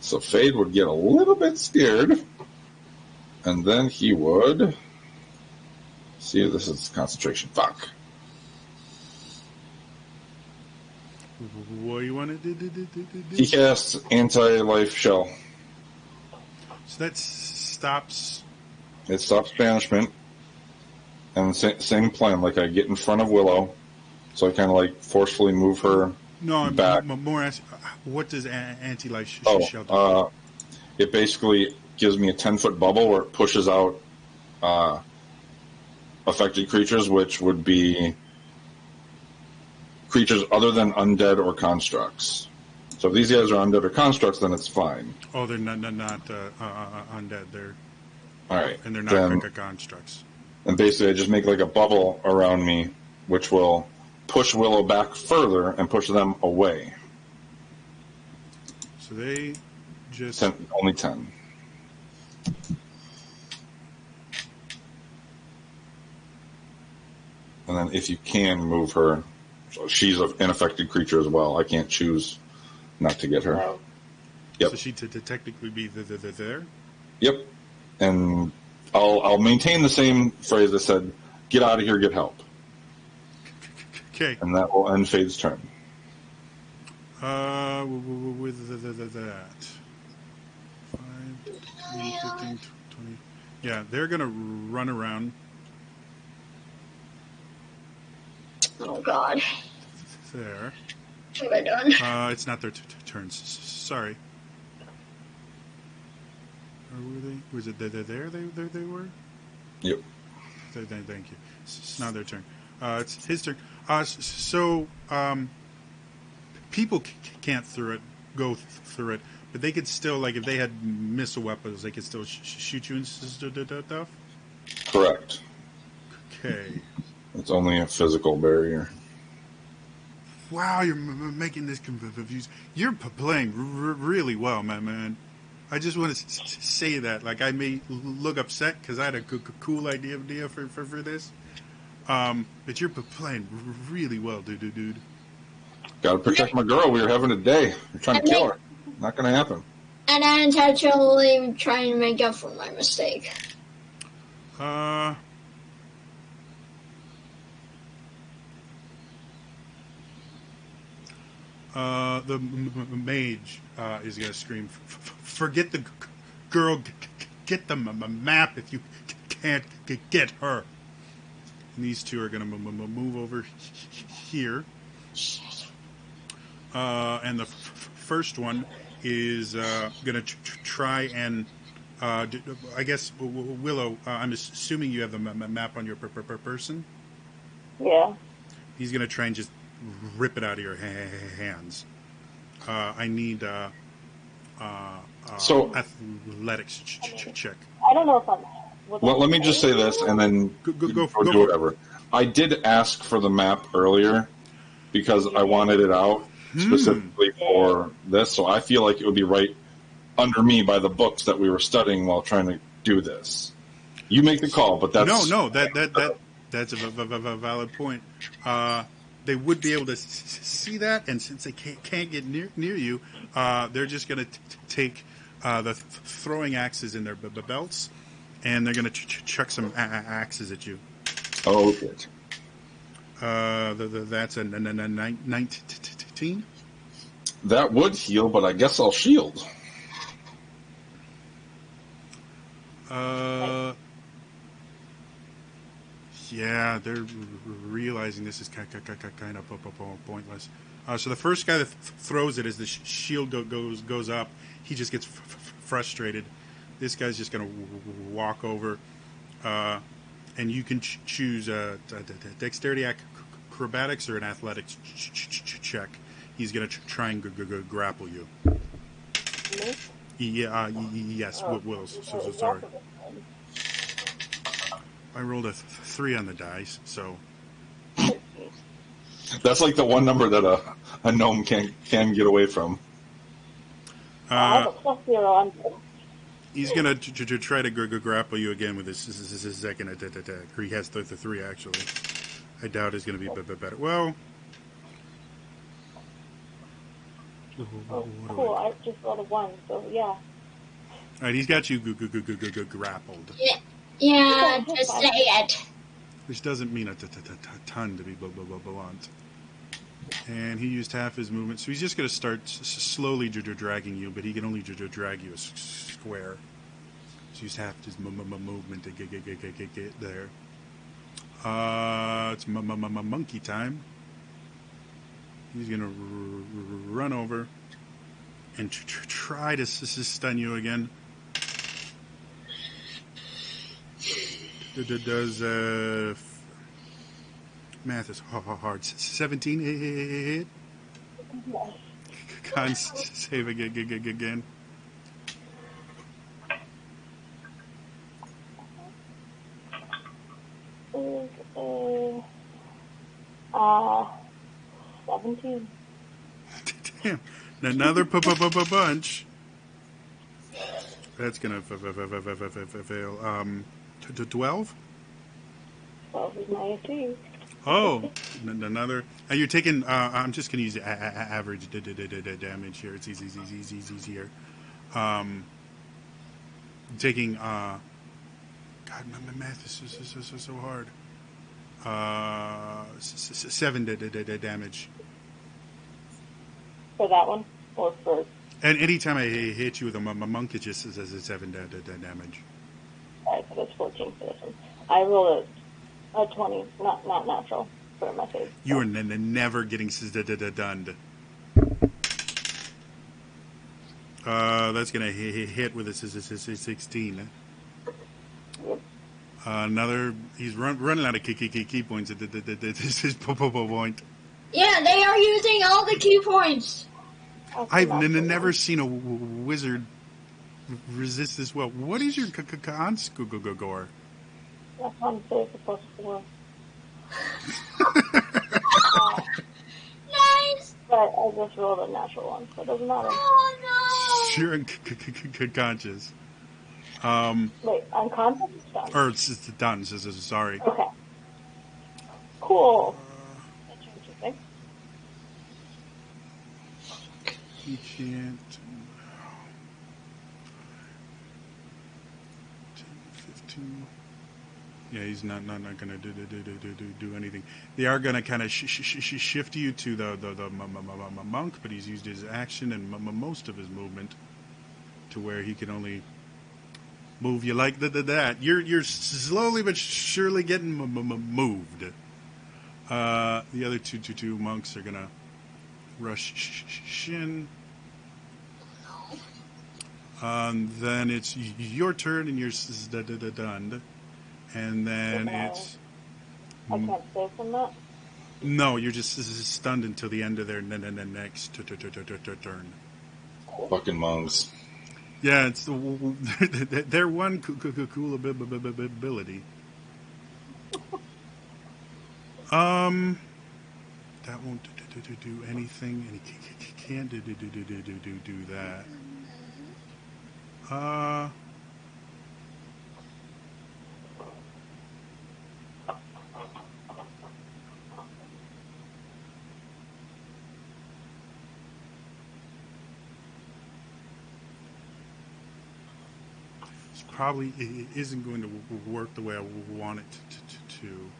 So Fade would get a little bit scared, and then he would see if this is concentration. Fuck. What do you want to do? He casts anti-life shell. So that stops. It stops banishment. And same plan. I get in front of Willow, so I kind of forcefully move her back. I'm more asking, what does anti-life shell do? It basically gives me a 10-foot bubble where it pushes out affected creatures, which would be creatures other than undead or constructs. So if these guys are undead or constructs, then it's fine. Oh, they're not undead. They're all right, and they're not constructs. And basically, I just make a bubble around me, which will push Willow back further and push them away. So they just only 10. And then if you can move her, she's an unaffected creature as well. I can't choose not to get her. Oh. Yep. So she to technically be there? Yep. And I'll maintain the same phrase that said, "Get out of here, get help." Okay. And that will end Fade's turn. With that. 5, 10, 15, 20. Yeah, they're going to run around. Oh, God. There. What have I done? It's not their turns. Sorry. Or were they? Was it there? They were. Yep. Thank you. It's not their turn. It's his turn. So people can't go through it, But they could still, like, if they had missile weapons, they could still shoot you and stuff? Correct. Okay. It's only a physical barrier. Wow, you're making this confused. You're playing really well, my man. I just want to say that. Like, I may look upset because I had a cool idea for this. But you're playing really well, dude. Gotta protect my girl. We were having a day. We're trying to kill her. Not gonna happen. And I intentionally trying to make up for my mistake. The mage is going to scream, forget the girl, get the map if you can't get her. And these two are going to move over here. And the first one is going to try and, I guess, Willow, I'm assuming you have the map on your person? Yeah. He's going to try and just rip it out of your hands. I need So athletics check. I don't know if I'm. Well, let me just say this, and then Go do whatever. I did ask for the map earlier because I wanted it out specifically for this, so I feel like it would be right under me by the books that we were studying while trying to do this. You make the call, but that's that's a valid point. They would be able to see that, and since they can't get near you, they're just going to take the throwing axes in their belts, and they're going to chuck some axes at you. Oh, good. That's a 19. That would heal, but I guess I'll shield. Yeah, they're realizing this is kind of pointless. So the first guy that throws it, as the shield goes up, he just gets frustrated. This guy's just going to walk over, and you can choose dexterity acrobatics or an athletics check. He's going to try and grapple you. Yes, Will. So sorry. I rolled a 3 on the dice, so that's like the one number that a gnome can get away from. I have a +0 on. He's gonna try to grapple you again with his second attack. Or he has the 3 actually. I doubt it's gonna be better. Well, Cool. I just rolled a 1, so yeah. All right, he's got you grappled. Yeah, just say it. Which doesn't mean a ton, to be blunt. And he used half his movement, so he's just going to start slowly dragging you, but he can only drag you a square. So he's half his movement to get there. It's monkey time. He's going to run over and try to stun you again. Does math is hard. 17 hit. Con save again. Is 17. Damn. Another bunch. That's gonna fail. 12? 12 is my AC. Oh, another. You're taking. I'm just going to use average damage here. It's easier. Taking. God, my math is so hard. 7 damage. For that one? Or for. And anytime I hit you with a monk, it just says 7 damage. Alright, so that's 14 for this one. I rolled a 20, not natural, for my face. You are never getting done. That's going to hit with a 16. Yep. Another, he's running out of key points. This is point. Yeah, they are using all the key points. I've never seen a wizard resist this well. What is your con, Gore? That's on save the plus 4. Nice! But I just rolled a natural one, so it doesn't matter. Oh You're unconscious. Wait, unconscious is done. Or it's done. Sorry. Okay. Cool. That's interesting. He can't. 10, 15. Yeah, he's not going to do anything. They are going to kind of shift you to the monk, but he's used his action and most of his movement to where he can only move you like that. You're slowly but surely getting moved. The other two monks are going to rush in. Then it's your turn, and you're done. And then it's... I can't save from that? No, you're just stunned until the end of their next turn. Fucking monks. Yeah, it's their one cool ability. That won't do anything, and he can't do that. Probably it isn't going to work the way I want it to.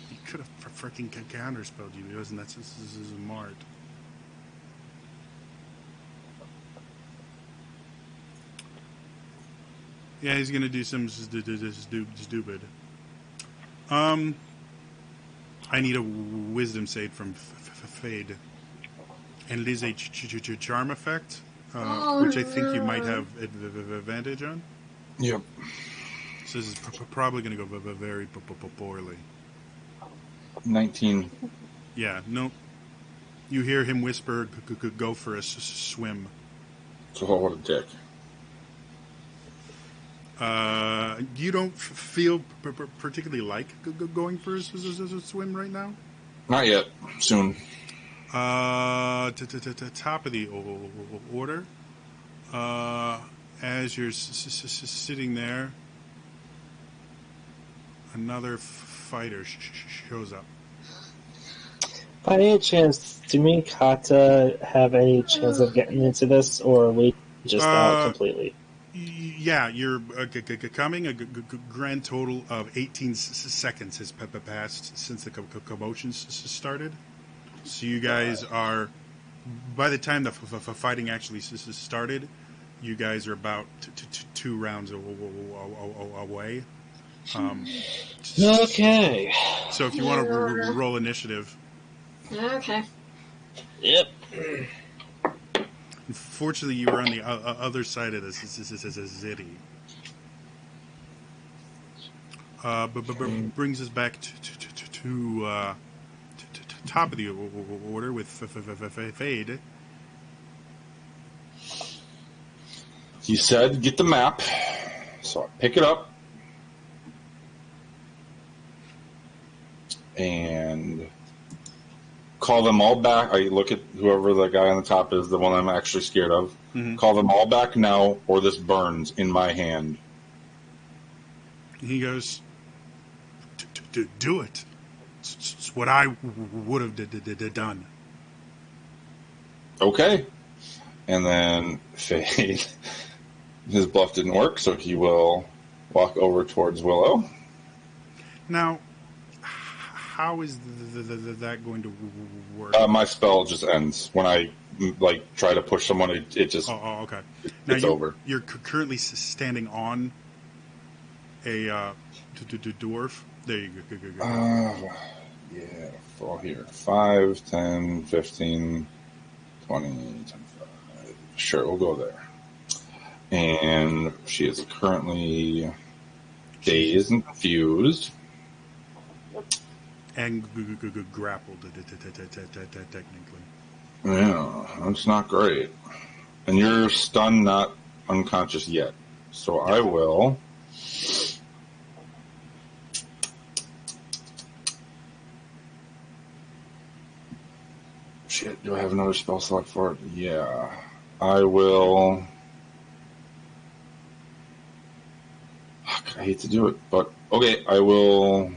He could have freaking counterspelled you, because that's smart. Yeah, he's going to do some stupid. I need a wisdom save from Fade. And it is a charm effect, which I think you might have advantage on. Yep. So this is probably going to go very poorly. 19. Yeah, no. You hear him whisper, go for a swim. Oh, what a dick. You don't feel particularly like going for a swim right now? Not yet. Soon. Top of the order. As you're sitting there, another fighter shows up. By any chance, do me and Kata have any chance of getting into this, or are we just out completely? Yeah, you're coming. A grand total of 18 seconds has passed since the commotion started. So you guys are, by the time the fighting actually started, you guys are about 2 rounds away. Okay. So if you want to roll initiative. Okay. Yep. Unfortunately, you were on the other side of this city. But brings us back to top of the order with Fade. He said, get the map. So I pick it up. And call them all back. I look at whoever the guy on the top is, the one I'm actually scared of. Mm-hmm. Call them all back now, or this burns in my hand. He goes, do it. It's what I would have done. Okay. And then Fade, his bluff didn't work, so he will walk over towards Willow. Now, how is that going to work? My spell just ends. When I try to push someone, it just okay. It's over. You're currently standing on a dwarf. There you go. Yeah, fall here. 5, 10, 15, 20, 25. Sure, we'll go there. And she is currently dazed and confused. and grappled technically. Yeah, that's not great. And you're stunned, not unconscious yet. So I will. Shit, do I have another spell slot for it? Yeah. I will. Fuck, I hate to do it, but okay, I will.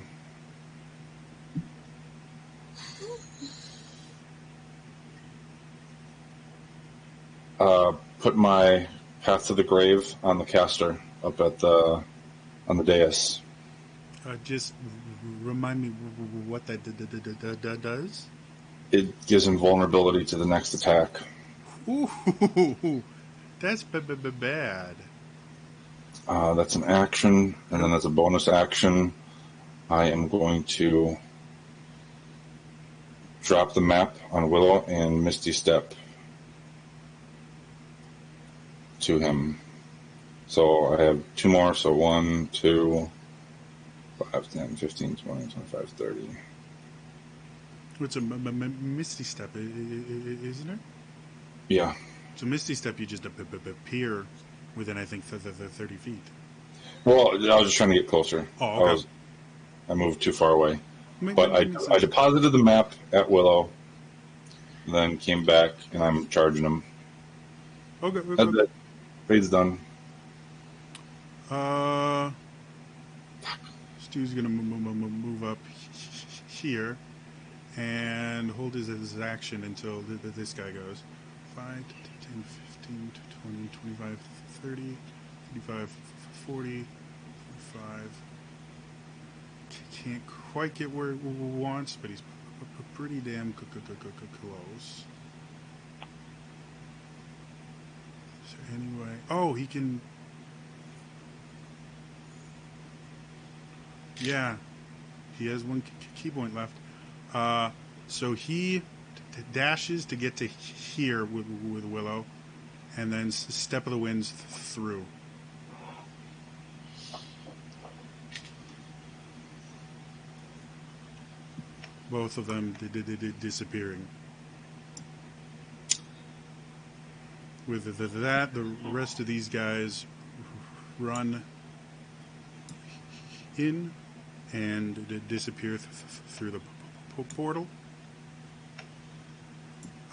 Put my Path to the Grave on the caster up at on the dais. Just remind me what that does. It gives him vulnerability to the next attack. Ooh, that's bad. That's an action, and then as a bonus action, I am going to drop the map on Willow and Misty Step to him. So I have two more, so 1, 2, 5, 10, 15, 20, 25, 30. It's a Misty Step, isn't it? Yeah. So Misty Step, you just appear within, I think, 30 feet. Well, I was just trying to get closer. Oh, okay. I moved too far away. But I deposited the map at Willow, then came back, and I'm charging him. Okay. That's it. Fade's done. Stu's going to move up here and hold his action until this guy goes. 5, 10, 15, 20, 25, 30, 35, 40, 45. Can't quite get where he wants, but he's pretty damn close. So anyway, oh, he can. Yeah, he has one key point left. So he dashes to get to here with Willow, and then Step of the Winds through. Both of them disappearing. With that, the rest of these guys run in and disappear through the portal.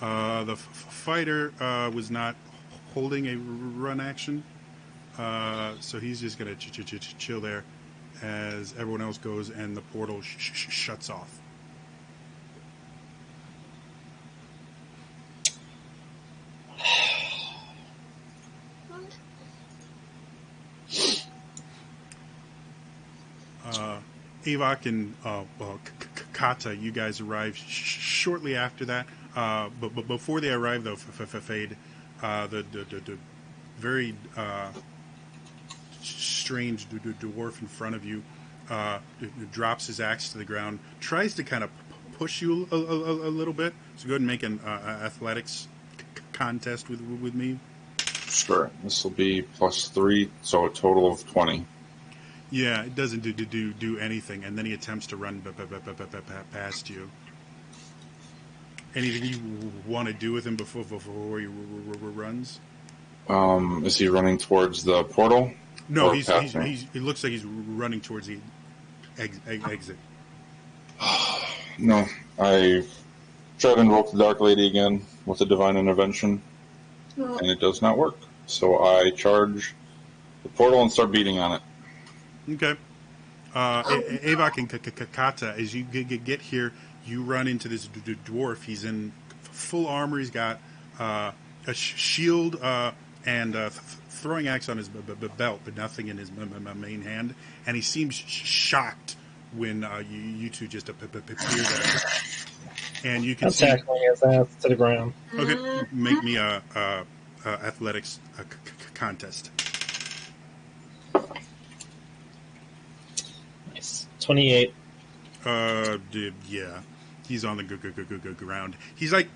The fighter was not holding a run action, so he's just going to chill there as everyone else goes and the portal shuts off. Avok and Kata, you guys arrive shortly after that. But before they arrive, though, Fade, the very strange dwarf in front of you drops his axe to the ground, tries to kind of push you a little bit. So go ahead and make an athletics contest with me. Sure. This will be +3, so a total of 20. Yeah, it doesn't do anything, and then he attempts to run past you. Anything you want to do with him before he runs? Is he running towards the portal? No, he looks like he's running towards the exit. No, I try to invoke the Dark Lady again with a Divine Intervention, and it does not work. So I charge the portal and start beating on it. Okay. Avok and Kata, as you get here, you run into this dwarf. He's in full armor. He's got a shield and throwing axe on his belt, but nothing in his main hand. And he seems shocked when you two just appear there. And you can tackling his ass to the ground. Okay, make me a athletics contest. 28. Yeah, he's on the ground. He's like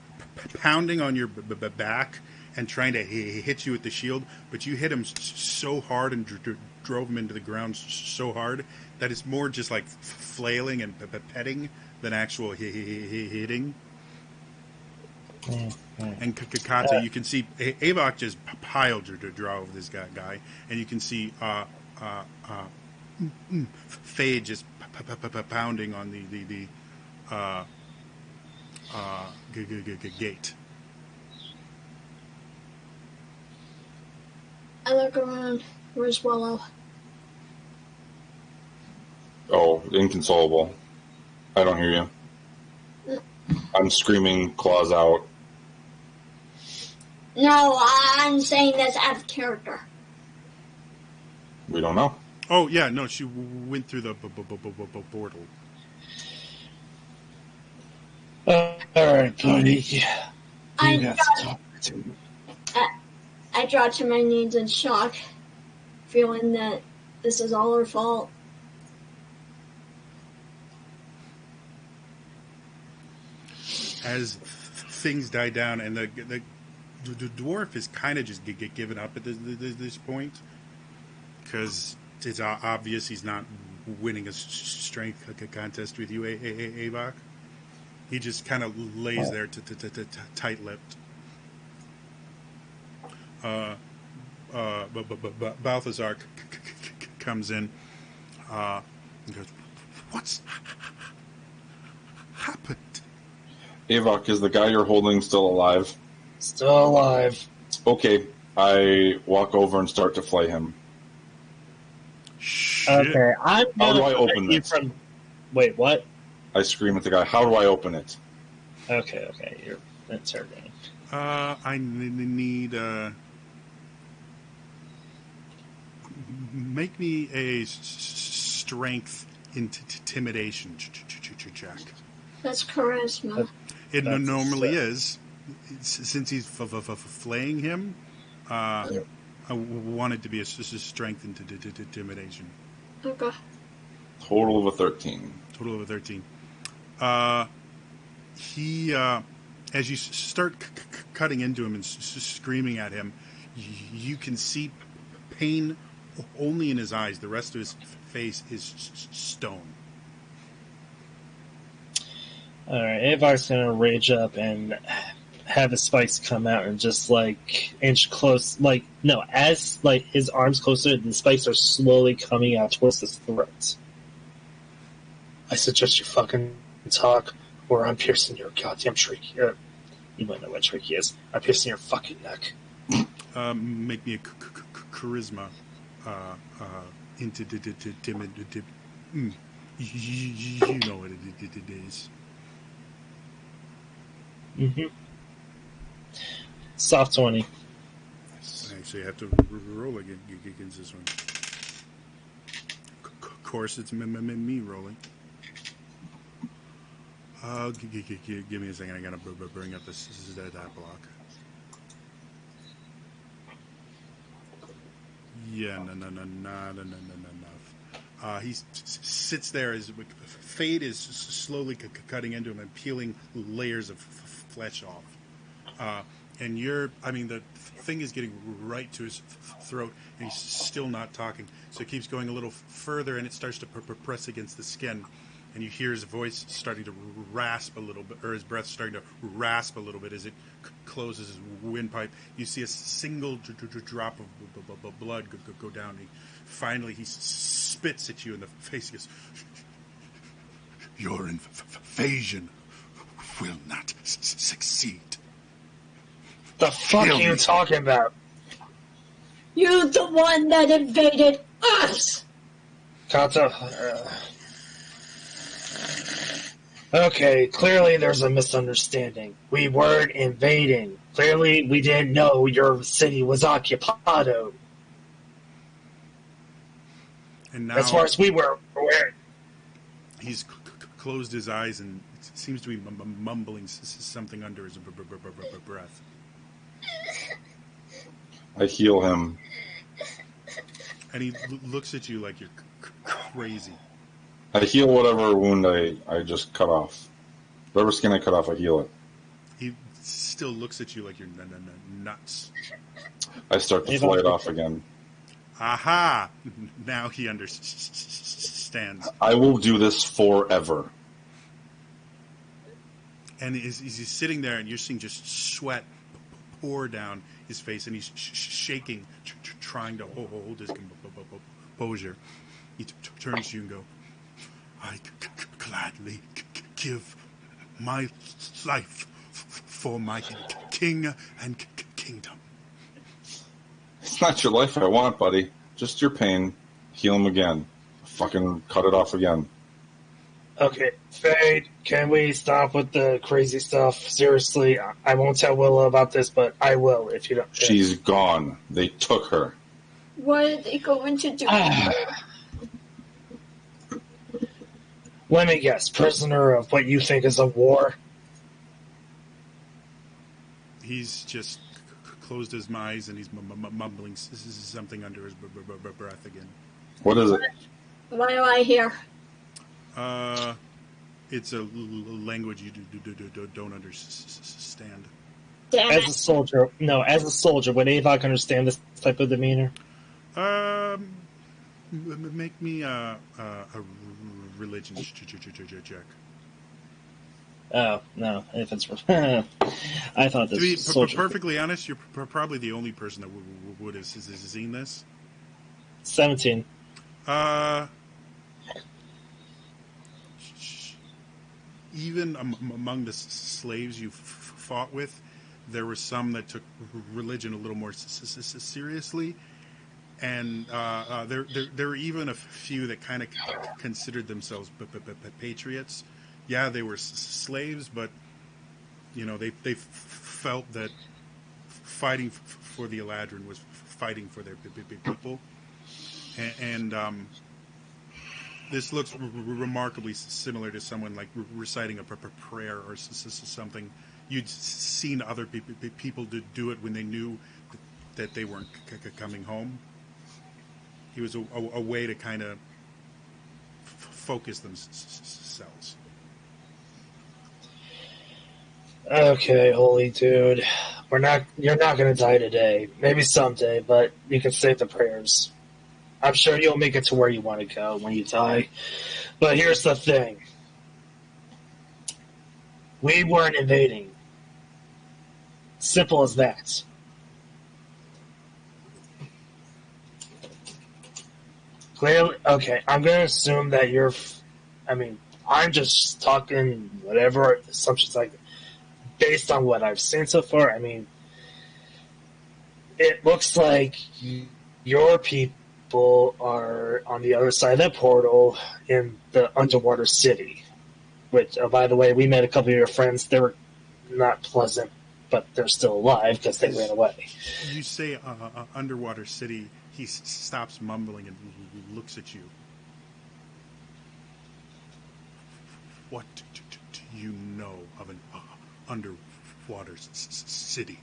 pounding on your back and trying to hit you with the shield, but you hit him so hard and drove him into the ground so hard that it's more just like flailing and petting than actual hitting. Mm-hmm. And Kakata, you can see Avok just piled to draw over this guy, and you can see Fade just pounding on the gate. I look around. Where's Willow? Oh, inconsolable. I don't hear you. I'm screaming, claws out. No, I'm saying this out of character. We don't know. Oh, yeah, no, she went through the portal. All right, buddy. I drop to my knees in shock, feeling that this is all her fault. As things die down, and the dwarf is kind of just given up at this point, because it's obvious he's not winning a strength contest with you, Avok. He just kind of lays there tight-lipped. Balthazar comes in and goes, "What's happened?" Avok, is the guy you're holding still alive? Still alive. Okay, I walk over and start to flay him. Shit. Okay, I'm How do gonna I open prevent you this? from. Wait, what? I scream at the guy, how do I open it? Okay, that's her game. I need make me a strength intimidation check. That's charisma. It That's normally is, since he's flaying him. I want it to be a strength intimidation. Okay. Total of a 13. Total of a 13. He, as you start cutting into him and screaming at him, you can see pain only in his eyes. The rest of his face is stone. All right, Avok's gonna rage up and have his spikes come out and just inch close. As his arms closer, the spikes are slowly coming out towards his throat. I suggest you fucking talk, or I'm piercing your goddamn trachea. You might know what trachea is. I'm piercing your fucking neck. Make me a charisma intimidation. You know what it is. Mm-hmm. Soft 20. Actually, I have to roll against this one. Of course, it's me rolling. Give me a second. I gotta bring up this that block. Yeah, no, not enough. He sits there as Fade is slowly cutting into him and peeling layers of flesh off. And the thing is getting right to his throat, and he's still not talking. So it keeps going a little further, and it starts to press against the skin. And you hear his voice starting to rasp a little bit, or his breath starting to rasp a little bit as it closes his windpipe. You see a single drop of blood go down. Finally, he spits at you in the face. He goes, "Your invasion will not succeed." The fuck are you talking about? You're the one that invaded us! Kata. Okay, clearly there's a misunderstanding. We weren't invading. Clearly we didn't know your city was occupado. And now, As far as we were aware. he's closed his eyes and seems to be mumbling something under his breath. I heal him. And he looks at you like you're crazy. I heal whatever wound I just cut off. Whatever skin I cut off, I heal it. He still looks at you like you're nuts. I start to flay it off again. Aha! Now he understands. I will do this forever. And he's sitting there, and you're seeing just sweat pour down his face, and he's shaking, trying to hold his composure. He turns to you and goes, I gladly give my life for my king and kingdom. It's not your life I want, buddy. Just your pain. Heal him again. Fucking cut it off again. Okay, Fade, can we stop with the crazy stuff? Seriously, I won't tell Willa about this, but I will if you don't. She's gone. They took her. What are they going to do? Let me guess, prisoner of what you think is a war? He's just closed his eyes and he's mumbling something under his breath again. What is it? Why am I here? It's a language you don't understand. Damn As it. a soldier, would Avok understand this type of demeanor? Make me a religion check. Oh, no, if it's... I thought this To be was soldier... perfectly honest, you're probably the only person that would have seen this. 17. Even among the slaves you fought with, there were some that took religion a little more seriously, and there were even a few that kind of considered themselves patriots. Yeah, they were slaves, but they felt that fighting for the Eladrin was fighting for their people, and this looks remarkably similar to someone like reciting a prayer or something. You'd seen other people do it when they knew that they weren't coming home. It was a way to kind of focus themselves. Okay, holy dude. You're not gonna die today. Maybe someday, but you can say the prayers. I'm sure you'll make it to where you want to go when you die. But here's the thing. We weren't invading. Simple as that. Clearly, okay, I'm going to assume that I'm just talking whatever assumptions based on what I've seen so far. It looks like your people are on the other side of that portal in the underwater city. Which, by the way, we met a couple of your friends. They were not pleasant, but they're still alive because they ran away. You say underwater city. He stops mumbling and looks at you. What do you know of an underwater city?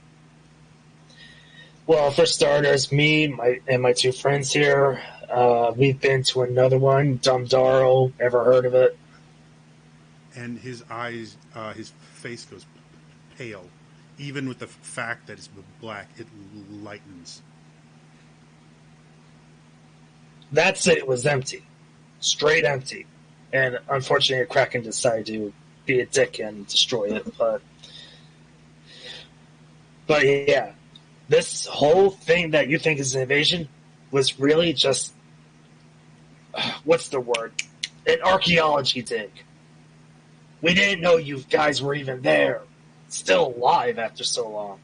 Well, for starters, me and my two friends here, we've been to another one, Dumdaro. Ever heard of it? And his eyes, his face goes pale. Even with the fact that it's black, it lightens. That city was empty. Straight empty. And unfortunately, a Kraken decided to be a dick and destroy it. But yeah, this whole thing that you think is an invasion was really just, what's the word? An archaeology dig. We didn't know you guys were even there. Still alive after so long.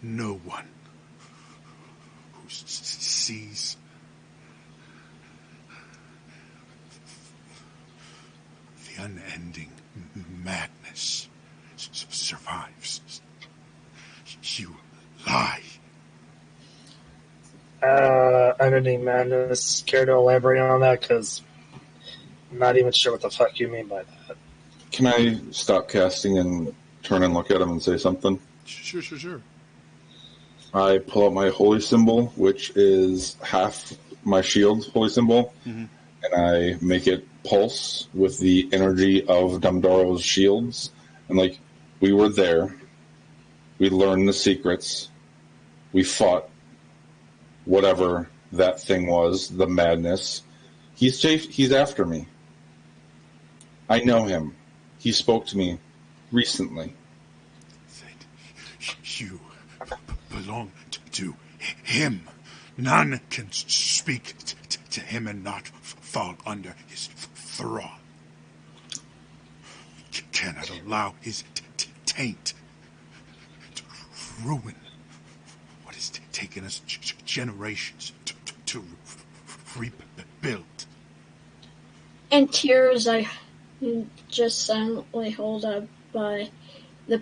No one who sees the unending madness survives. You lie. Unending madness. Care to elaborate on that? Because I'm not even sure what the fuck you mean by that. Can I stop casting and turn and look at him and say something? Sure. I pull out my holy symbol, which is half my shield holy symbol, and I make it pulse with the energy of Dumdaro's shields. And we were there. We learned the secrets. We fought whatever that thing was, the madness. He's after me. I know him. He spoke to me recently. You belong to him. None can speak to him and not fall under his thrall. Cannot allow his taint to ruin what has taken us generations to rebuild. In tears, I just silently hold up the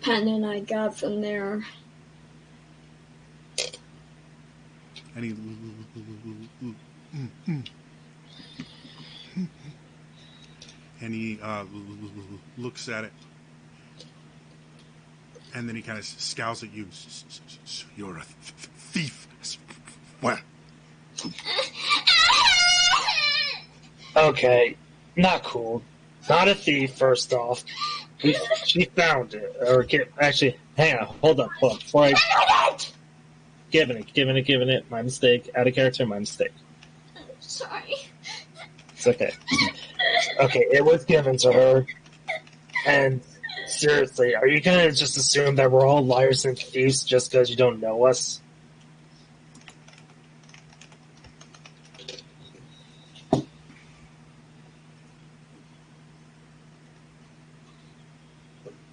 pendant I got from there. And he looks at it, and then he kind of scowls at you. You're a thief as well. Okay, not cool. Not a thief, first off. She found it. Actually, hang on, hold up. Before Giving it. My mistake. Out of character, my mistake. Sorry. It's okay. Okay, it was given to her. And seriously, are you gonna just assume that we're all liars and thieves just because you don't know us?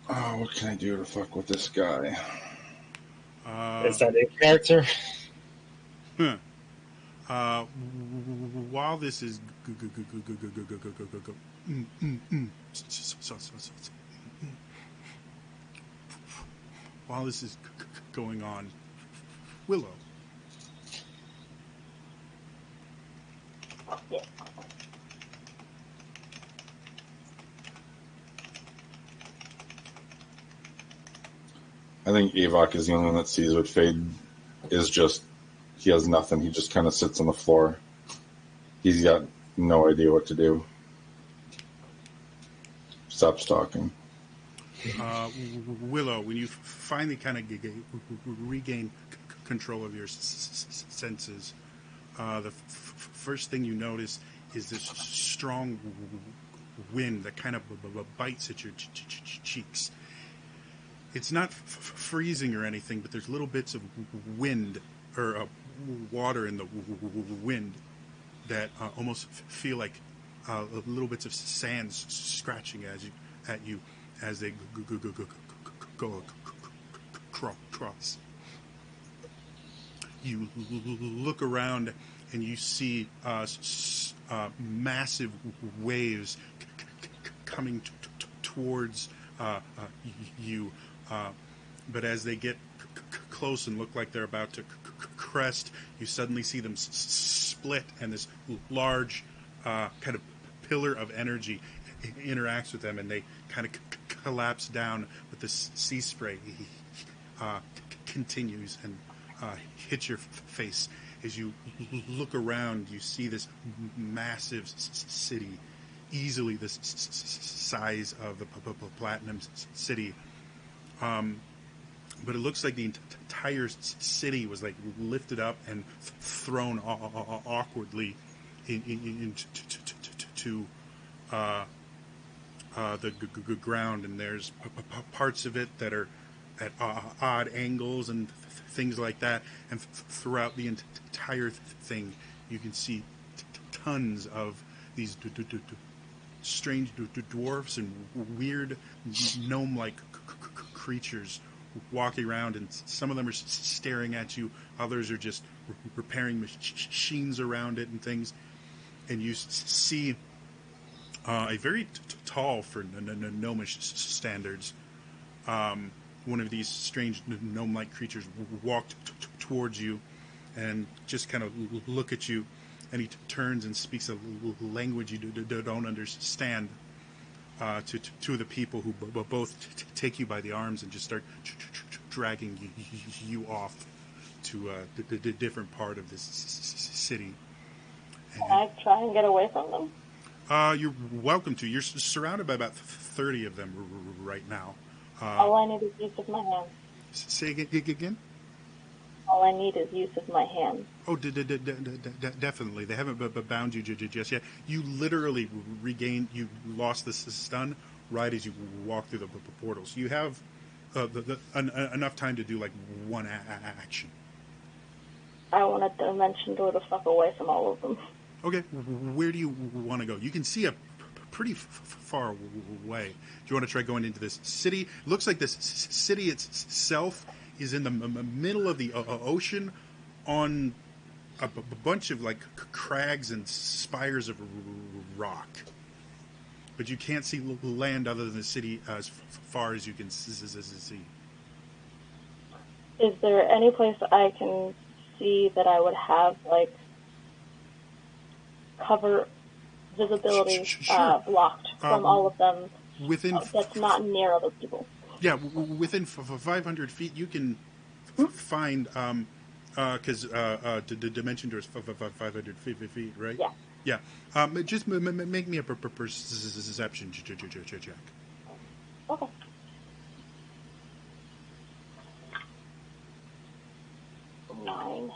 Oh, what can I do to fuck with this guy? Is that a character? While this is while this is going on, Willow. Yeah. I think Avok is the only one that sees what Fade is just. He has nothing. He just kind of sits on the floor. He's got no idea what to do. Stops talking. Willow, when you finally kind of regain control of your senses, the first thing you notice is this strong wind that kind of bites at your cheeks. It's not freezing or anything, but there's little bits of wind or water in the wind that almost feel like little bits of sand scratching at you as they go across. You look around and you see massive waves coming towards you, but as they get close and look like they're about to crest, you suddenly see them split, and this large kind of pillar of energy interacts with them, and they kind of collapse down, but the sea spray continues and hits your face. As you look around, you see this massive city, easily the size of the Platinum City. But it looks like the entire city was like lifted up and thrown awkwardly into the ground, and there's parts of it that are at odd angles and things like that, and throughout the entire thing you can see tons of these strange dwarfs and weird gnome-like creatures walking around, and some of them are staring at you, others are just repairing machines around it and things. And you see a very tall, for gnomish standards, one of these strange gnome-like creatures walked towards you and just kind of look at you, and he turns and speaks a language you don't understand to two of the people who both take you by the arms and just start dragging you off to a different part of this city. Can I try and get away from them? You're welcome to. You're surrounded by about 30 of them right now. All I need is use of my hands. Say again? all I need is use of my hands. Oh, definitely. They haven't bound you just yet. You literally you lost the stun right as you walk through the portal. So you have enough time to do like one action. I want to dimension door the fuck away from all of them. Okay, where do you want to go? You can see a pretty far away. Do you want to try going into this city? It looks like this city itself is in the middle of the ocean on a bunch of like crags and spires of rock. But you can't see land other than the city as far as you can see. Is there any place I can see that I would have, like, cover visibility Sure. blocked from all of them Within that's not near other people? Yeah, within 500 feet, you can find because the dimension door is 500 feet, right? Yeah. Yeah. Just make me a perception check. Okay. Nine.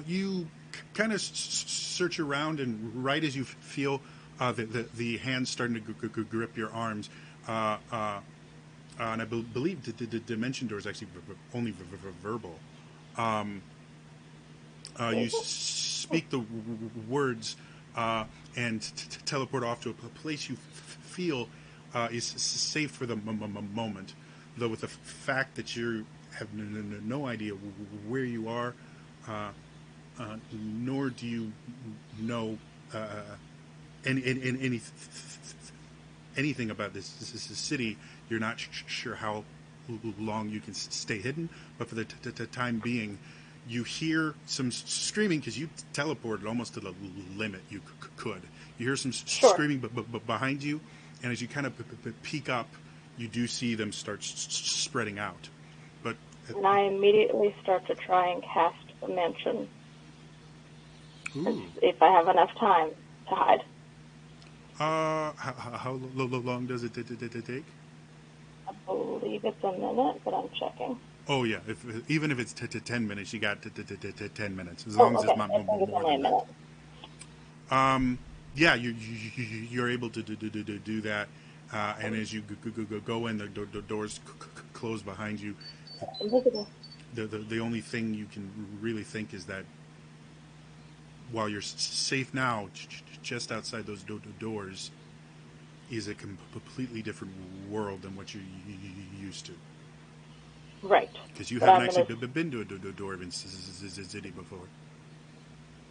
You kind of search around, and right as you feel the hands starting to grip your arms, and I believe the dimension door is actually only verbal. You speak the words and teleport off to a place you feel is safe for the moment. Though with the fact that you have no idea where you are, nor do you know anything about this city. You're not sure how long you can stay hidden, but for the time being, you hear some screaming because you teleported almost to the limit you could. You hear some screaming behind you, and as you kind of peek up, you do see them start spreading out. But and I immediately start to try and cast Dimension. If I have enough time to hide. How long does it take? I believe it's a minute, but I'm checking. Oh yeah, even if it's 10 minutes, you got 10 minutes. As long as it's not more than that. Yeah, you're able to do that, and as you go in, the doors close behind you. Invisible. The only thing you can really think is that while you're safe now, just outside those doors is a completely different world than what you're used to. Right. Because you haven't actually been to a Dwarven city before.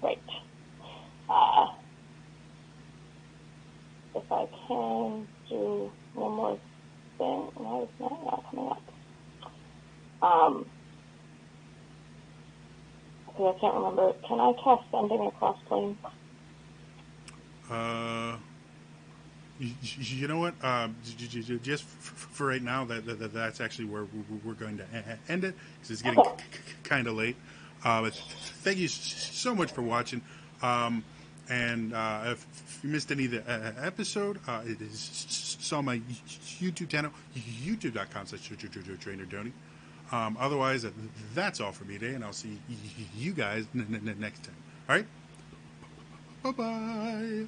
Right. If I can do one more thing, why is that not coming up? Because I can't remember. Can I cast Sending across planes? You know what? Just for right now, that's actually where we're going to end it because it's getting kind of late. But thank you so much for watching. And if you missed any of the episode, it is on my YouTube channel, youtube.com/trainer. Otherwise, that's all for me today, and I'll see you guys next time. All right? Bye-bye.